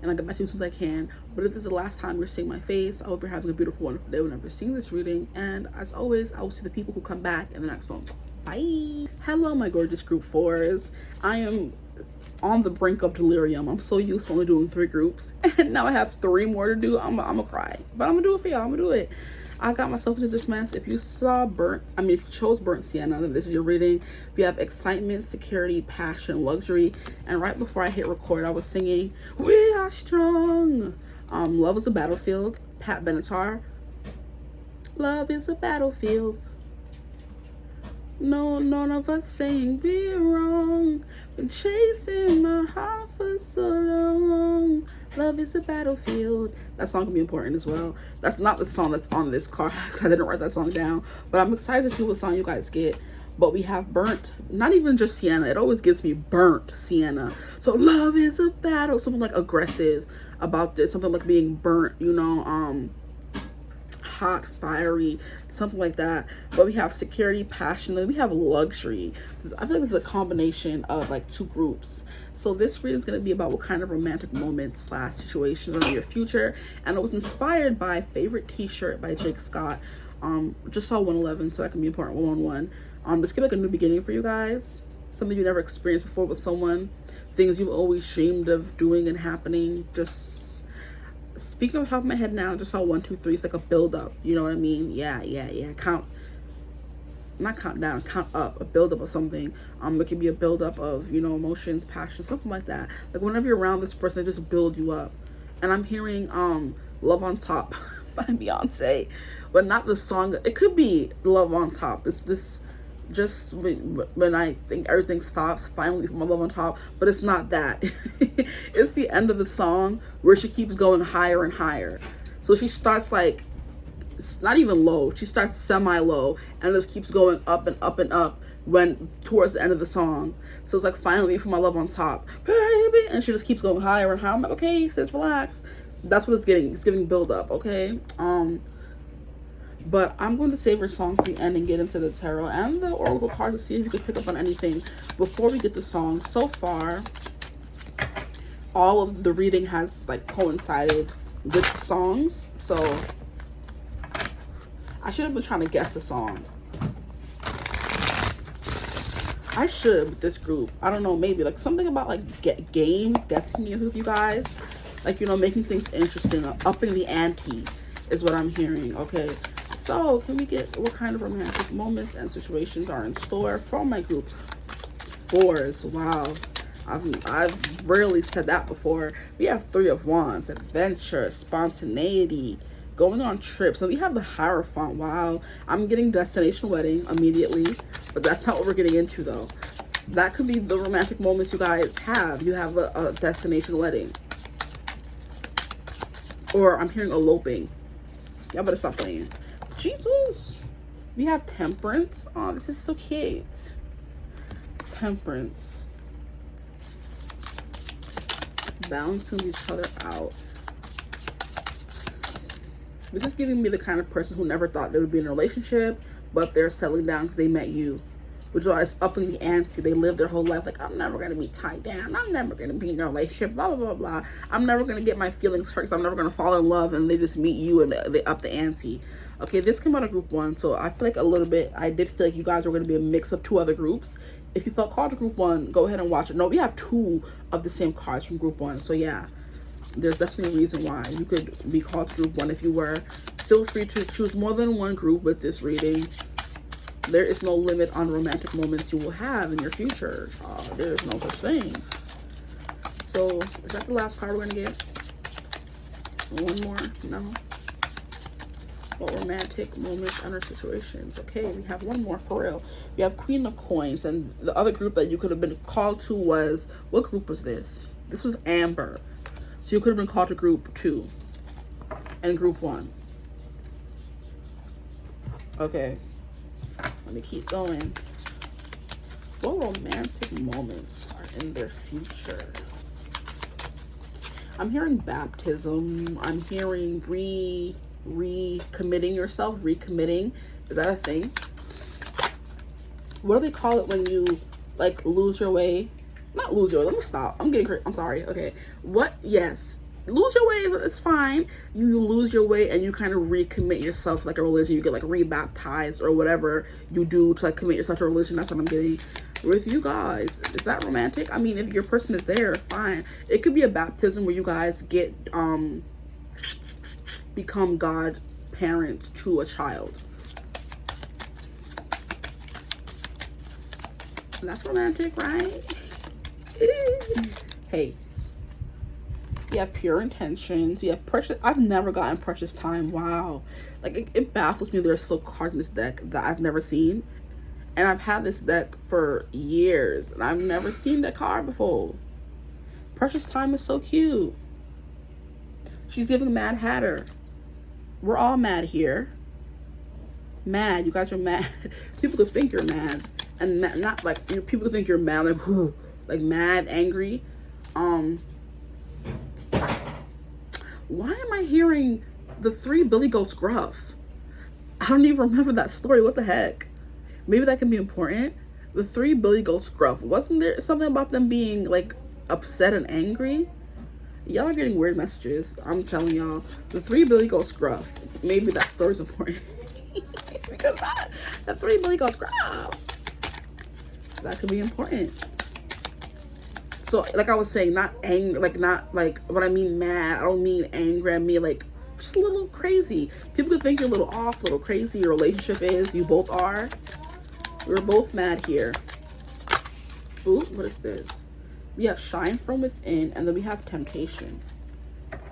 And I'll get back to you as soon as I can. But if this is the last time you're seeing my face, I hope you're having a beautiful, wonderful day whenever you're seeing this reading. And as always, I will see the people who come back in the next one. Bye. Hello, my gorgeous group 4s. I am on the brink of delirium. I'm so used to only doing 3 groups. And now I have 3 more to do. I'm gonna cry. But I'm gonna do it for y'all. I'm gonna do it. I got myself into this mess. If you if you chose burnt sienna, then this is your reading. We have excitement, security, passion, luxury. And right before I hit record, I was singing, "We Are Strong." Love is a Battlefield, Pat Benatar. Love is a battlefield. No, none of us saying be wrong. Been chasing my heart for so long. Love is a battlefield. That song can be important as well. That's not the song that's on this card. I didn't write that song down. But I'm excited to see what song you guys get. But we have burnt, not even just sienna. It always gives me burnt sienna. So love is a battle. Something like aggressive about this. Something like being burnt, you know, hot, fiery, something like that. But we have security, passion, and we have luxury. So I feel like this is a combination of like 2 groups. So this reading is going to be about what kind of romantic moments / situations are in your future. And it was inspired by Favorite T-shirt by Jake Scott. Just saw 111, so that can be important. 111. Just give like a new beginning for you guys. Something you never experienced before with someone. Things you've always dreamed of doing and happening. Just speaking off the top of my head now, just saw 1, 2, 3. It's like a build up. You know what I mean? Yeah. Not count down, count up. A build up of something. It could be a build up of, you know, emotions, passion, something like that. Like whenever you're around this person, they just build you up. And I'm hearing Love on Top by Beyonce, but not the song. It could be Love on Top. This just when I think everything stops, finally put my love on top. But it's not that. It's the end of the song where she keeps going higher and higher. So she starts like, it's not even low, she starts semi-low and just keeps going up and up and up when towards the end of the song. So it's like, finally put my love on top, baby, and she just keeps going higher and higher. I'm like, okay, sis, relax. That's what it's getting. It's giving build up, okay? But I'm going to save her song for the end and get into the tarot and the oracle card to see if you can pick up on anything before we get the song. So far, all of the reading has like coincided with the songs. So I should have been trying to guess the song. I should with this group. I don't know, maybe like something about like games, guessing games with you guys. Like, you know, making things interesting, upping the ante is what I'm hearing. Okay, so can we get what kind of romantic moments and situations are in store from my group? Fours. Wow. I've rarely said that before. We have Three of Wands, adventure, spontaneity, going on trips. And we have the Hierophant. Wow. I'm getting destination wedding immediately, but that's not what we're getting into though. That could be the romantic moments you guys have. You have a destination wedding. Or I'm hearing eloping. Y'all better stop playing. Jesus. We have Temperance. Oh, this is so cute. Temperance. Balancing each other out. This is giving me the kind of person who never thought they would be in a relationship, but they're settling down because they met you, which is upping the ante. They live their whole life like, I'm never going to be tied down, I'm never going to be in a relationship, blah blah blah blah, I'm never going to get my feelings hurt, I'm never going to fall in love, and they just meet you and they up the ante. Okay, this came out of group 1, so I feel like a little bit, I did feel like you guys were going to be a mix of 2 other groups. If you felt called to group 1, go ahead and watch it. No, we have 2 of the same cards from group 1, so yeah, there's definitely a reason why you could be called to group 1 if you were. Feel free to choose more than one group with this reading. There is no limit on romantic moments you will have in your future. There is no such thing. So, is that the last card we're going to get? One more? No? Well, romantic moments and our situations. Okay, we have one more for real. We have Queen of Coins, and the other group that you could have been called to was, what group was this? This was Amber. So you could have been called to group 2 and group 1. Okay, let me keep going. What romantic moments are in their future? I'm hearing baptism. I'm hearing recommitting yourself. Recommitting. Is that a thing? What do they call it when you like lose your way? Not lose your way. Let me stop. I'm getting crazy. I'm sorry. Okay. What? Yes. Lose your way. It's fine. You lose your way and you kind of recommit yourself to like a religion. You get like rebaptized or whatever you do to like commit yourself to a religion. That's what I'm getting with you guys. Is that romantic? I mean, if your person is there, fine. It could be a baptism where you guys get become God parents to a child. That's romantic, right? Hey, you have pure intentions. You have precious. I've never gotten precious time. Wow, like it baffles me. There's still cards in this deck that I've never seen, and I've had this deck for years, and I've never seen that card before. Precious time is so cute. She's giving Mad Hatter. We're all mad here. Mad. You guys are mad. People could think you're mad, and not like people could think you're mad, like mad, angry. Why am I hearing the 3 Billy Goats gruff? I don't even remember that story. What the heck? Maybe that can be important. The 3 Billy Goats gruff. Wasn't there something about them being like upset and angry? Y'all are getting weird messages. I'm telling y'all. The 3 Billy Goats gruff. Maybe that story's important. Because the 3 Billy Goats gruff. That could be important. So, like I was saying, not angry, like not like what I mean mad. I don't mean angry. I mean like just a little crazy. People could think you're a little off, a little crazy. Your relationship is. You both are. We're both mad here. Ooh, what is this? We have Shine from Within, and then we have Temptation.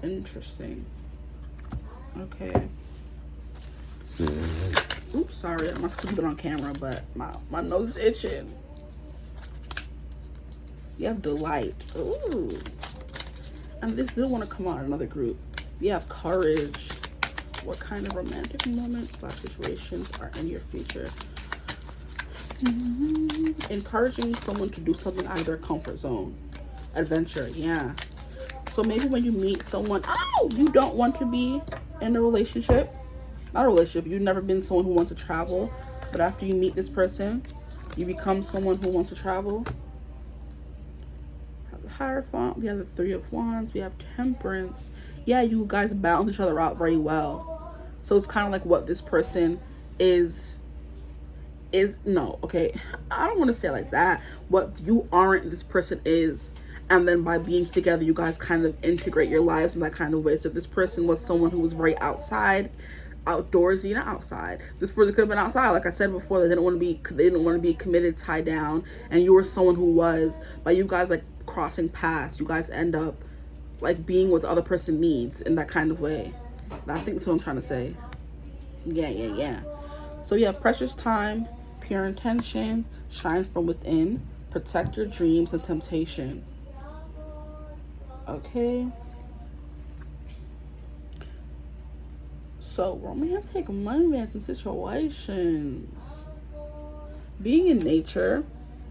Interesting. Okay. Oops, sorry. I'm not supposed to put it on camera, but my nose is itching. We have Delight. Ooh. And this did want to come out in another group. We have Courage. What kind of romantic moments / situations are in your future? Encouraging someone to do something out of their comfort zone. Adventure, yeah. So maybe when you meet someone, you don't want to be in a relationship. Not a relationship. You've never been someone who wants to travel. But after you meet this person, you become someone who wants to travel. Hierophant, we have the 3 of Wands, we have Temperance. Yeah, you guys balance each other out very well. So it's kind of like what this person is is, no, okay, I don't want to say it like that. What you aren't, this person is. And then by being together, you guys kind of integrate your lives in that kind of way. So this person was someone who was very outside, outdoorsy, not outside. This person could have been outside, like I said before. They didn't want to be committed, tied down. And you were someone who was. By you guys like crossing paths, you guys end up like being what the other person needs in that kind of way. I think that's what I'm trying to say. Yeah. So you have precious time, pure intention, shine from within, protect your dreams and temptation. Okay. So romantic moments and situations. Being in nature.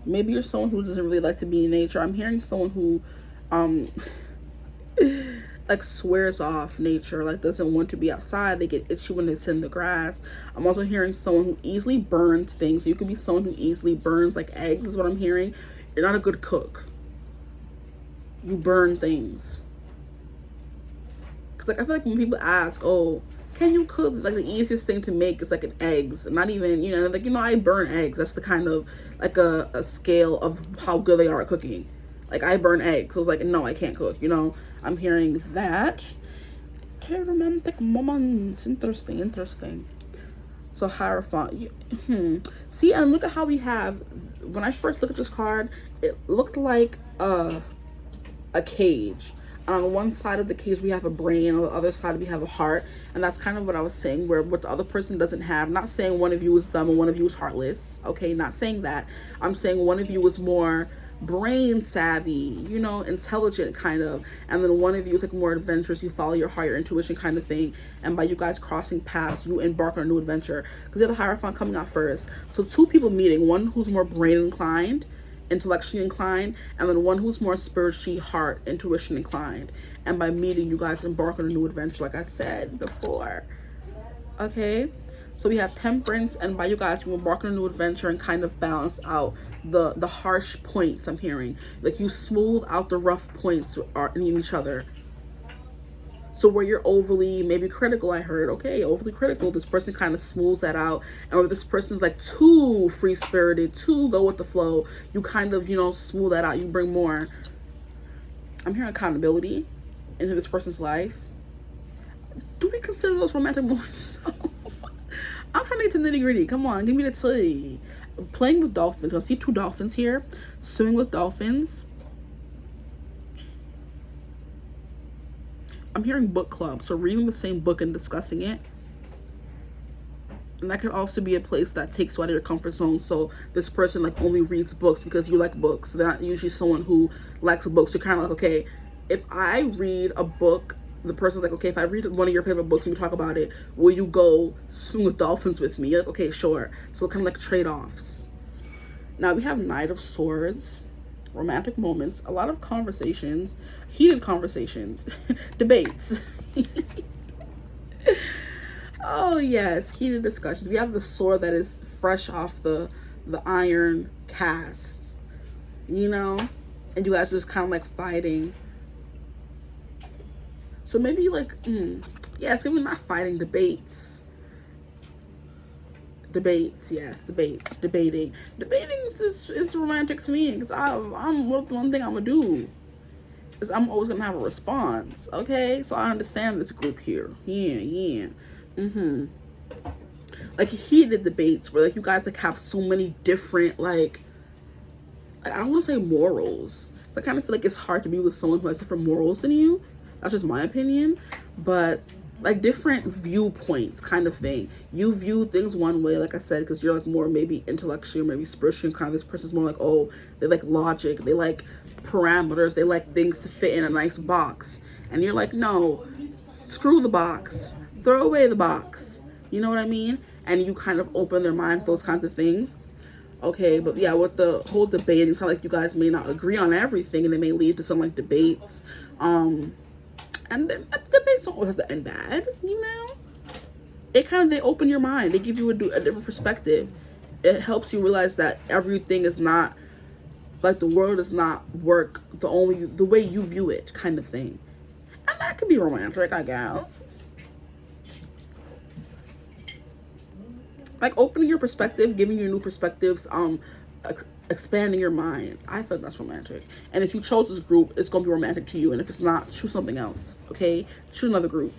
Maybe you're someone who doesn't really like to be in nature. I'm hearing someone who like swears off nature, like doesn't want to be outside. They get itchy when they sit in the grass. I'm also hearing someone who easily burns things. So you could be someone who easily burns like eggs is what I'm hearing. You're not a good cook. You burn things. Because like I feel like when people ask, oh, can you cook, like the easiest thing to make is like an eggs. Not even, you know, like, you know, I burn eggs. That's the kind of like a scale of how good they are at cooking. Like I burn eggs. So it's like, no, I can't cook, you know. I'm hearing that. Okay, romantic moments. Interesting. So Hierophant. See, and look at how we have, when I first looked at this card, it looked like a cage. On one side of the cage we have a brain, on the other side we have a heart. And that's kind of what I was saying, where what the other person doesn't have. Not saying one of you is dumb and one of you is heartless. Okay, not saying that. I'm saying one of you is more brain savvy, you know, intelligent kind of, and then one of you is like more adventurous. You follow your heart, your intuition kind of thing. And by you guys crossing paths, you embark on a new adventure, because you have the Hierophant coming out first. So two people meeting, one who's more brain inclined, intellectually inclined, and then one who's more spiritually heart, intuition inclined. And by meeting, you guys embark on a new adventure, like I said before. Okay, so we have Temperance, and by you guys, you embark on a new adventure and kind of balance out the harsh points. I'm hearing like you smooth out the rough points in each other. So where you're overly maybe critical, I heard, okay, overly critical, this person kind of smooths that out. And where this person is like too free-spirited, too go with the flow, you kind of, you know, smooth that out. You bring more, I'm hearing, accountability into this person's life. Do we consider those romantic moments? I'm trying to get to the nitty-gritty. Come on, give me the tea. Playing with dolphins. I see two dolphins here. Swimming with dolphins. I'm hearing book club, so reading the same book and discussing it. And that could also be a place that takes you out of your comfort zone. So this person like only reads books because you like books. They're not usually someone who likes books. You're kind of like, okay, if I read a book, the person's like, okay, if I read one of your favorite books and we talk about it, will you go swim with dolphins with me? You're like, okay, sure. So kind of like trade-offs. Now we have Knight of Swords. Romantic moments, a lot of conversations, heated conversations, debates. Oh yes, heated discussions. We have the sword that is fresh off the iron cast, you know, and you guys just kind of like fighting. So maybe like, yeah, it's gonna be not fighting, debates. Yes, debating is romantic to me, because I'm one thing I'm gonna do is I'm always gonna have a response. Okay, so I understand this group here. Yeah. Like heated debates where like you guys like have so many different like I don't want to say morals. I kind of feel like it's hard to be with someone who has different morals than you. That's just my opinion, but like different viewpoints kind of thing. You view things one way, like I said, because you're like more maybe intellectual, maybe spiritual kind of. This person's more like, oh, they like logic, they like parameters, they like things to fit in a nice box. And you're like, no, screw the box, throw away the box. You know what I mean? And you kind of open their mind for those kinds of things. Okay, but yeah, with the whole debate, it's kind of like you guys may not agree on everything, and it may lead to some like debates. And then debates don't always have to end bad, you know? It kind of, they open your mind. They give you a different perspective. It helps you realize that everything is not, like the world does not work the way you view it kind of thing. And that could be romantic, I guess. Like opening your perspective, giving you new perspectives, expanding your mind. I feel that's romantic. And if you chose this group, it's gonna be romantic to you. And if it's not, choose something else. Okay, choose another group.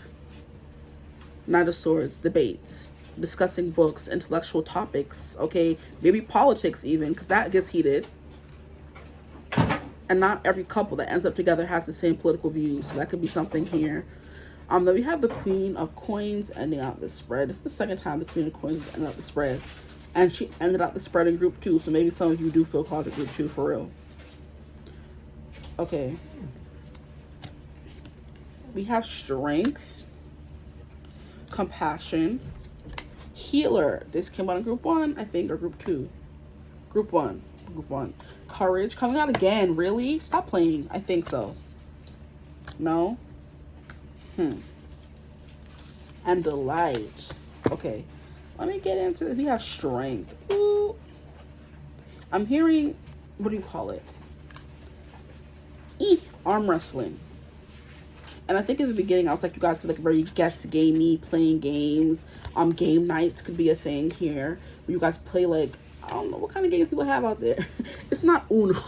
Knight of Swords, debates, discussing books, intellectual topics. Okay, maybe politics even, because that gets heated. And not every couple that ends up together has the same political views. So that could be something here. Then we have the Queen of Coins ending out the spread. It's the second time the Queen of Coins has ended out the spread. And she ended out the spread in group 2. So maybe some of you do feel called to group 2 for real. Okay. We have Strength, Compassion, Healer. This came out in group 1, I think, or group 2. Group 1. Group 1. Courage coming out again. Really? Stop playing. I think so. No? And Delight. Okay. Let me get into this. We have Strength. Ooh. I'm hearing, what do you call it? Arm wrestling. And I think in the beginning, I was like, you guys could like very guest gamey, playing games. Game nights could be a thing here. Where you guys play like, I don't know what kind of games people have out there. It's not Uno.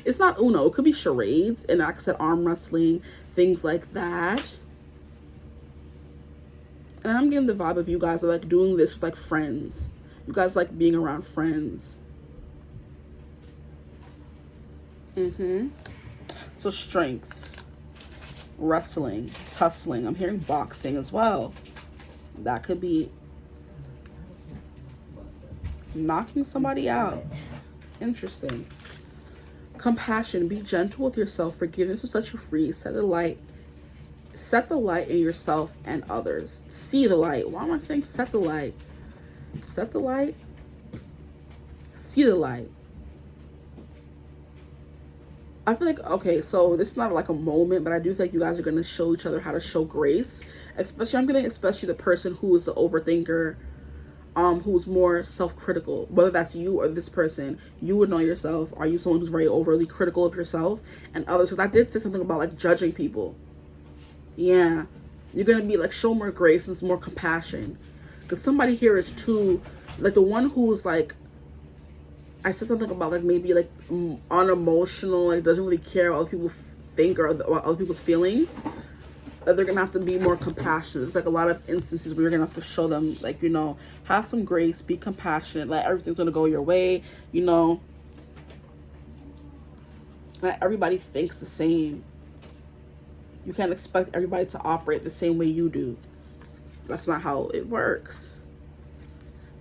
It's not Uno. It could be charades. And like I said, arm wrestling, things like that. And I'm getting the vibe of you guys are like doing this with like friends. You guys like being around friends. So Strength, wrestling, tussling. I'm hearing boxing as well. That could be knocking somebody out. Interesting. Compassion. Be gentle with yourself. Forgiveness will set you free. Set the light in yourself and others. See the light. Why am I saying set the light? Set the light. See the light. I feel like, okay, so this is not like a moment, but I do feel like you guys are going to show each other how to show grace. Especially the person who is the overthinker, who's more self-critical. Whether that's you or this person, you would know yourself. Are you someone who's very overly critical of yourself and others? Because I did say something about like judging people. Yeah, you're going to be like, show more grace and some more compassion. Because somebody here is too, like the one who's like, I said something about like maybe like unemotional, like doesn't really care what other people think or other people's feelings. They're going to have to be more compassionate. There's like a lot of instances where you're going to have to show them like, you know, have some grace, be compassionate, like everything's going to go your way, you know. Not everybody thinks the same. You can't expect everybody to operate the same way you do. That's not how it works.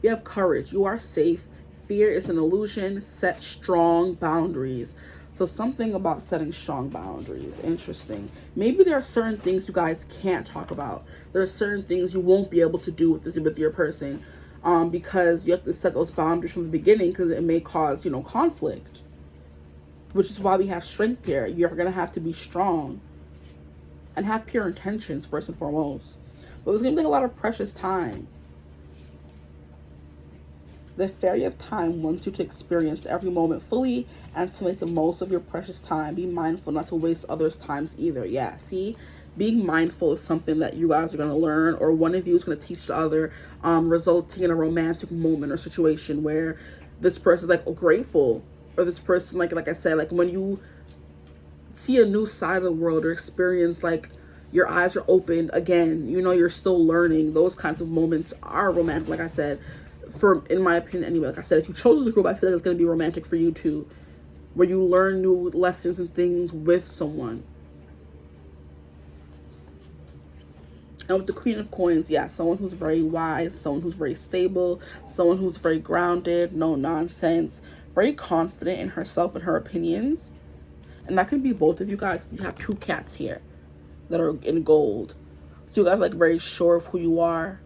You have courage. You are safe. Fear is an illusion. Set strong boundaries. So something about setting strong boundaries. Interesting. Maybe there are certain things you guys can't talk about. There are certain things you won't be able to do with your person, because you have to set those boundaries from the beginning, because it may cause, you know, conflict. Which is why we have Strength here. You're gonna have to be strong and have pure intentions first and foremost. But it's gonna take a lot of precious time. The Fairy of Time wants you to experience every moment fully and to make the most of your precious time. Be mindful not to waste others' times either. Yeah, see? Being mindful is something that you guys are going to learn, or one of you is going to teach the other, resulting in a romantic moment or situation where this person is like grateful, or this person, like I said, like when you see a new side of the world or experience, like your eyes are opened again, you know, you're still learning. Those kinds of moments are romantic, like I said. In my opinion anyway, like I said, if you chose this group, I feel like it's going to be romantic for you too, where you learn new lessons and things with someone. And with the Queen of Coins, yeah, someone who's very wise, someone who's very stable, someone who's very grounded, no nonsense, very confident in herself and her opinions. And that could be both of you guys. You have two cats here that are in gold. So you guys are like very sure of who you are.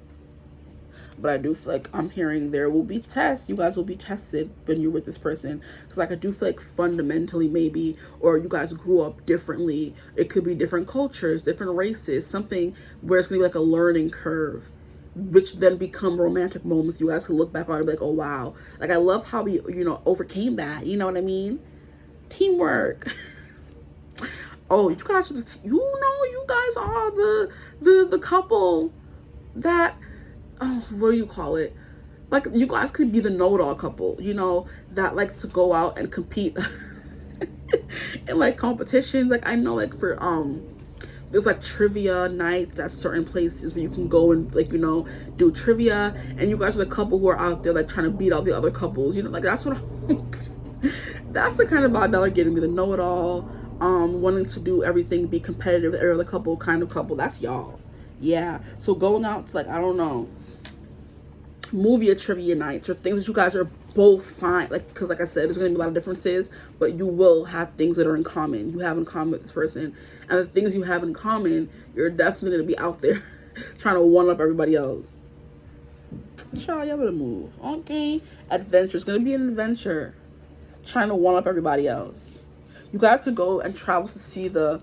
But I do feel like I'm hearing there will be tests. You guys will be tested when you're with this person. Because like I do feel like fundamentally maybe, or you guys grew up differently. It could be different cultures, different races, something where it's going to be like a learning curve, which then become romantic moments. You guys can look back on it and be like, oh, wow. Like I love how we, you know, overcame that. You know what I mean? Teamwork. Oh, you guys, you know, you guys are the couple that what do you call it? Like, you guys could be the know-it-all couple, you know, that likes to go out and compete in like competitions. Like, I know, like, for there's like trivia nights at certain places where you can go and, like, you know, do trivia, and you guys are the couple who are out there like trying to beat all the other couples, you know, like that's what that's the kind of vibe that are getting me, the know-it-all, wanting to do everything, be competitive, every other couple kind of couple. That's y'all. Yeah, so going out to, like, I don't know, movie or trivia nights, or things that you guys are both fine, like, because like I said, there's gonna be a lot of differences, but you will have things that are in common, you have in common with this person, and the things you have in common, you're definitely gonna be out there trying to one up everybody else. Child, y'all better move. Okay, adventure, it's gonna be an adventure, trying to one up everybody else. You guys could go and travel to see the,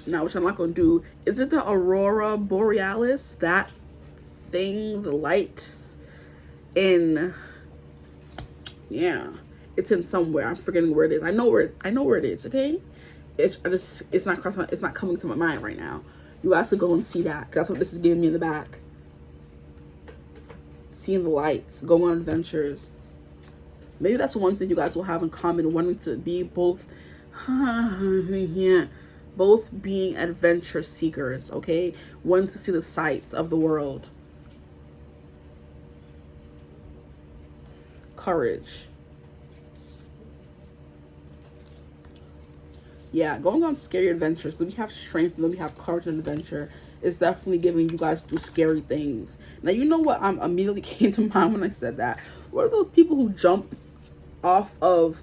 now, which I'm not gonna do, is it the Aurora Borealis, that thing, the lights in, yeah, it's in somewhere, I'm forgetting where it is. I know where it is. Okay, it's not coming to my mind right now. You guys could go and see that, 'cause that's what this is giving me in the back. Seeing the lights, going on adventures. Maybe that's one thing you guys will have in common, wanting to be both yeah, both being adventure seekers. Okay, wanting to see the sights of the world. Courage. Yeah, going on scary adventures. Then we have strength, and then we have courage and adventure. It's definitely giving you guys to do scary things. Now, you know what immediately came to mind when I said that? What are those people who jump off of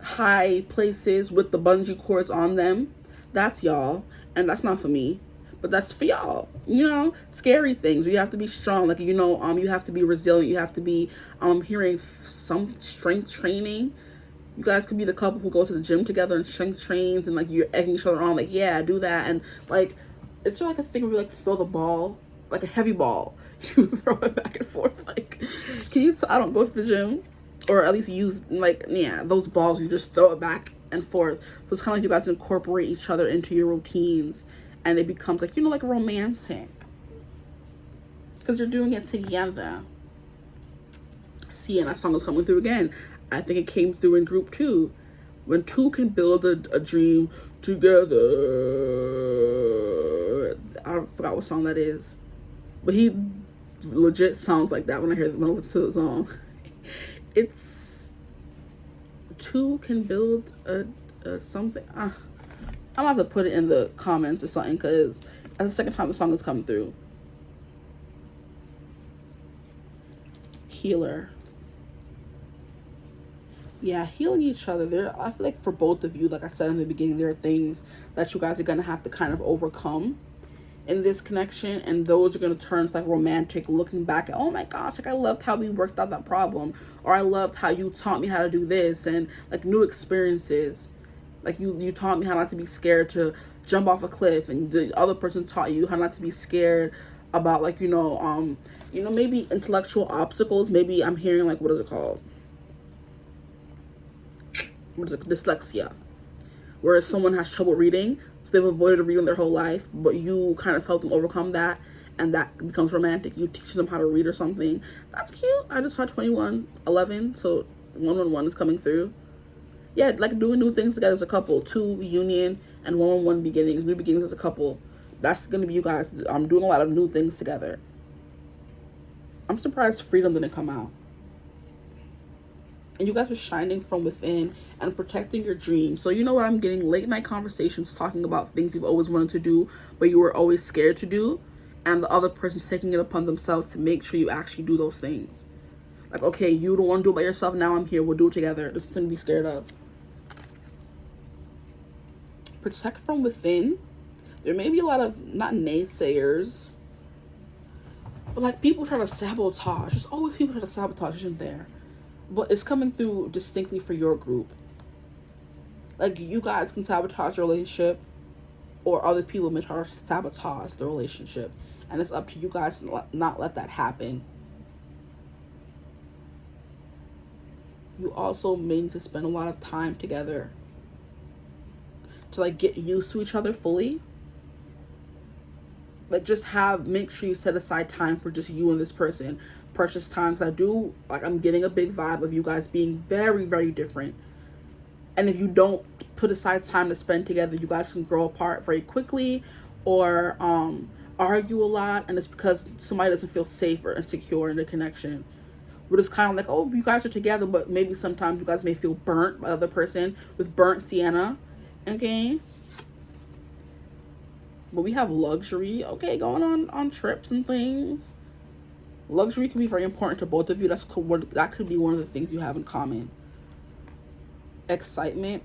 high places with the bungee cords on them? That's y'all, and that's not for me, but that's for y'all. You know, scary things. You have to be strong. Like, you know, you have to be resilient. You have to be hearing some strength training. You guys could be the couple who go to the gym together and strength trains, and like you're egging each other on, like, yeah, do that. And like, it's just like a thing where you like throw the ball, like a heavy ball, you throw it back and forth. Like, can you I don't go to the gym, or at least use, like, yeah, those balls, you just throw it back and forth. So it's kind of like you guys incorporate each other into your routines, and it becomes like, you know, like romantic, because you're doing it together. See, and that song is coming through again. I think it came through in group 2. When two can build a dream together. I forgot what song that is, but he legit sounds like that when I listen to the song. It's two can build a something. I'm gonna have to put it in the comments or something, because that's the second time the song has come through. Healer. Yeah, healing each other. I feel like for both of you, like I said in the beginning, there are things that you guys are going to have to kind of overcome in this connection, and those are going to turn like romantic, looking back at, oh my gosh, like I loved how we worked out that problem, or I loved how you taught me how to do this, and like new experiences. Like you taught me how not to be scared to jump off a cliff, and the other person taught you how not to be scared about, like, you know, maybe intellectual obstacles. Maybe I'm hearing, like, what is it called? What is it? Dyslexia. Whereas someone has trouble reading, so they've avoided reading their whole life, but you kind of help them overcome that, and that becomes romantic. You teach them how to read or something. That's cute. I just saw 2111, so 111 is coming through. Yeah, like doing new things together as a couple. 2 union and 111 beginnings. New beginnings as a couple. That's gonna be you guys. I'm doing a lot of new things together. I'm surprised freedom didn't come out. And you guys are shining from within and protecting your dreams. So you know what I'm getting? Late night conversations talking about things you've always wanted to do, but you were always scared to do. And the other person's taking it upon themselves to make sure you actually do those things. Like, okay, you don't want to do it by yourself. Now I'm here. We'll do it together. There's nothing to be scared of. Protect from within. There may be a lot of, not naysayers, but like people try to sabotage. There's always people try to sabotage, isn't there? But it's coming through distinctly for your group. Like, you guys can sabotage your relationship, or other people may try to sabotage the relationship. And it's up to you guys to not let that happen. You also may need to spend a lot of time together to like get used to each other fully. like, just make sure you set aside time for just you and this person. Precious times. I'm getting a big vibe of you guys being very, very different. And if you don't put aside time to spend together, you guys can grow apart very quickly, or argue a lot, and it's because somebody doesn't feel safe or insecure in the connection. But it's kind of like, oh, you guys are together, but maybe sometimes you guys may feel burnt by the other person, with burnt sienna. Okay. But we have luxury, okay, going on trips and things. Luxury can be very important to both of you. That could be one of the things you have in common. Excitement.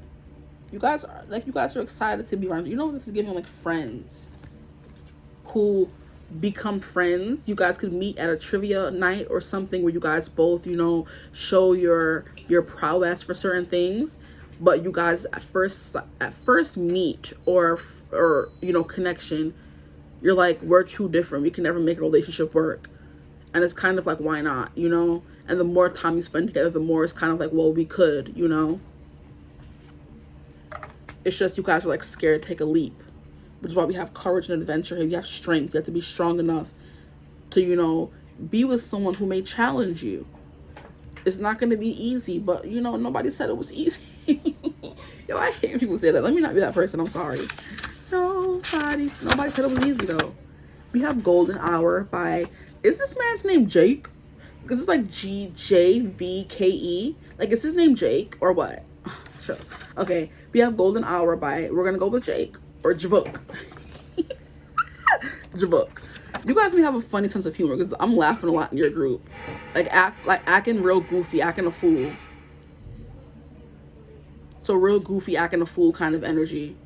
You guys are excited to be around. You know, this is giving like friends who become friends. You guys could meet at a trivia night or something where you guys both, you know, show your prowess for certain things. But you guys at first meet or you know, connection, you're like, we're too different. We can never make a relationship work. And it's kind of like, why not, you know? And the more time you spend together, the more it's kind of like, well, we could, you know? It's just you guys are like scared to take a leap, which is why we have courage and adventure here. You have strength. You have to be strong enough to, you know, be with someone who may challenge you. It's not going to be easy, but, you know, nobody said it was easy. Yo, I hate when people say that. Let me not be that person. I'm sorry. Nobody said it was easy, though. We have Golden Hour by, is this man's name Jake? Because it's like GJVKE. Like, is his name Jake or what? Sure. Okay, we have Golden Hour by, we're gonna go with Jake or Javuk. Javuk. You guys may have a funny sense of humor because I'm laughing a lot in your group, like acting real goofy, acting a fool. So real goofy, acting a fool kind of energy.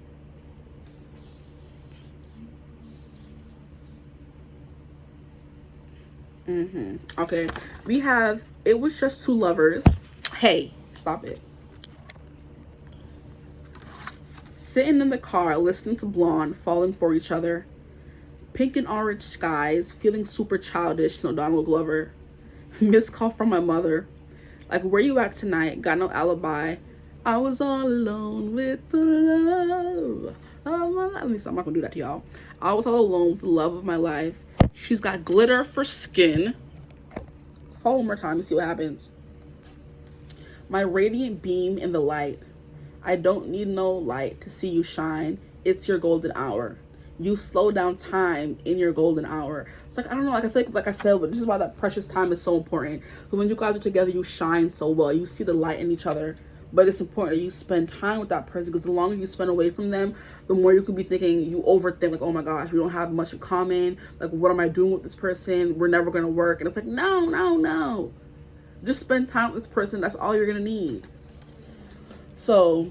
Okay, we have It Was Just Two Lovers. Hey, stop it. Sitting in the car, listening to Blonde, falling for each other. Pink and orange skies, feeling super childish, no Donald Glover. Missed call from my mother. Like, where you at tonight? Got no alibi. I was all alone with the love of my life. Let me stop. I'm not gonna do that to y'all. I was all alone with the love of my life. She's got glitter for skin. Call one more time and see what happens. My radiant beam in the light. I don't need no light to see you shine. It's your golden hour. You slow down time in your golden hour. It's like, I don't know, like, I feel like I said, but this is why that precious time is so important. Because when you guys are together, you shine so well. You see the light in each other. But it's important that you spend time with that person, because the longer you spend away from them, the more you could be thinking, you overthink, like, oh my gosh, we don't have much in common. Like, what am I doing with this person? We're never going to work. And it's like, no. Just spend time with this person. That's all you're going to need. So,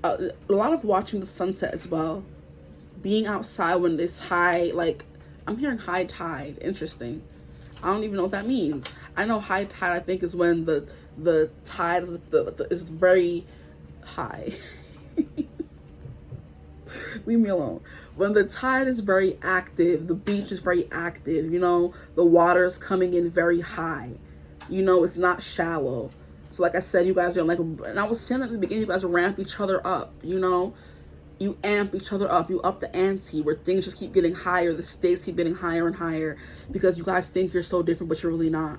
a lot of watching the sunset as well. Being outside when it's high, like, I'm hearing high tide. Interesting. I don't even know what that means. I know high tide, I think, is when the tide is very high. Leave me alone. When the tide is very active, the beach is very active, you know, the water is coming in very high. You know, it's not shallow. So like I said, you guys are like, and I was saying at the beginning, you guys ramp each other up, you know? You amp each other up. You up the ante where things just keep getting higher. The stakes keep getting higher and higher because you guys think you're so different, but you're really not.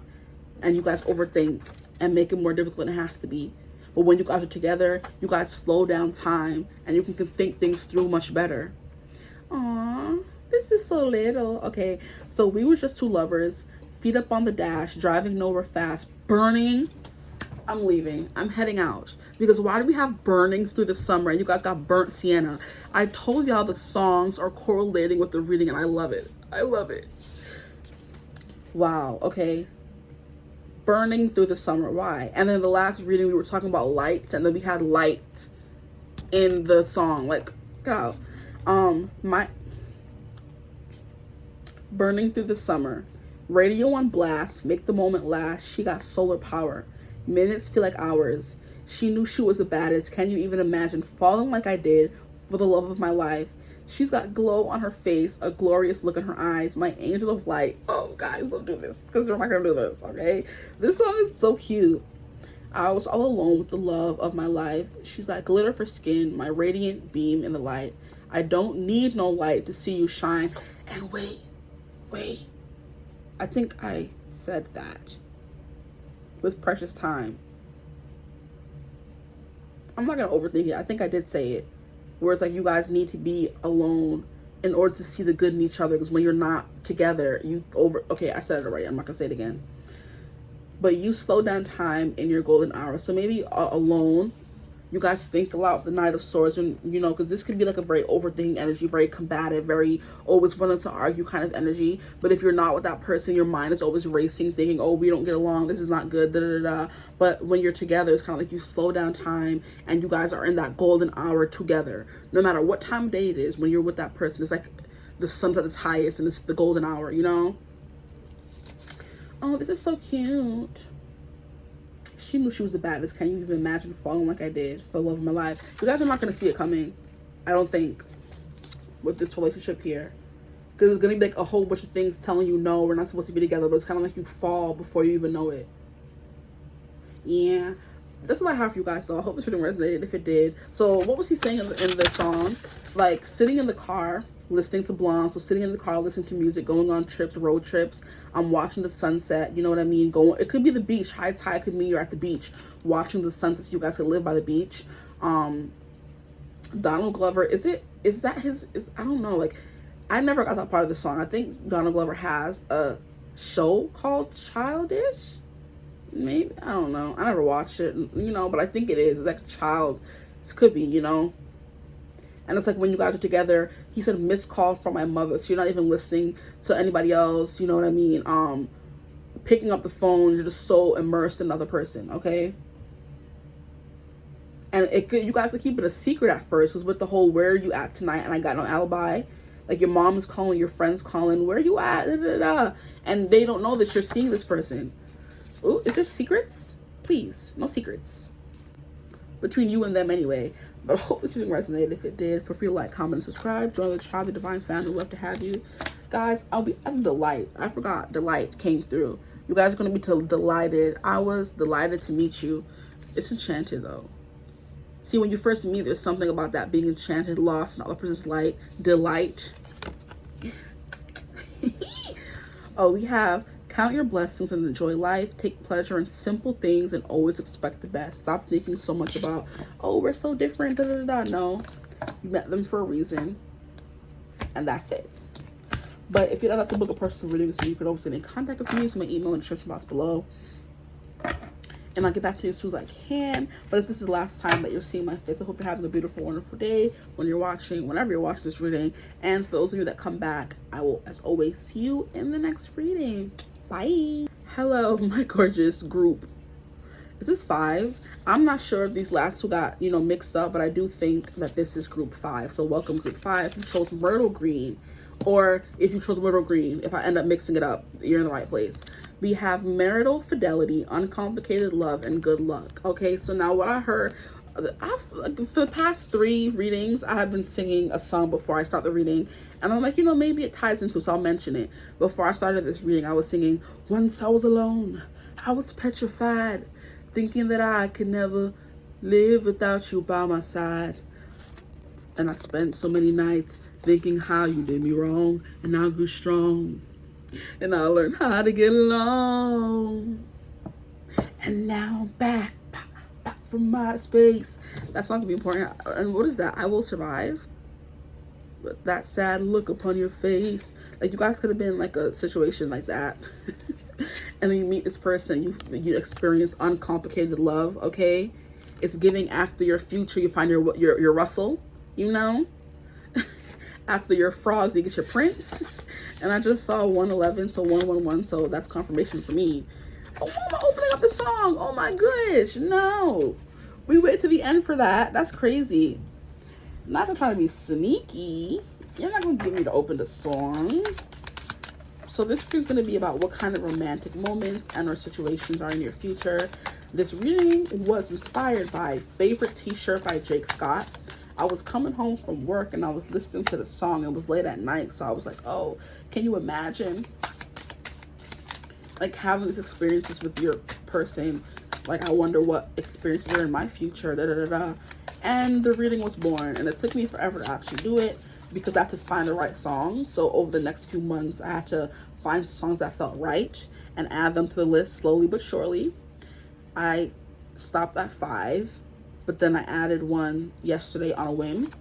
And you guys overthink and make it more difficult than it has to be. But when you guys are together, you guys slow down time and you can think things through much better. Aww, this is so little. Okay, so we were just two lovers, feet up on the dash, driving nowhere fast, burning. I'm leaving. I'm heading out. Because why do we have burning through the summer? You guys got burnt sienna. I told y'all the songs are correlating with the reading, and I love it. I love it. Wow. Okay. Burning through the summer. Why? And then the last reading, we were talking about lights, and then we had light in the song. Like, get out. My burning through the summer. Radio on blast. Make the moment last. She got solar power. Minutes feel like hours. She knew she was the baddest. Can you even imagine falling like I did for the love of my life? She's got glow on her face, a glorious look in her eyes, my angel of light. Oh, guys, don't do this because we're not going to do this, okay? This song is so cute. I was all alone with the love of my life. She's got glitter for skin, my radiant beam in the light. I don't need no light to see you shine. And wait, I think I said that with precious time. I'm not gonna overthink it. I think I did say it, where it's like you guys need to be alone in order to see the good in each other, because when you're not together, okay, I said it already, I'm not gonna say it again, but you slow down time in your golden hour. So maybe alone, you guys think a lot of the Knight of Swords, and you know, because this could be like a very overthinking energy, very combative, very always wanting to argue kind of energy. But if you're not with that person, your mind is always racing, thinking, oh, we don't get along, this is not good, da da da. But when you're together, it's kind of like you slow down time and you guys are in that golden hour together. No matter what time of day it is, when you're with that person, it's like the sun's at its highest and it's the golden hour, you know? Oh, this is so cute. She knew she was the baddest. Can you even imagine falling like I did for the love of my life? You guys are not going to see it coming, I don't think, with this relationship here. Because it's going to be like a whole bunch of things telling you, no, we're not supposed to be together. But it's kind of like you fall before you even know it. Yeah. That's what I have for you guys, though. I hope this reading resonated. If it did. So what was he saying in the song? Like, sitting in the car, listening to Blonde. So sitting in the car, listening to music, going on trips, road trips. I'm watching the sunset. You know what I mean? It could be the beach. High tide could mean you're at the beach watching the sunsets. You guys could live by the beach. Donald Glover, I don't know. Like, I never got that part of the song. I think Donald Glover has a show called Childish. Maybe, I don't know. I never watched it, you know, but I think it is. It's like a child. This could be, you know. And it's like when you guys are together, he said, missed call from my mother. So you're not even listening to anybody else, you know what I mean? Picking up the phone, you're just so immersed in another person, okay? And you guys could keep it a secret at first, because with the whole, where are you at tonight? And I got no alibi. Like, your mom is calling, your friend's calling, where are you at? Da, da, da. And they don't know that you're seeing this person. Ooh, is there secrets? Please, no secrets. Between you and them anyway. But I hope this reading resonated. If it did, feel free to like, comment, and subscribe. Join the tribe, the Divine family. We'd love to have you. Guys, I'm delight. I forgot delight came through. You guys are going to be delighted. I was delighted to meet you. It's enchanted, though. See, when you first meet, there's something about that being enchanted, lost, and other person's light. Delight. Oh, we have count your blessings and enjoy life. Take pleasure in simple things and always expect the best. Stop thinking so much about, oh, we're so different, da da da. No, you met them for a reason, and that's it. But if you'd like to book a personal reading with me, you can always get in contact with me. Use my email in the description box below, and I'll get back to you as soon as I can. But if this is the last time that you're seeing my face, I hope you're having a beautiful, wonderful day when you're watching, whenever you're watching this reading. And for those of you that come back, I will, as always, see you in the next reading. Bye. Hello, my gorgeous group. Is this 5? I'm not sure if these last two got, you know, mixed up, but I do think that this is group 5. So welcome, group 5. If you chose Myrtle Green, or if you chose Myrtle Green, if I end up mixing it up, you're in the right place. We have marital fidelity, uncomplicated love, and good luck. Okay, so now what I heard, for the past 3 readings, I have been singing a song before I start the reading. And I'm like, you know, maybe it ties into, so I'll mention it. Before I started this reading, I was singing, once I was alone, I was petrified, thinking that I could never live without you by my side. And I spent so many nights thinking how you did me wrong, and I grew strong, and I learned how to get along. And now I'm back from outer space. That's not gonna be important. And what is that? I will survive. But that sad look upon your face. Like, you guys could have been like a situation like that. And then you meet this person, you experience uncomplicated love. Okay, it's giving after your future. You find your Russell, you know. After your frogs, you get your prince. And I just saw 111, so 111, so that's confirmation for me. Oh, I'm opening up the song. Oh my gosh, no. We wait to the end for that. That's crazy. Not to try to be sneaky. You're not going to get me to open the song. So this reading is going to be about what kind of romantic moments and or situations are in your future. This reading was inspired by Favorite T-shirt by Jake Scott. I was coming home from work and I was listening to the song. It was late at night, so I was like, oh, can you imagine like having these experiences with your person? Like, I wonder what experiences are in my future, da da da da. and the reading was born. And it took me forever to actually do it because I had to find the right song. So over the next few months, I had to find songs that felt right and add them to the list slowly but surely. I stopped at 5, but then I added one yesterday on a whim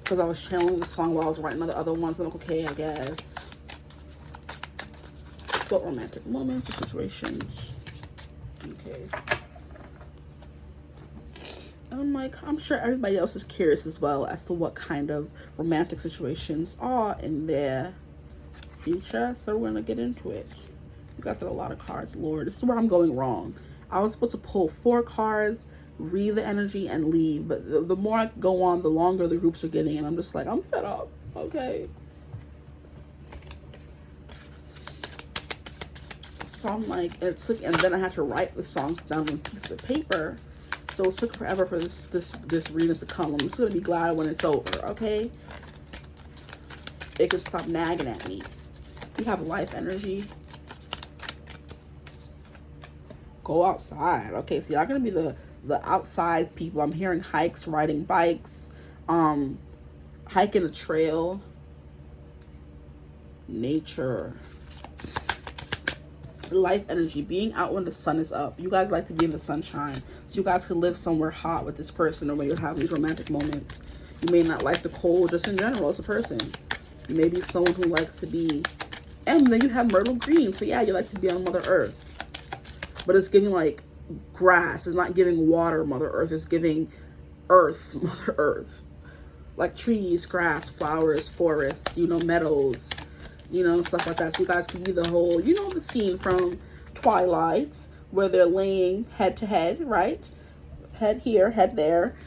because I was channeling the song while I was writing the other ones. I'm like, okay, I guess. What romantic moments or situations? Okay. I'm like, I'm sure everybody else is curious as well as to what kind of romantic situations are in their future. So we're gonna get into it. You guys got a lot of cards. Lord, this is where I'm going wrong. I was supposed to pull 4 cards, read the energy, and leave. But the more I go on, the longer the groups are getting. And I'm just like, I'm fed up. Okay. So I'm like, it took, and then I had to write the songs down on a piece of paper. So it took forever for this reading to come. I'm just gonna be glad when it's over, okay? It can stop nagging at me. You have life energy. Go outside. Okay, so y'all gonna be the outside people. I'm hearing hikes, riding bikes, hiking a trail, nature. Life energy, being out when the sun is up. You guys like to be in the sunshine, so you guys can live somewhere hot with this person, or when you're having these romantic moments. You may not like the cold just in general as a person. You may be someone who likes to be, and then you have myrtle green, so yeah, you like to be on Mother Earth, but it's giving like grass. It's not giving water Mother Earth. It's giving earth Mother Earth, like trees, grass, flowers, forests, you know, meadows, you know, stuff like that. So you guys can be the whole, you know, the scene from Twilight where they're laying head to head, right? Head here, head there.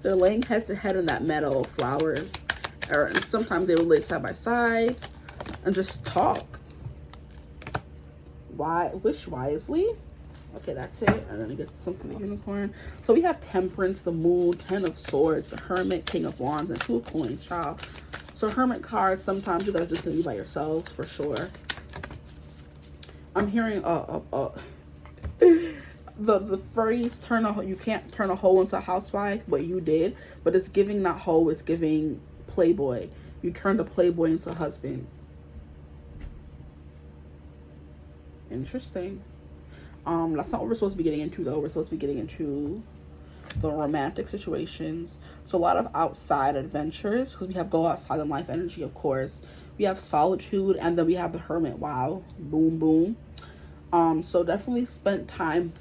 They're laying head to head in that meadow, flowers. And sometimes they will lay side by side and just talk. Why? Wish wisely. Okay, that's it. I'm gonna get something the unicorn. So we have Temperance, the Moon, 10 of Swords, the Hermit, King of Wands, and 2 of Coins, child. So Hermit cards, sometimes you guys just gonna be by yourselves for sure. I'm hearing the phrase you can't turn a hoe into a housewife, but you did. But it's giving that hoe, it's giving playboy. You turned a playboy into a husband. Interesting. That's not what we're supposed to be getting into though. We're supposed to be getting into the romantic situations. So a lot of outside adventures, because we have go outside and life energy, of course. We have solitude, and then we have the Hermit. Wow. Boom, boom. So definitely spent time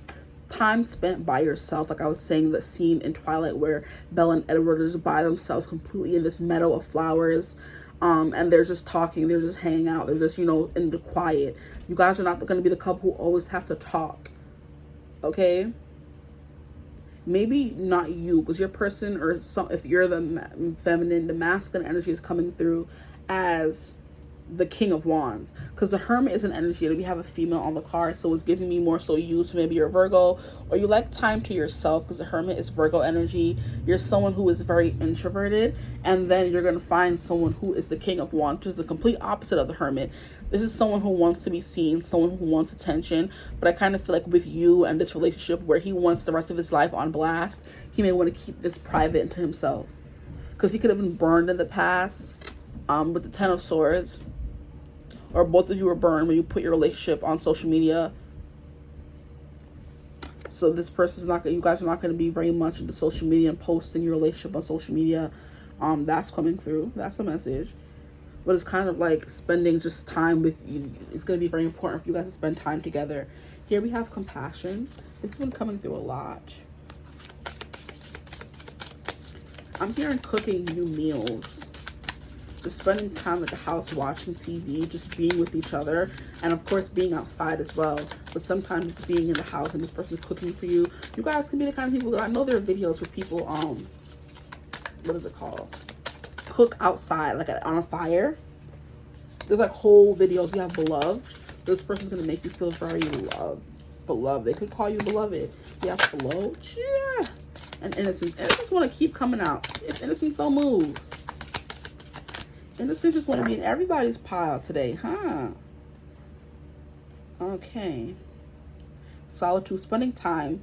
spent by yourself. Like I was saying, the scene in Twilight where Belle and Edward are just by themselves completely in this meadow of flowers. And they're just talking, they're just hanging out, they're just, you know, in the quiet. You guys are not going to be the couple who always have to talk. Okay? Maybe not you, because your person, or if you're the feminine, the masculine energy is coming through as the King of Wands, because the Hermit is an energy and we have a female on the card, so it's giving me more so you. So maybe you're a Virgo, or you like time to yourself, because the Hermit is Virgo energy. You're someone who is very introverted, and then you're going to find someone who is the King of Wands, which is the complete opposite of the Hermit. This is someone who wants to be seen, someone who wants attention. But I kind of feel like with you and this relationship where he wants the rest of his life on blast, he may want to keep this private into himself, because he could have been burned in the past with the 10 of Swords. Or both of you were burned when you put your relationship on social media. So this person's not, you guys are not going to be very much into social media and posting your relationship on social media. That's coming through. That's a message. But it's kind of like spending just time with you. It's going to be very important for you guys to spend time together. Here we have Compassion. This has been coming through a lot. I'm hearing cooking new meals. Just spending time at the house, watching TV, just being with each other, and of course being outside as well. But sometimes being in the house and this person's cooking for you. You guys can be the kind of people, I know there are videos where people what is it called, cook outside, like on a fire. There's like whole videos. You have Beloved. This person's gonna make you feel very beloved. They could call you beloved. You have Flow, yeah, and Innocence. And I just want to keep coming out. If Innocence don't move. And this is just want to be in everybody's pile today, huh? Okay. Solitude, spending time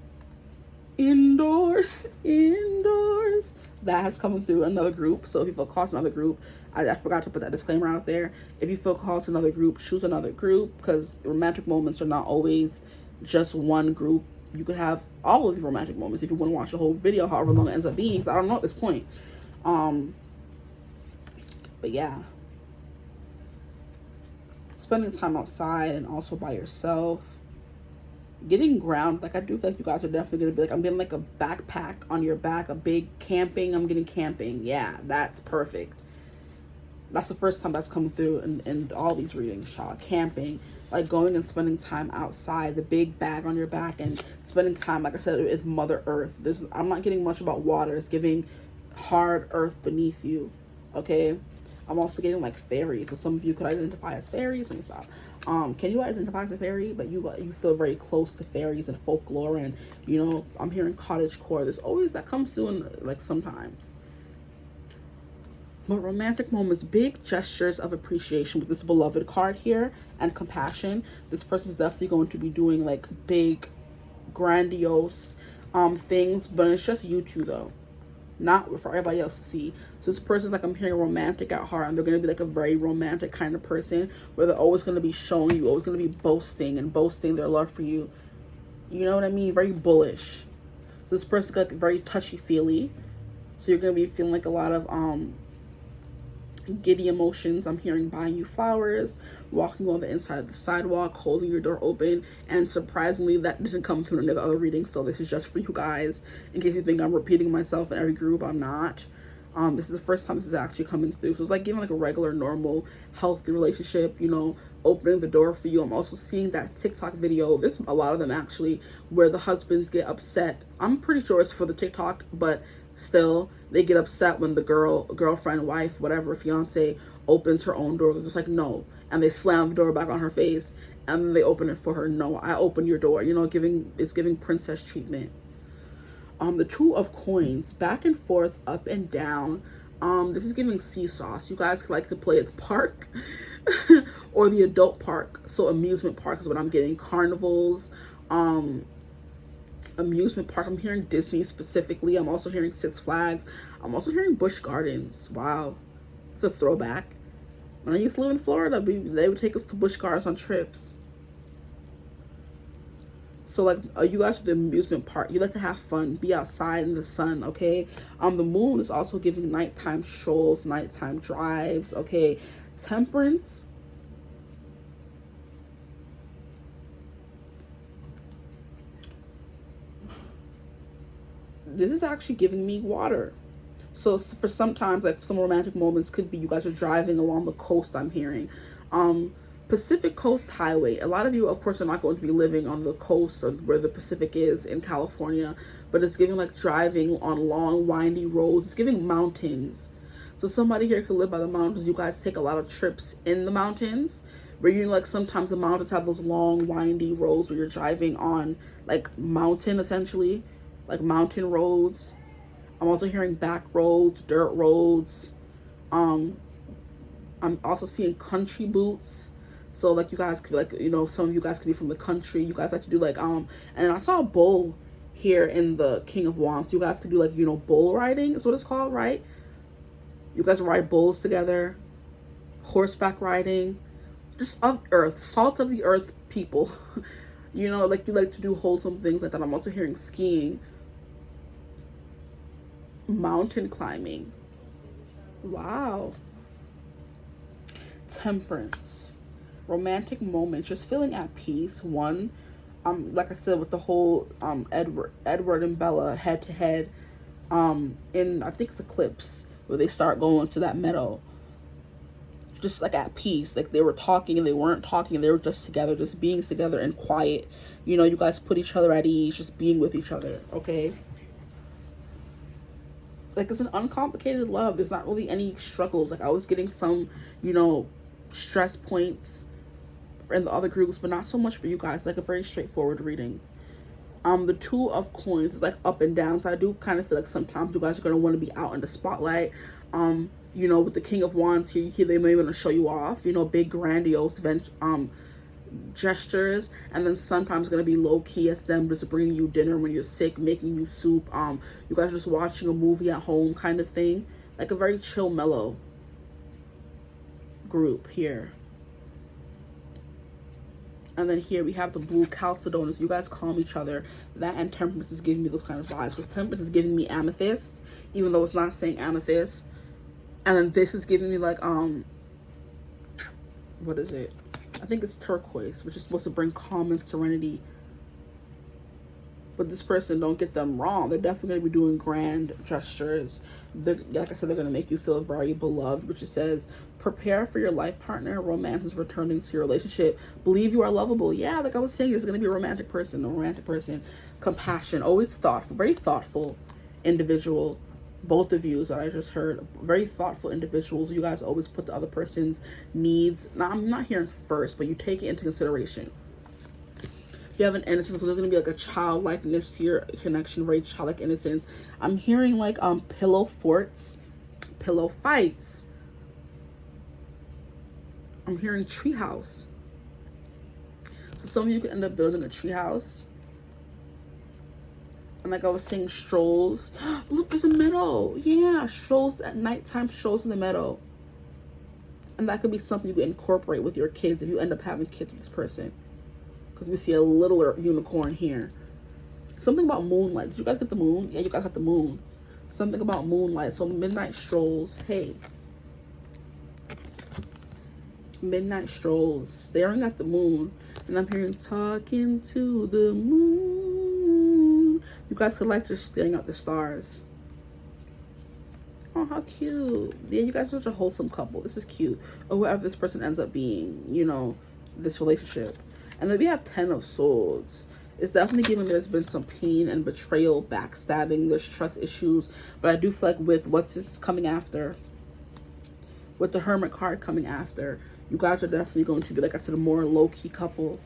Indoors, indoors. That has come through another group. So if you feel called to another group, I forgot to put that disclaimer out there. If you feel called to another group, choose another group, because romantic moments are not always just one group. You could have all of the romantic moments if you want to watch the whole video, however long it ends up being. So I don't know at this point. But yeah, spending time outside and also by yourself, getting grounded. Like, I do feel like you guys are definitely gonna be like, I'm getting like a backpack on your back, a big camping. I'm getting camping. Yeah, that's perfect. That's the first time that's come through in all these readings, child. Camping, like going and spending time outside, the big bag on your back, and spending time, like I said, with Mother Earth. I'm not getting much about water. It's giving hard earth beneath you, okay? I'm also getting like fairies. So some of you could identify as fairies. Let me stop. Can you identify as a fairy? But you feel very close to fairies and folklore, and you know, I'm hearing cottagecore. There's always that comes through in, like, sometimes. But romantic moments, big gestures of appreciation with this beloved card here, and compassion. This person's definitely going to be doing like big, grandiose things, but it's just you two though, not for everybody else to see. So this person's like, I'm hearing romantic at heart, and they're going to be like a very romantic kind of person where they're always going to be showing you, always going to be boasting their love for you. You know what I mean? Very bullish. So this person's like very touchy-feely. So you're going to be feeling like a lot of giddy emotions. I'm hearing buying you flowers, walking on the inside of the sidewalk, holding your door open, and surprisingly that didn't come through any of the other readings, so this is just for you guys. In case you think I'm repeating myself in every group, I'm not. This is the first time this is actually coming through. So it's like giving like a regular, normal, healthy relationship, you know, opening the door for you. I'm also seeing that TikTok video. There's a lot of them actually, where the husbands get upset. I'm pretty sure it's for the TikTok, but still, they get upset when the girlfriend, wife, whatever, fiance opens her own door. They're just like, no. And they slam the door back on her face, and then they open it for her. No, I opened your door. You know, it's giving princess treatment. The Two of Coins, back and forth, up and down. This is giving seesaw. So you guys could like to play at the park or the adult park. So amusement park is what I'm getting. Carnivals, amusement park. I'm hearing Disney specifically. I'm also hearing Six Flags. I'm also hearing Busch Gardens. Wow, it's a throwback. When I used to live in Florida, they would take us to Busch Gardens on trips. So like, you guys are the amusement park. You like to have fun, be outside in the sun, okay? The moon is also giving nighttime strolls, nighttime drives, okay? Temperance. This is actually giving me water. So for sometimes, like some romantic moments could be you guys are driving along the coast, I'm hearing. Pacific Coast Highway. A lot of you, of course, are not going to be living on the coast or where the Pacific is in California, but it's giving like driving on long, windy roads. It's giving mountains. So somebody here could live by the mountains. You guys take a lot of trips in the mountains, where you know, like sometimes the mountains have those long, windy roads where you're driving on like mountain, essentially, like mountain roads. I'm also hearing back roads, dirt roads. I'm also seeing country boots. So like you guys could be like, you know, some of you guys could be from the country. You guys like to do like, and I saw a bull here in the King of Wands. You guys could do like, you know, bull riding is what it's called, right? You guys ride bulls together, horseback riding, just of earth, salt of the earth people. You know, like you like to do wholesome things like that. I'm also hearing skiing, mountain climbing. Wow. Temperance. Romantic moments, just feeling at peace. One, like I said, with the whole Edward and Bella head to head, in I think it's Eclipse, where they start going to that meadow, just like at peace, like they were talking and they weren't talking, they were just together, just being together and quiet. You know, you guys put each other at ease, just being with each other, okay? Like, it's an uncomplicated love. There's not really any struggles. Like, I was getting some, you know, stress points in the other groups, but not so much for you guys. Like a very straightforward reading. The Two of Coins is like up and down, so I do kind of feel like sometimes you guys are going to want to be out in the spotlight. You know, with the King of Wands here, they may want to show you off, you know, big grandiose gestures, and then sometimes going to be low-key as them just bringing you dinner when you're sick, making you soup, you guys just watching a movie at home kind of thing, like a very chill, mellow group here. And then here we have the blue chalcedonians. You guys calm each other. That and temperance is giving me those kind of vibes, because temperance is giving me amethyst, even though it's not saying amethyst. And then this is giving me like what is it? I think it's turquoise, which is supposed to bring calm and serenity. But this person, don't get them wrong, they're definitely going to be doing grand gestures. Like I said, they're going to make you feel very beloved, which it says, prepare for your life partner. Romance is returning to your relationship. Believe you are lovable. Yeah, like I was saying, it's going to be a romantic person. Compassion, always thoughtful, very thoughtful individual. Both of you that I just heard, very thoughtful individuals. You guys always put the other person's needs. Now, I'm not hearing first, but you take it into consideration. You have an innocence, so there's gonna be like a childlikeness to your connection, very childlike innocence. I'm hearing like pillow forts, pillow fights. I'm hearing treehouse. So some of you could end up building a treehouse. And like I was saying, strolls. Look, there's a meadow. Yeah, strolls at nighttime, strolls in the meadow. And that could be something you can incorporate with your kids if you end up having kids with this person. Because we see a little unicorn here. Something about moonlight. Did you guys get the moon? Yeah, you guys got the moon. Something about moonlight. So midnight strolls. Hey. Midnight strolls. Staring at the moon. And I'm hearing talking to the moon. You guys could like just staring at the stars. Oh, how cute. Yeah, you guys are such a wholesome couple. This is cute. Or whoever this person ends up being, you know, this relationship. And then we have 10 of Swords. It's definitely given there's been some pain and betrayal, backstabbing, there's trust issues. But I do feel like with what's this coming after, with the Hermit card coming after, you guys are definitely going to be, like I said, a more low-key couple.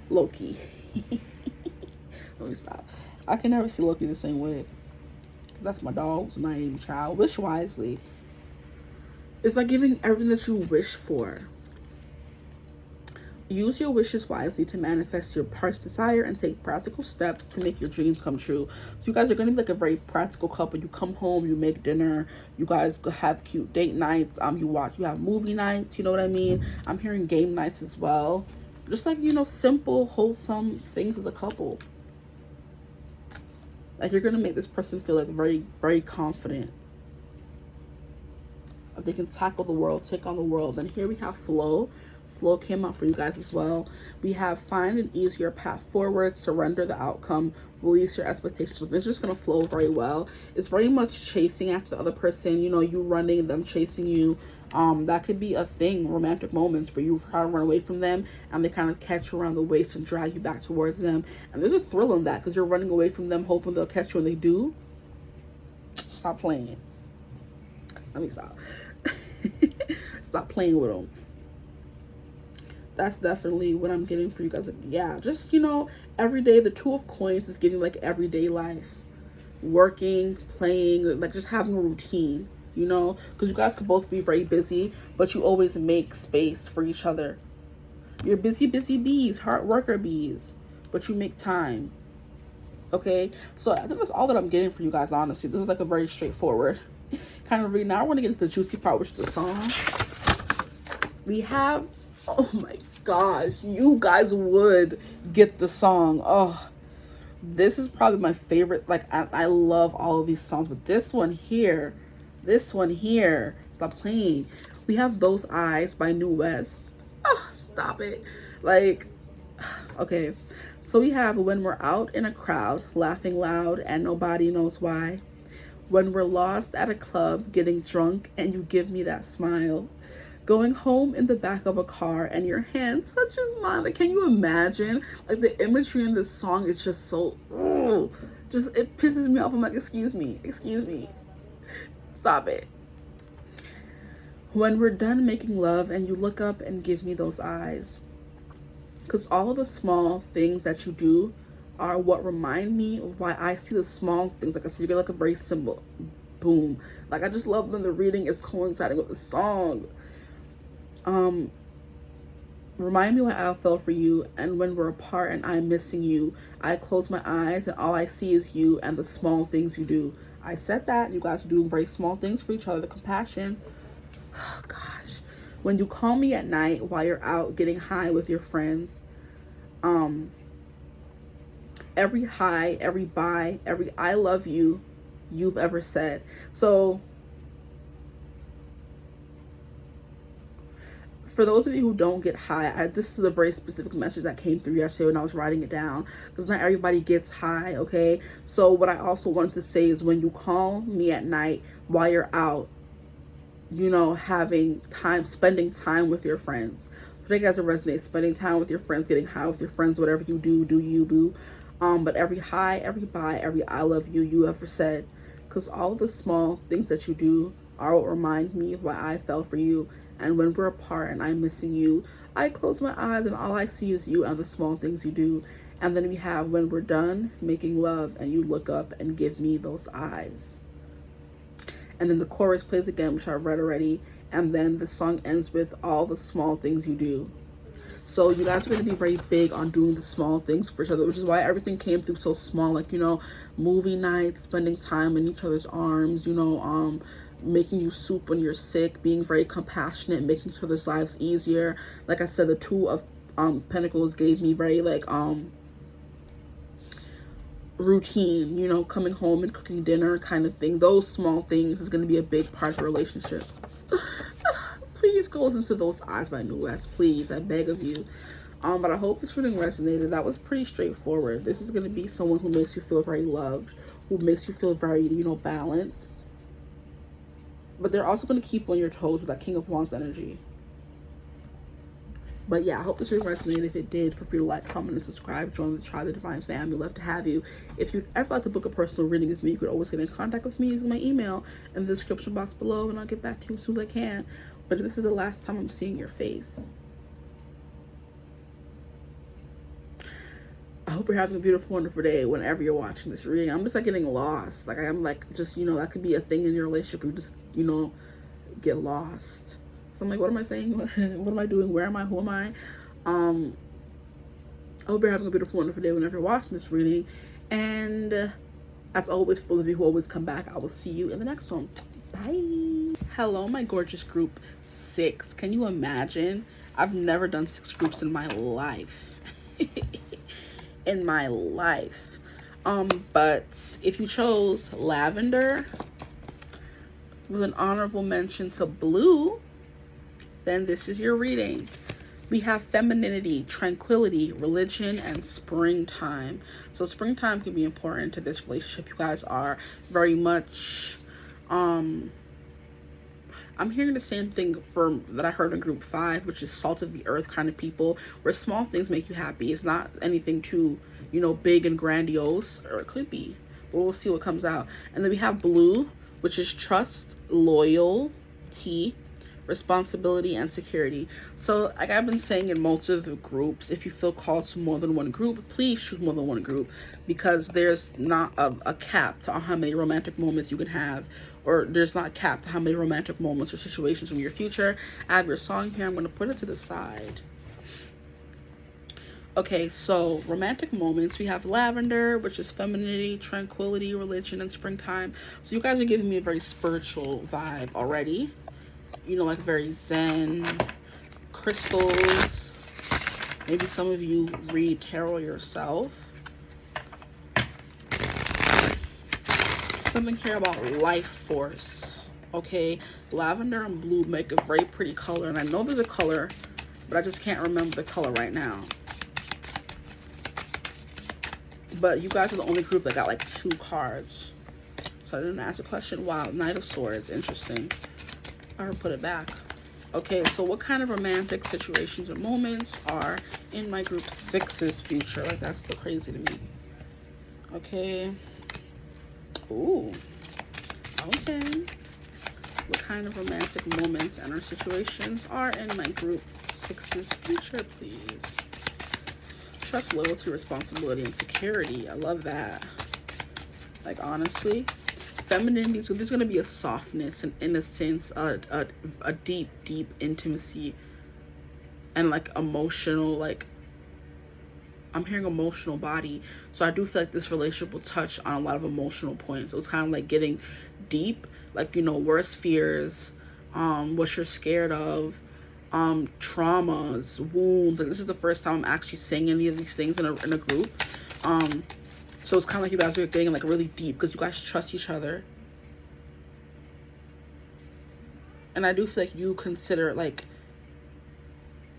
Low-key. Let me stop. I can never see Loki the same way. That's my dog's name, child. Wish wisely. It's like giving everything that you wish for. Use your wishes wisely to manifest your heart's desire and take practical steps to make your dreams come true. So you guys are going to be like a very practical couple. You come home, you make dinner, you guys have cute date nights, you have movie nights, you know what I mean? I'm hearing game nights as well. Just like, you know, simple, wholesome things as a couple. Like you're going to make this person feel like very, very confident. They can tackle the world, take on the world. And here we have Flow. Flow came out for you guys as well. We have find an easier path forward, surrender the outcome, release your expectations. It's just going to flow very well. It's very much chasing after the other person, you know, you running, them chasing you. That could be a thing, romantic moments where you try to run away from them and they kind of catch you around the waist and drag you back towards them. And there's a thrill in that because you're running away from them hoping they'll catch you, and they do. Stop playing. Let me stop. Stop playing with them. That's definitely what I'm getting for you guys. Like, yeah, just, you know, every day. The Two of Coins is giving like everyday life, working, playing, like just having a routine, you know, because you guys could both be very busy, but you always make space for each other. You're busy bees, hard worker bees, but you make time. Okay, so I think that's all that I'm getting for you guys, honestly. This is like a very straightforward kind of read. Now I want to get into the juicy part, which is the song. We have, oh my gosh, you guys would get the song. Oh, this is probably my favorite. Like I love all of these songs, but this one here, stop playing. We have Those Eyes by New West. Oh, stop it. Like, okay, so we have When We're Out in a Crowd, Laughing Loud and Nobody Knows Why. When We're Lost at a Club, Getting Drunk and You Give Me That Smile. Going home in the back of a car and your hand touches mine. Like, can you imagine? Like, the imagery in this song is just so, just, it pisses me off. I'm like, excuse me, stop it. When we're done making love and you look up and give me those eyes. Because all the small things that you do are what remind me of why I see the small things. Like I said, you're like a very symbol. Boom. Like, I just love when the reading is coinciding with the song. Remind me when I fell for you, and when we're apart and I'm missing you. I close my eyes and all I see is you and the small things you do. I said that. You guys are doing very small things for each other. The compassion. Oh, gosh. When you call me at night while you're out getting high with your friends. Every hi, every bye, every I love you you've ever said. So for those of you who don't get high, this is a very specific message that came through yesterday when I was writing it down, because not everybody gets high, okay? So what I also wanted to say is when you call me at night while you're out, you know, having time, spending time with your friends. So I think as it resonates, spending time with your friends, getting high with your friends, whatever you do you, boo. But every hi, every bye, every I love you you ever said, because all the small things that you do are what remind me of why I fell for you. And when we're apart and I'm missing you, I close my eyes and all I see is you and the small things you do. And then we have when we're done making love and you look up and give me those eyes. And then the chorus plays again, which I've read already. And then the song ends with all the small things you do. So you guys are going to be very big on doing the small things for each other, which is why everything came through so small. Like, you know, movie nights, spending time in each other's arms, you know, making you soup when you're sick, being very compassionate, making each other's lives easier. Like I said, the Two of Pentacles gave me very, like, routine, you know, coming home and cooking dinner kind of thing. Those small things is going to be a big part of the relationship. Please go listen to Those Eyes by New West, please, I beg of you. But I hope this reading resonated. That was pretty straightforward. This is going to be someone who makes you feel very loved, who makes you feel very, you know, balanced. But they're also going to keep on your toes with that King of Wands energy. But yeah, I hope this reading resonated. If it did, feel free to like, comment, and subscribe. Join the Try the Divine family. Love to have you. If you'd ever like to book a personal reading with me, you could always get in contact with me using my email in the description box below, and I'll get back to you as soon as I can. But if this is the last time I'm seeing your face, I hope you're having a beautiful, wonderful day whenever you're watching this reading. I'm just like getting lost. Like I'm like, just, you know, that could be a thing in your relationship. You just, you know, get lost. So I'm like, what am I saying? What am I doing? Where am I? Who am I? I hope you're having a beautiful, wonderful day whenever you're watching this reading. And as always, for those of you who always come back, I will see you in the next one. Bye. Hello, my gorgeous group 6. Can you imagine? I've never done 6 groups in my life. In my life. But if you chose lavender with an honorable mention to blue, then this is your reading. We have femininity, tranquility, religion, and springtime. So springtime can be important to this relationship. You guys are very much, I'm hearing the same thing that I heard in group 5, which is salt of the earth kind of people, where small things make you happy. It's not anything too, you know, big and grandiose, or it could be, but we'll see what comes out. And then we have blue, which is trust, loyalty, responsibility, and security. So like I've been saying in most of the groups, if you feel called to more than one group, please choose more than one group, because there's not a cap to how many romantic moments you can have, or there's not a cap to how many romantic moments or situations in your future. I have your song here. I'm going to put it to the side. Okay, so romantic moments, we have lavender, which is femininity, tranquility, religion, and springtime. So you guys are giving me a very spiritual vibe already. You know, like very zen, crystals. Maybe some of you read tarot yourself. Something here about life force. Okay, lavender and blue make a very pretty color, and I know there's a color, but I just can't remember the color right now. But you guys are the only group that got like 2 cards, so I didn't ask a question. Wow, Knight of Swords, interesting. Or put it back. Okay, so what kind of romantic situations or moments are in my group 6's future? Like, that's so crazy to me. Okay. Ooh. Okay. What kind of romantic moments and or situations are in my group 6's future, please? Trust, loyalty, responsibility, and security. I love that. Like, honestly. Femininity, so there's going to be a softness and innocence, a deep intimacy and like emotional, like I'm hearing emotional body. So I do feel like this relationship will touch on a lot of emotional points. So it's kind of like getting deep, like, you know, worst fears, what you're scared of, traumas, wounds. Like, this is the first time I'm actually saying any of these things in a group. So it's kind of like you guys are getting like really deep because you guys trust each other. And I do feel like you consider like,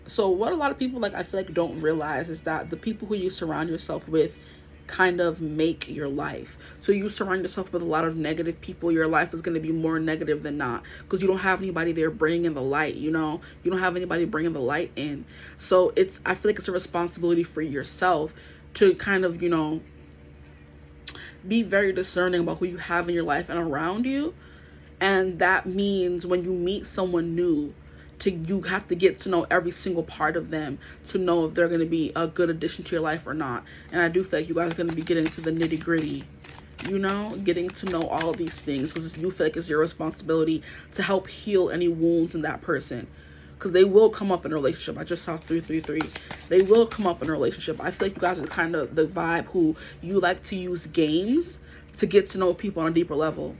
so what a lot of people, like, I feel like don't realize is that the people who you surround yourself with kind of make your life. So you surround yourself with a lot of negative people, your life is going to be more negative than not, because you don't have anybody there bringing in the light, you know, you don't have anybody bringing the light in. So it's, I feel like it's a responsibility for yourself to kind of, you know, be very discerning about who you have in your life and around you. And that means when you meet someone new, you have to get to know every single part of them to know if they're going to be a good addition to your life or not. And I do feel like you guys are going to be getting to the nitty gritty, you know, getting to know all of these things, because you feel like it's your responsibility to help heal any wounds in that person, because they will come up in a relationship. I just saw 333. They will come up in a relationship. I feel like you guys are kind of the vibe who you like to use games to get to know people on a deeper level.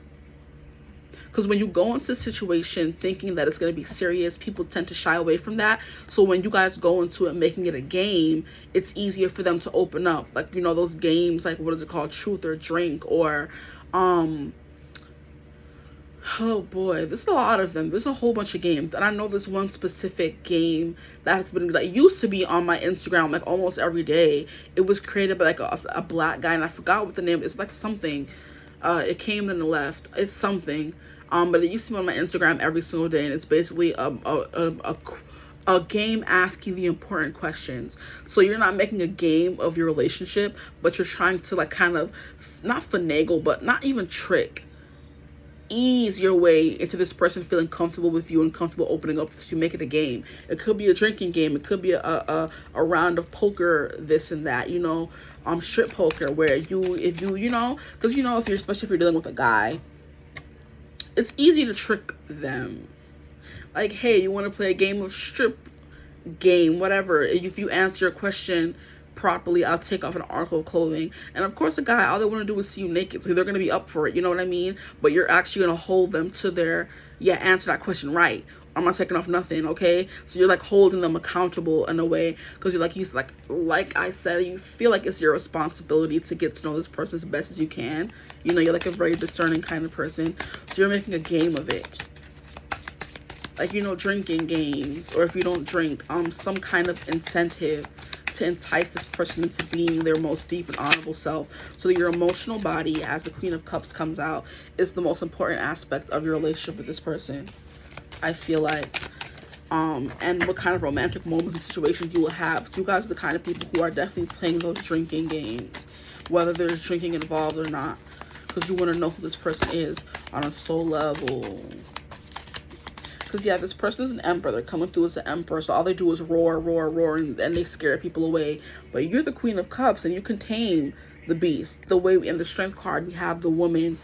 Because when you go into a situation thinking that it's going to be serious, people tend to shy away from that. So when you guys go into it making it a game, it's easier for them to open up. Like, you know, those games, like, what is it called? Truth or Drink, or, oh boy, there's a lot of them. There's a whole bunch of games. And I know there's one specific game that used to be on my Instagram, like, almost every day. It was created by, like, a black guy, and I forgot what the name is. It's like something. It came then left. It's something. But it used to be on my Instagram every single day, and it's basically a game asking the important questions. So you're not making a game of your relationship, but you're trying to, like, kind of not finagle, but not even trick, ease your way into this person feeling comfortable with you and comfortable opening up to make it a game. It could be a drinking game. It could be a round of poker, this and that, you know, strip poker, where if you know, because, you know, especially if you're dealing with a guy, it's easy to trick them. Like, hey, you want to play a game of strip game, whatever. If you answer a question properly, I'll take off an article of clothing. And of course, a guy, all they want to do is see you naked, so they're going to be up for it, you know what I mean? But you're actually going to hold them to their, yeah, answer that question right. I'm not taking off nothing, okay? So you're like holding them accountable in a way, because you're like I said, you feel like it's your responsibility to get to know this person as best as you can. You know, you're like a very discerning kind of person. So you're making a game of it. Like, you know, drinking games, or if you don't drink, some kind of incentive to entice this person into being their most deep and honorable self. So that your emotional body, as the Queen of Cups comes out, is the most important aspect of your relationship with this person, I feel like. And what kind of romantic moments and situations you will have. So you guys are the kind of people who are definitely playing those drinking games, whether there's drinking involved or not, because you want to know who this person is on a soul level. Because, yeah, this person is an emperor. They're coming through as an emperor, so all they do is roar, roar, roar, and they scare people away. But you're the Queen of Cups, and you can tame the beast. The way in the Strength card, we have the woman,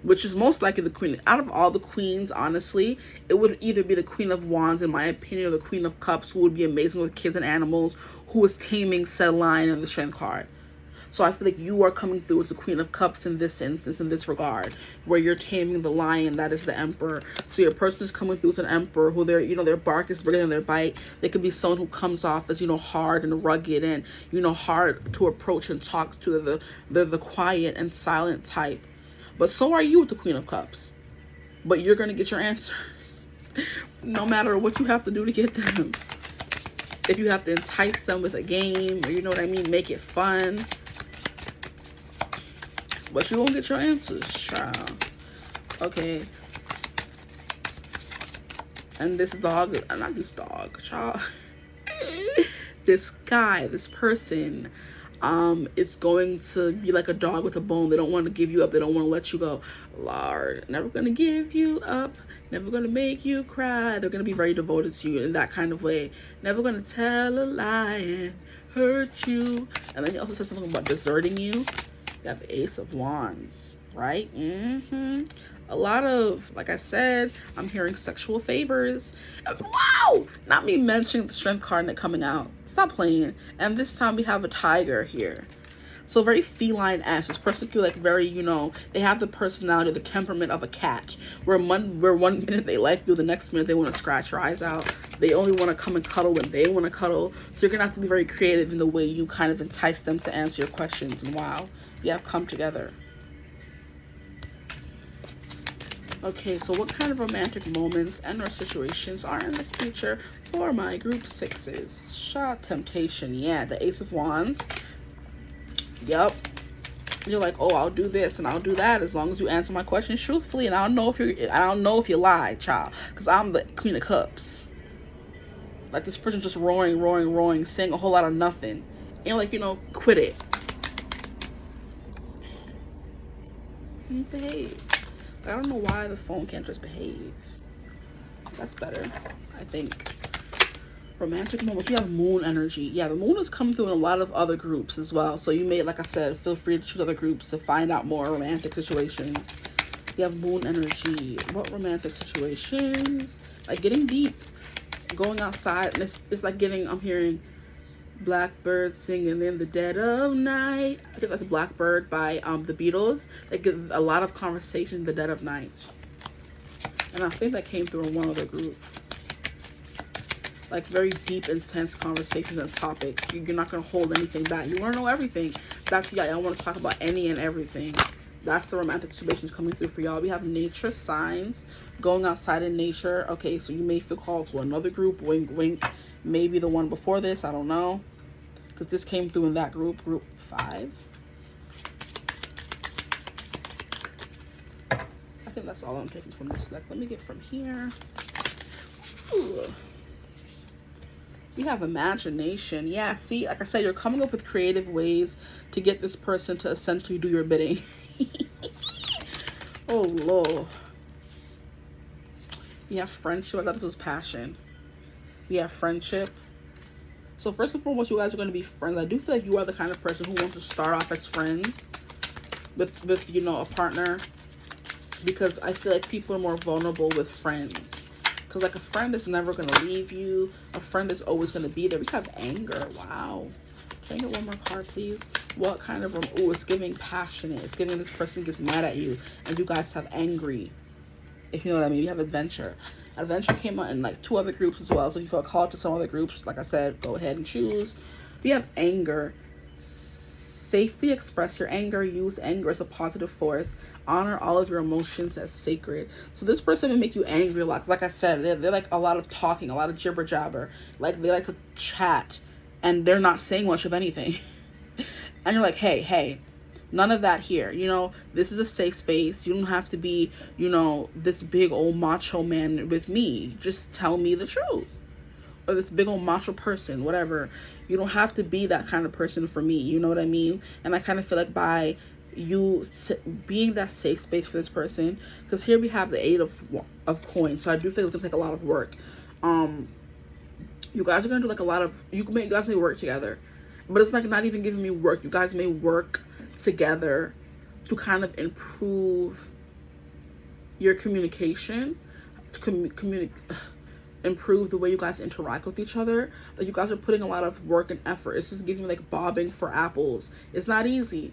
which is most likely the queen. Out of all the queens, honestly, it would either be the Queen of Wands, in my opinion, or the Queen of Cups, who would be amazing with kids and animals, who is taming said lion in the Strength card. So I feel like you are coming through as the Queen of Cups in this instance, in this regard, where you're taming the lion that is the emperor. So your person is coming through as an emperor, who their bark is bigger than their bite. They could be someone who comes off as, you know, hard and rugged and, you know, hard to approach and talk to. They're the quiet and silent type. But so are you with the Queen of Cups. But you're going to get your answers, no matter what you have to do to get them. If you have to entice them with a game, or, you know what I mean, make it fun. But you won't get your answers, child. Okay. And this dog, not this dog, child. This guy, this person, it's going to be like a dog with a bone. They don't want to give you up. They don't want to let you go. Lord, never going to give you up. Never going to make you cry. They're going to be very devoted to you in that kind of way. Never going to tell a lie and hurt you. And then he also says something about deserting you. You have the Ace of Wands. right? A lot of, like I said, I'm hearing sexual favors. Wow! Not me mentioning the strength card and it coming out. Stop playing. And this time we have a tiger here. So very feline-esque. This person could like very, you know, they have the personality, the temperament of a cat. Where one minute they like you, the next minute they want to scratch your eyes out. They only want to come and cuddle when they want to cuddle. So you're gonna have to be very creative in the way you kind of entice them to answer your questions. And wow, you have come together. Okay, so what kind of romantic moments and or situations are in the future for my group 6s? Shot temptation. Yeah, the Ace of Wands. Yep. You're like, oh, I'll do this and I'll do that as long as you answer my questions truthfully, and I don't know if you lie, child, because I'm the Queen of Cups. Like this person just roaring, saying a whole lot of nothing. And you're like, you know, quit it. Behave. I don't know why the phone can't just behave. That's better, I think. Romantic moments. We have moon energy. Yeah, the moon is coming through in a lot of other groups as well. So you may, like I said, feel free to choose other groups to find out more romantic situations. You have moon energy. What romantic situations? Like getting deep. Going outside. And it's like getting, I'm hearing Blackbird singing in the dead of night. I think that's Blackbird by the Beatles. They get a lot of conversation in the dead of night. And I think that came through in one other group. Like very deep, intense conversations and topics. You're not going to hold anything back. You want to know everything. That's, yeah, I want to talk about any and everything. That's the romantic situations coming through for y'all. We have nature signs. Going outside in nature. Okay, so you may feel called to another group. Wink, wink. Maybe the one before this. I don't know. Because this came through in that group. Group 5. I think that's all I'm taking from this deck. Let me get from here. Ooh. You have imagination. Yeah, see, like I said, you're coming up with creative ways to get this person to essentially do your bidding. Oh, Lord. You have friendship. I thought this was passion. We have friendship. So first and foremost, you guys are going to be friends. I do feel like you are the kind of person who wants to start off as friends with you know, a partner. Because I feel like people are more vulnerable with friends. Because like a friend is never going to leave you. A friend is always going to be there. We have anger. Wow. Can I get one more card, please? What kind of... Oh, it's giving passionate. It's giving this person gets mad at you. And you guys have angry. If you know what I mean. You have adventure. Adventure came out in like 2 other groups as well. So if you feel called to some other groups, like I said, go ahead and choose. We have anger. Safely express your anger. Use anger as a positive force. Honor all of your emotions as sacred. So this person will make you angry a lot. Like I said, they're like a lot of talking, a lot of jibber jabber. Like they like to chat and they're not saying much of anything. And you're like, hey, none of that here. You know, this is a safe space. You don't have to be, you know, this big old macho man with me. Just tell me the truth. Or this big old macho person, whatever. You don't have to be that kind of person for me. You know what I mean? And I kind of feel like by you being that safe space for this person, because here we have the 8 of coins. So I do think it's gonna take a lot of work. You guys are gonna do like a lot of, you guys may work together, but it's like not even giving me work. You guys may work together to kind of improve your communication, to improve the way you guys interact with each other. Like you guys are putting a lot of work and effort. It's just giving me like bobbing for apples. It's not easy,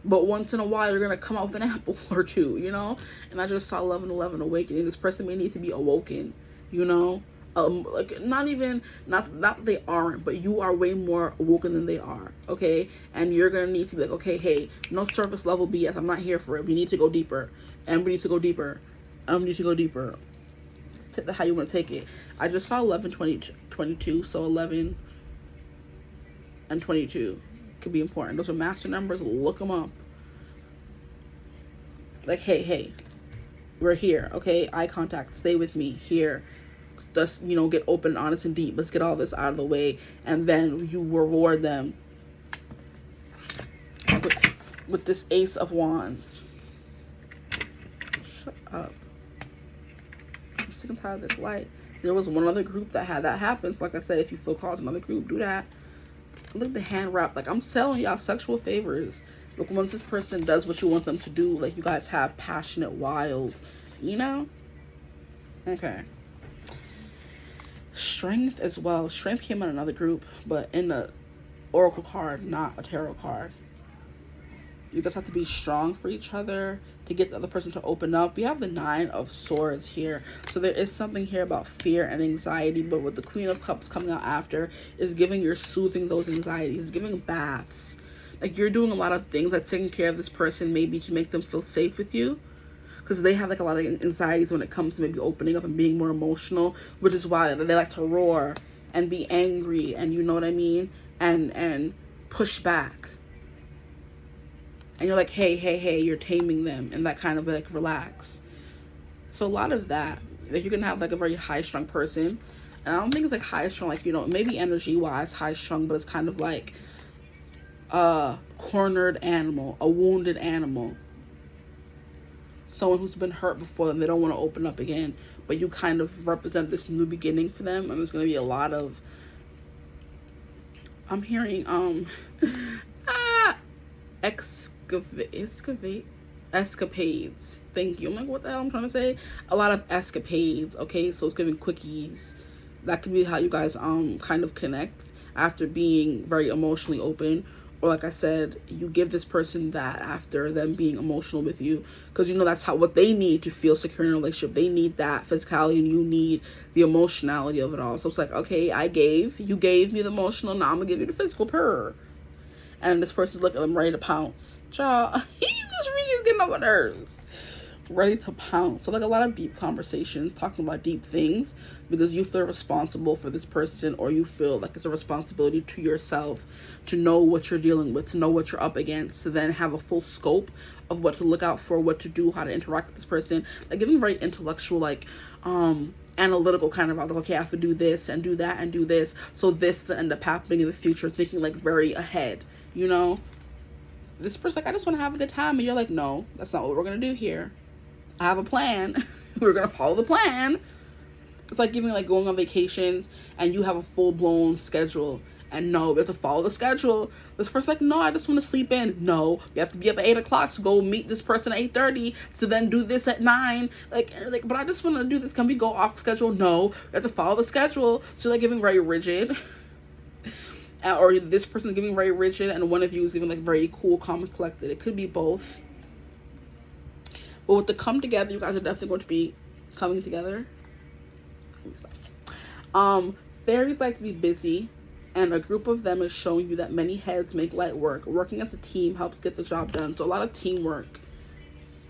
but once in a while you're gonna come out with an apple or 2, you know. And I just saw 11 awakening. This person may need to be awoken, you know. Like not they aren't, but you are way more awoken than they are. Okay, and you're gonna need to be like, okay, hey, no surface level BS. I'm not here for it. We need to go deeper, and we need to go deeper. We need to go deeper. Take that how you want to take it. I just saw 11, 22, so 11 and 22 could be important. Those are master numbers. Look them up. Like, hey, we're here. Okay, eye contact. Stay with me here. Just, you know, get open, honest, and deep. Let's get all this out of the way, and then you reward them with this Ace of Wands. Shut up. I'm sick and tired of this light. There was one other group that had that happen. So like I said, if you feel called to another group, do that. Look at the hand wrap. Like I'm selling y'all sexual favors. Like, once this person does what you want them to do, like, you guys have passionate, wild, you know? Okay. Strength as well. Strength came in another group, but in the oracle card, not a tarot card. You guys have to be strong for each other to get the other person to open up. We have the 9 of Swords here. So there is something here about fear and anxiety, but with the Queen of Cups coming out after, is giving you're soothing those anxieties, giving baths. Like, you're doing a lot of things, like taking care of this person maybe to make them feel safe with you. Because they have like a lot of anxieties when it comes to maybe opening up and being more emotional, which is why they like to roar and be angry, and you know what I mean, and push back. And you're like, hey, you're taming them, and that kind of like relax. So a lot of that, like, you're gonna have like a very high strung person, and I don't think it's like high strung, like, you know, maybe energy wise high strung, but it's kind of like a cornered animal, a wounded animal. Someone who's been hurt before and they don't want to open up again, but you kind of represent this new beginning for them. And there's going to be a lot of, I'm hearing escapades. Thank you. I'm like, what the hell I'm trying to say? A lot of escapades. Okay, so it's giving quickies. That could be how you guys kind of connect after being very emotionally open. Or like I said, you give this person that after them being emotional with you, because you know that's what they need to feel secure in a relationship. They need that physicality, and you need the emotionality of it all. So it's like, okay, you gave me the emotional, now I'm gonna give you the physical purr. And this person's looking at them ready to pounce. Child, this ring is getting on my nerves. Ready to pounce. So like a lot of deep conversations, talking about deep things, because you feel responsible for this person, or you feel like it's a responsibility to yourself to know what you're dealing with, to know what you're up against, to then have a full scope of what to look out for, what to do, how to interact with this person. Like giving very intellectual, like analytical kind of, like, okay, I have to do this and do that and do this, so this to end up happening in the future, thinking like very ahead, you know? This person's like, I just want to have a good time, and you're like, no, that's not what we're gonna do here. I have a plan. We're gonna follow the plan. It's like giving, like, going on vacations and you have a full-blown schedule, and no, we have to follow the schedule. This person's like, no, I just want to sleep in. No, you have to be up at 8 o'clock to go meet this person at 8:30 to then do this at 9. Like, but I just want to do this. Can we go off schedule? No, you have to follow the schedule. So like giving very rigid. Or this person's giving very rigid, and one of you is giving like very cool, calm, and collected. It could be both. But with the come together, you guys are definitely going to be coming together. Fairies like to be busy, and a group of them is showing you that many heads make light work. Working as a team helps get the job done. So a lot of teamwork.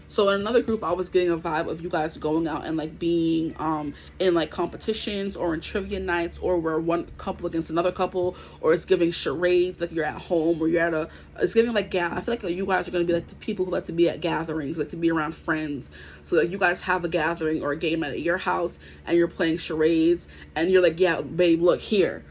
So in another group, I was getting a vibe of you guys going out and like being in like competitions or in trivia nights, or where one couple against another couple, or it's giving charades, like you're at home, or you're at it's giving like, I feel like you guys are going to be like the people who like to be at gatherings, like to be around friends. So like you guys have a gathering or a game at your house, and you're playing charades, and you're like, yeah, babe, look here.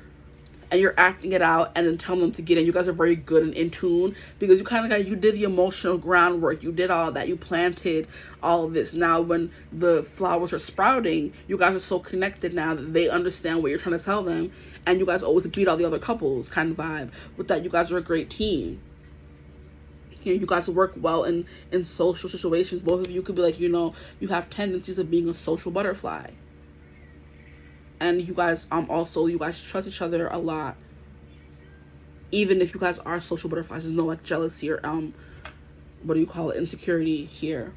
And you're acting it out and then telling them to get in. You guys are very good and in tune, because you kind of got, you did the emotional groundwork. You did all that. You planted all of this. Now when the flowers are sprouting, you guys are so connected now that they understand what you're trying to tell them. And you guys always beat all the other couples kind of vibe. With that, you guys are a great team. You know, you guys work well in social situations. Both of you could be like, you know, you have tendencies of being a social butterfly. And you guys also, you guys trust each other a lot. Even if you guys are social butterflies, there's no like jealousy or what do you call it, insecurity here.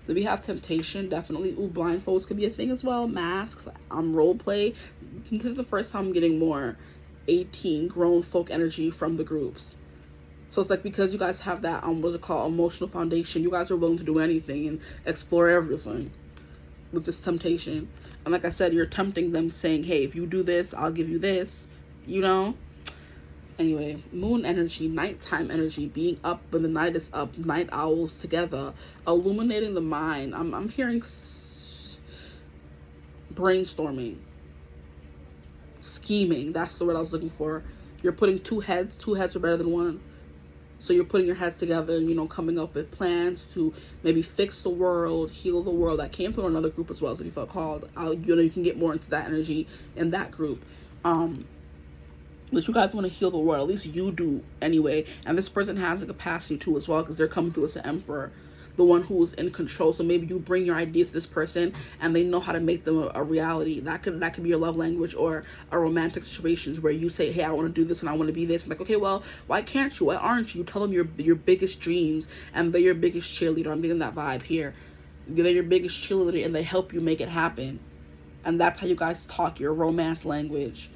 Then we have temptation, definitely. Ooh, blindfolds could be a thing as well. Masks, role play. This is the first time I'm getting more 18 grown folk energy from the groups. So it's like, because you guys have that what's it called, emotional foundation, you guys are willing to do anything and explore everything with this temptation. And like I said, you're tempting them, saying, hey, if you do this, I'll give you this, you know? Anyway, moon energy, nighttime energy, being up when the night is up, night owls together, illuminating the mind. I'm hearing brainstorming, scheming. That's the word I was looking for. You're putting two heads are better than one. So you're putting your heads together and, you know, coming up with plans to maybe fix the world, heal the world. That came from another group as well, so if you felt called, you know, you can get more into that energy in that group. But you guys want to heal the world. At least you do anyway. And this person has the capacity to as well, because they're coming through as the emperor, the one who is in control. So maybe you bring your ideas to this person and they know how to make them a reality. That could be your love language, or a romantic situations where you say, hey, I want to do this and I want to be this. And like, okay, well, why can't you? Why aren't you? Tell them your biggest dreams, and they're your biggest cheerleader. I'm getting that vibe here. They're your biggest cheerleader and they help you make it happen. And that's how you guys talk, your romance language.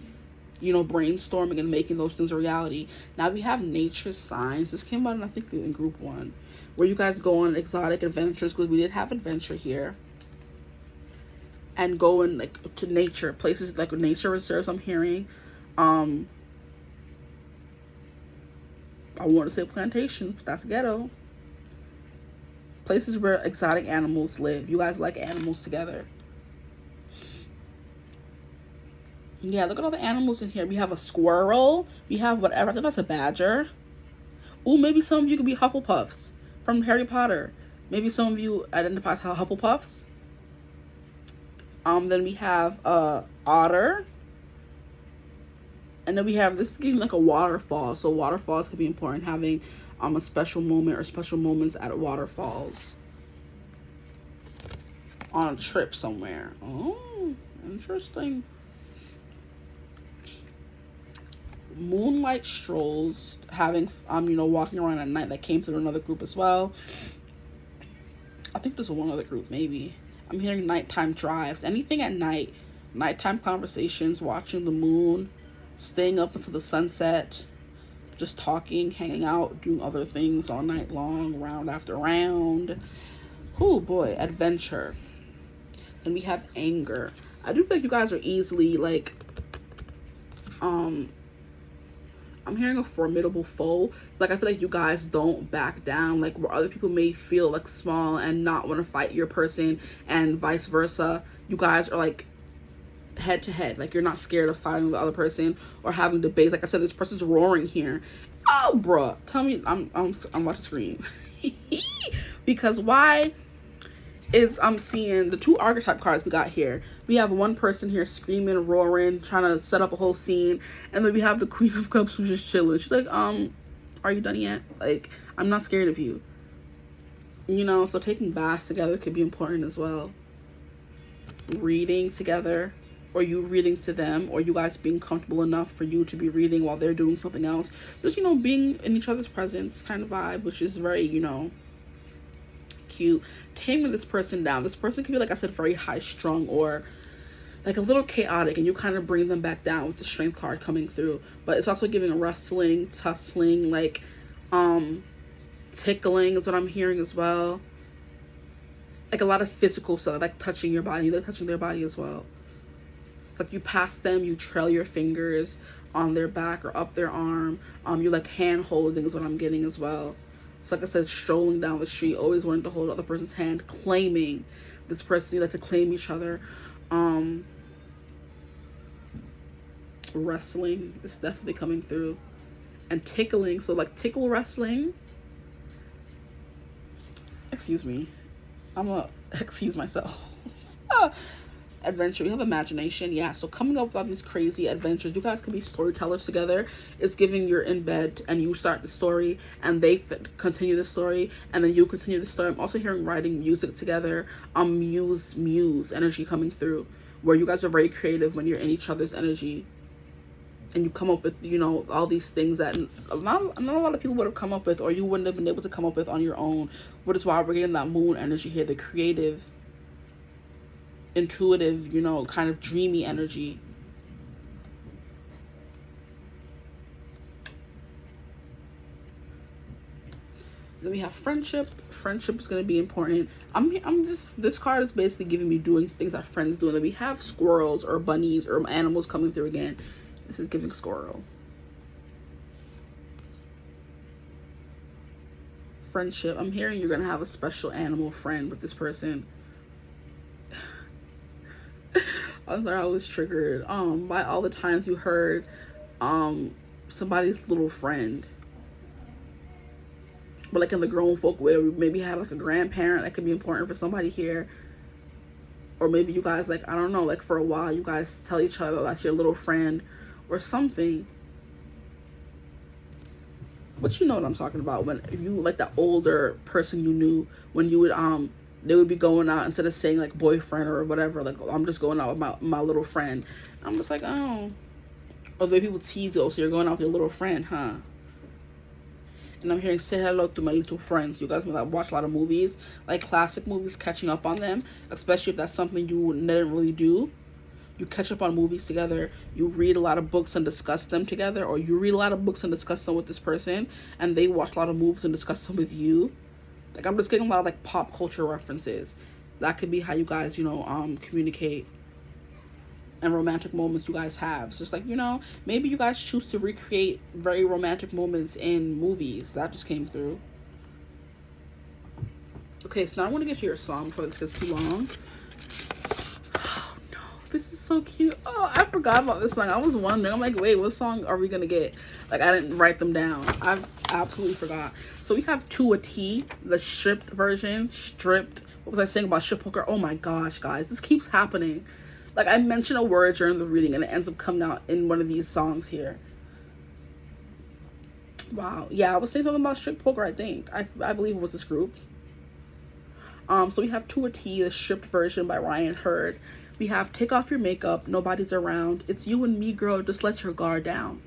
You know, brainstorming and making those things a reality. Now we have nature signs. This came out, I think, in group 1, where you guys go on exotic adventures, because we did have adventure here. And go in, like, to nature, places like nature reserves, I'm hearing. I want to say plantation, but that's ghetto. Places where exotic animals live. You guys like animals together. Yeah, look at all the animals in here. We have a squirrel. We have whatever. I think that's a badger. Ooh, maybe some of you could be Hufflepuffs from Harry Potter. Maybe some of you identify as Hufflepuffs. Then we have otter. And then we have, this is giving like a waterfall. So waterfalls could be important. Having a special moment or special moments at waterfalls. On a trip somewhere. Oh, interesting. Moonlight strolls, having you know, walking around at night. That came through another group as well. I think there's one other group, maybe. I'm hearing nighttime drives, anything at night, nighttime conversations, watching the moon, staying up until the sunset, just talking, hanging out, doing other things all night long, round after round. Oh boy, adventure. And we have anger. I do feel like you guys are easily like I'm hearing a formidable foe. It's like I feel like you guys don't back down, like where other people may feel like small and not want to fight your person, and vice versa. You guys are like head to head, like you're not scared of fighting with the other person or having debates. Like I said, this person's roaring here. Oh, bruh, tell me I'm about to scream. Because why is I'm seeing the 2 archetype cards we got here. We have one person here screaming, roaring, trying to set up a whole scene, and then we have the Queen of Cups who's just chilling. She's like, are you done yet? Like, I'm not scared of you. You know, so taking baths together could be important as well. Reading together, or you reading to them, or you guys being comfortable enough for you to be reading while they're doing something else. Just, you know, being in each other's presence kind of vibe, which is very, you know, cute. Taming this person down. This person could be, like I said, very high strung or like a little chaotic, and you kind of bring them back down with the strength card coming through. But it's also giving a wrestling, tussling, like tickling is what I'm hearing as well. Like a lot of physical stuff, like touching your body. They're touching their body as well. It's like you pass them, you trail your fingers on their back or up their arm. You like hand holding is what I'm getting as well. So like I said, strolling down the street, always wanting to hold the other person's hand, claiming this person. You like to claim each other. Wrestling is definitely coming through. And tickling, so like tickle wrestling. Excuse me. I'm gonna excuse myself. Adventure, we have imagination. Yeah, so coming up with all these crazy adventures. You guys can be storytellers together. It's giving you're in bed and you start the story and they continue the story and then you continue the story. I'm also hearing writing music together. Muse energy coming through, where you guys are very creative when you're in each other's energy and you come up with, you know, all these things that not a lot of people would have come up with, or you wouldn't have been able to come up with on your own. Which is why we're getting that moon energy here, the creative, intuitive, you know, kind of dreamy energy. Then we have friendship. Friendship is going to be important. This card is basically giving me doing things that friends do. And then we have squirrels or bunnies or animals coming through again. This is giving squirrel. Friendship. I'm hearing you're going to have a special animal friend with this person. I'm sorry, I was triggered by all the times you heard somebody's little friend. But like in the grown folk way, we maybe have like a grandparent that could be important for somebody here. Or maybe you guys, like, I don't know, like for a while you guys tell each other that's your little friend or something. but you know what I'm talking about. When you like the older person you knew, when you would they would be going out instead of saying like boyfriend or whatever, like, I'm just going out with my little friend. I'm just like, oh. Or the way people tease you, so you're going out with your little friend, huh? And I'm hearing, say hello to my little friends. You guys might watch a lot of movies, like classic movies, catching up on them, especially if that's something you didn't really do. You catch up on movies together, you read a lot of books and discuss them together, or you read a lot of books and discuss them with this person, and they watch a lot of movies and discuss them with you. Like, I'm just getting a lot of like pop culture references. That could be how you guys, you know, communicate, and romantic moments you guys have. It's just like, you know, maybe you guys choose to recreate very romantic moments in movies. That just came through. Okay, so now I want to get to your song before this gets too long. Oh no, this is so cute. Oh, I forgot about this song. I was wondering, I'm like, wait, what song are we gonna get? Like, I didn't write them down. I absolutely forgot. So we have To a T, the stripped version. Stripped. What was I saying about strip poker? Oh my gosh, guys, this keeps happening. Like, I mention a word during the reading and it ends up coming out in one of these songs here. Wow. Yeah, I was saying something about strip poker, I think. I believe it was this group. So we have To a T, the stripped version by Ryan Hurd. We have Take Off Your Makeup, Nobody's Around. It's you and me, girl, just let your guard down.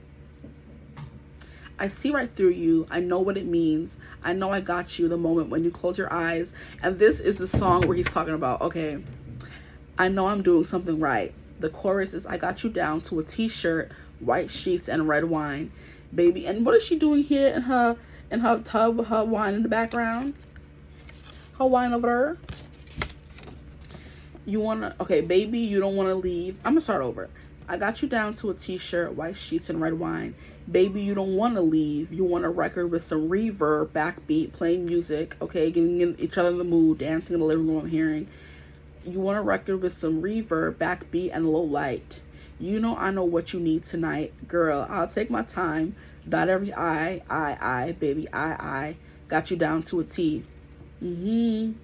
I see right through you. I know what it means. I know I got you the moment when you close your eyes. And this is the song where he's talking about, okay, I know I'm doing something right. The chorus is, I got you down to a t-shirt, white sheets, and red wine. Baby, and what is she doing here in her tub with her wine in the background? Her wine over there. You wanna, okay, baby, you don't wanna leave. I'm gonna start over. I got you down to a t-shirt, white sheets, and red wine. Baby, you don't wanna leave. You want a record with some reverb, backbeat, playing music, okay, getting each other in the mood, dancing in the living room, I'm hearing. You want a record with some reverb, backbeat, and low light. You know I know what you need tonight. Girl, I'll take my time. Dot every I, baby, I. Got you down to a T. And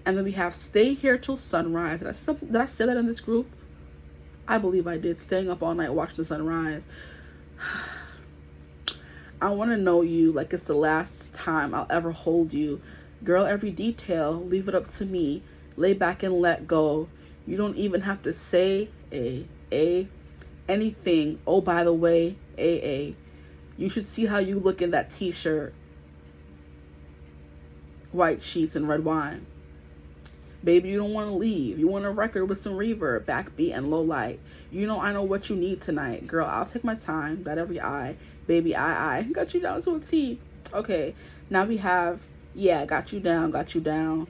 then we have Stay Here Till Sunrise. Did I say that in this group? I believe I did. Staying up all night watching the sunrise. I want to know you like it's the last time I'll ever hold you. Girl, every detail, leave it up to me. Lay back and let go. You don't even have to say anything. Oh, by the way, you should see how you look in that t-shirt, white sheets, and red wine. Baby, you don't want to leave. You want a record with some reverb, backbeat, and low light. You know I know what you need tonight. Girl, I'll take my time. Dot every I. Baby, I. Got you down to a T. Okay, now we have, yeah, got you down, got you down.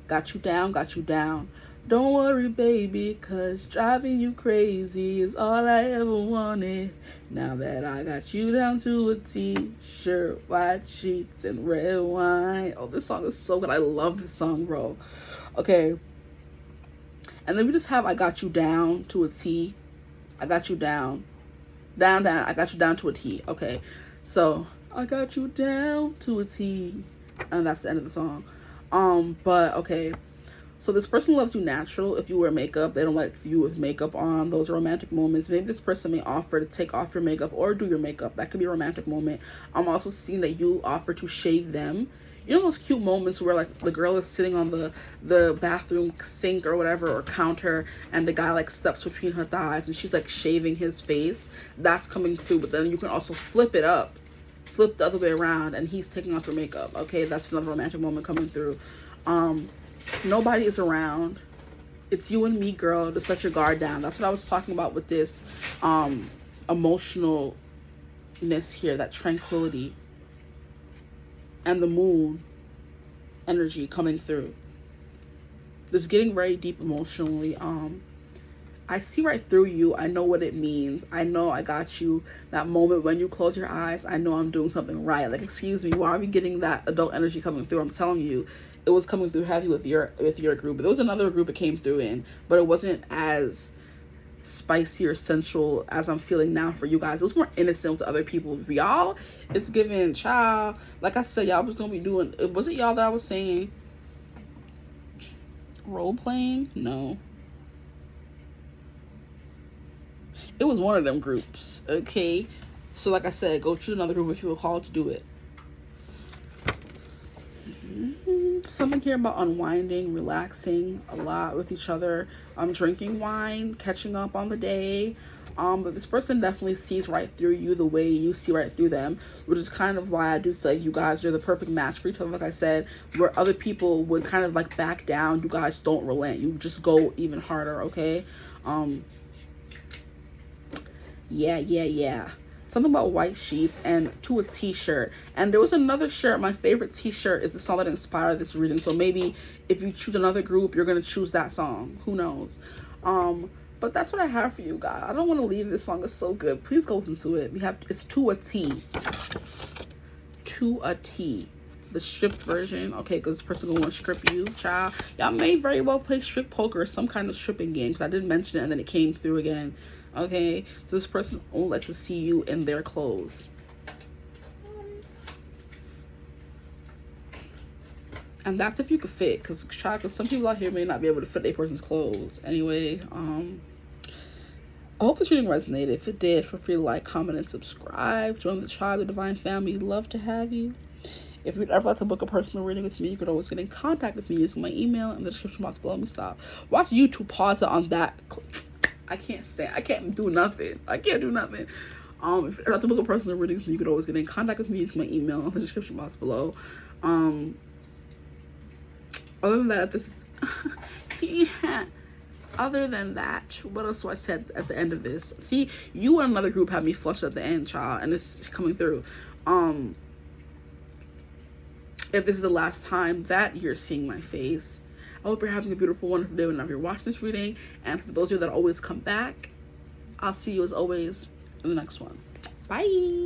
Got you down, got you down. Don't worry, baby, cause driving you crazy is all I ever wanted. Now that I got you down to a t-shirt, white sheets, and red wine. Oh, this song is so good. I love this song, bro. Okay. And then we just have I got you down to a T. I got you down. Down. I got you down to a T. Okay. So, I got you down to a T. And that's the end of the song. But, okay. So this person loves you natural. If you wear makeup, they don't like you with makeup on. Those are romantic moments. Maybe this person may offer to take off your makeup or do your makeup. That could be a romantic moment. I'm also seeing that you offer to shave them. You know those cute moments where like the girl is sitting on the bathroom sink or whatever, or counter, and the guy like steps between her thighs and she's like shaving his face. That's coming through. But then you can also flip it up, flip the other way around, and he's taking off your makeup. Okay, that's another romantic moment coming through. Nobody is around. It's you and me, girl. Just let your guard down. That's what I was talking about with this emotionalness here, that tranquility, and the moon energy coming through. Just getting very deep emotionally. I see right through you. I know what it means. I know I got you. That moment when you close your eyes, I know I'm doing something right. Like, excuse me, why are we getting that adult energy coming through? I'm telling you, it was coming through heavy with your group. There was another group it came through in, but it wasn't as spicy or sensual as I'm feeling now for you guys. It was more innocent to other people. For y'all, it's giving child. Like I said, y'all was gonna be doing. Was it y'all that I was saying role playing? No. It was one of them groups, okay? So like I said, go choose another group if you feel called to do it. Something here about unwinding, relaxing a lot with each other, drinking wine, catching up on the day. But this person definitely sees right through you the way you see right through them, which is kind of why I do feel like you guys are the perfect match for each other. Like I said, where other people would kind of like back down, you guys don't relent. You just go even harder, okay? Yeah. Something about white sheets and to a t-shirt. And there was another shirt. My favorite t-shirt is the song that inspired this reading. So maybe if you choose another group, you're going to choose that song. Who knows? But that's what I have for you guys. I don't want to leave. This song is so good. Please go listen to it. It's to a T. To a T. The stripped version. Okay, because this person gonna want to strip you, child. Y'all may very well play strip poker or some kind of stripping game, because I did mention it and then it came through again. Okay, so this person only likes to see you in their clothes. And that's if you could fit, because some people out here may not be able to fit a person's clothes. Anyway, I hope this reading resonated. If it did, feel free to like, comment, and subscribe. Join the tribe, the divine family. Love to have you. If you'd ever like to book a personal reading with me, you could always get in contact with me using my email in the description box below. Let me stop. Watch YouTube, pause it on that. I can't do nothing. If you'd like to book a personal reading with me, you could always get in contact with me using my email in the description box below. Other than that, other than that, what else do I said at the end of this? See, you and another group had me flushed at the end, child, and it's coming through. If this is the last time that you're seeing my face, I hope you're having a beautiful, wonderful day whenever you're watching this reading. And for those of you that always come back, I'll see you as always in the next one. Bye.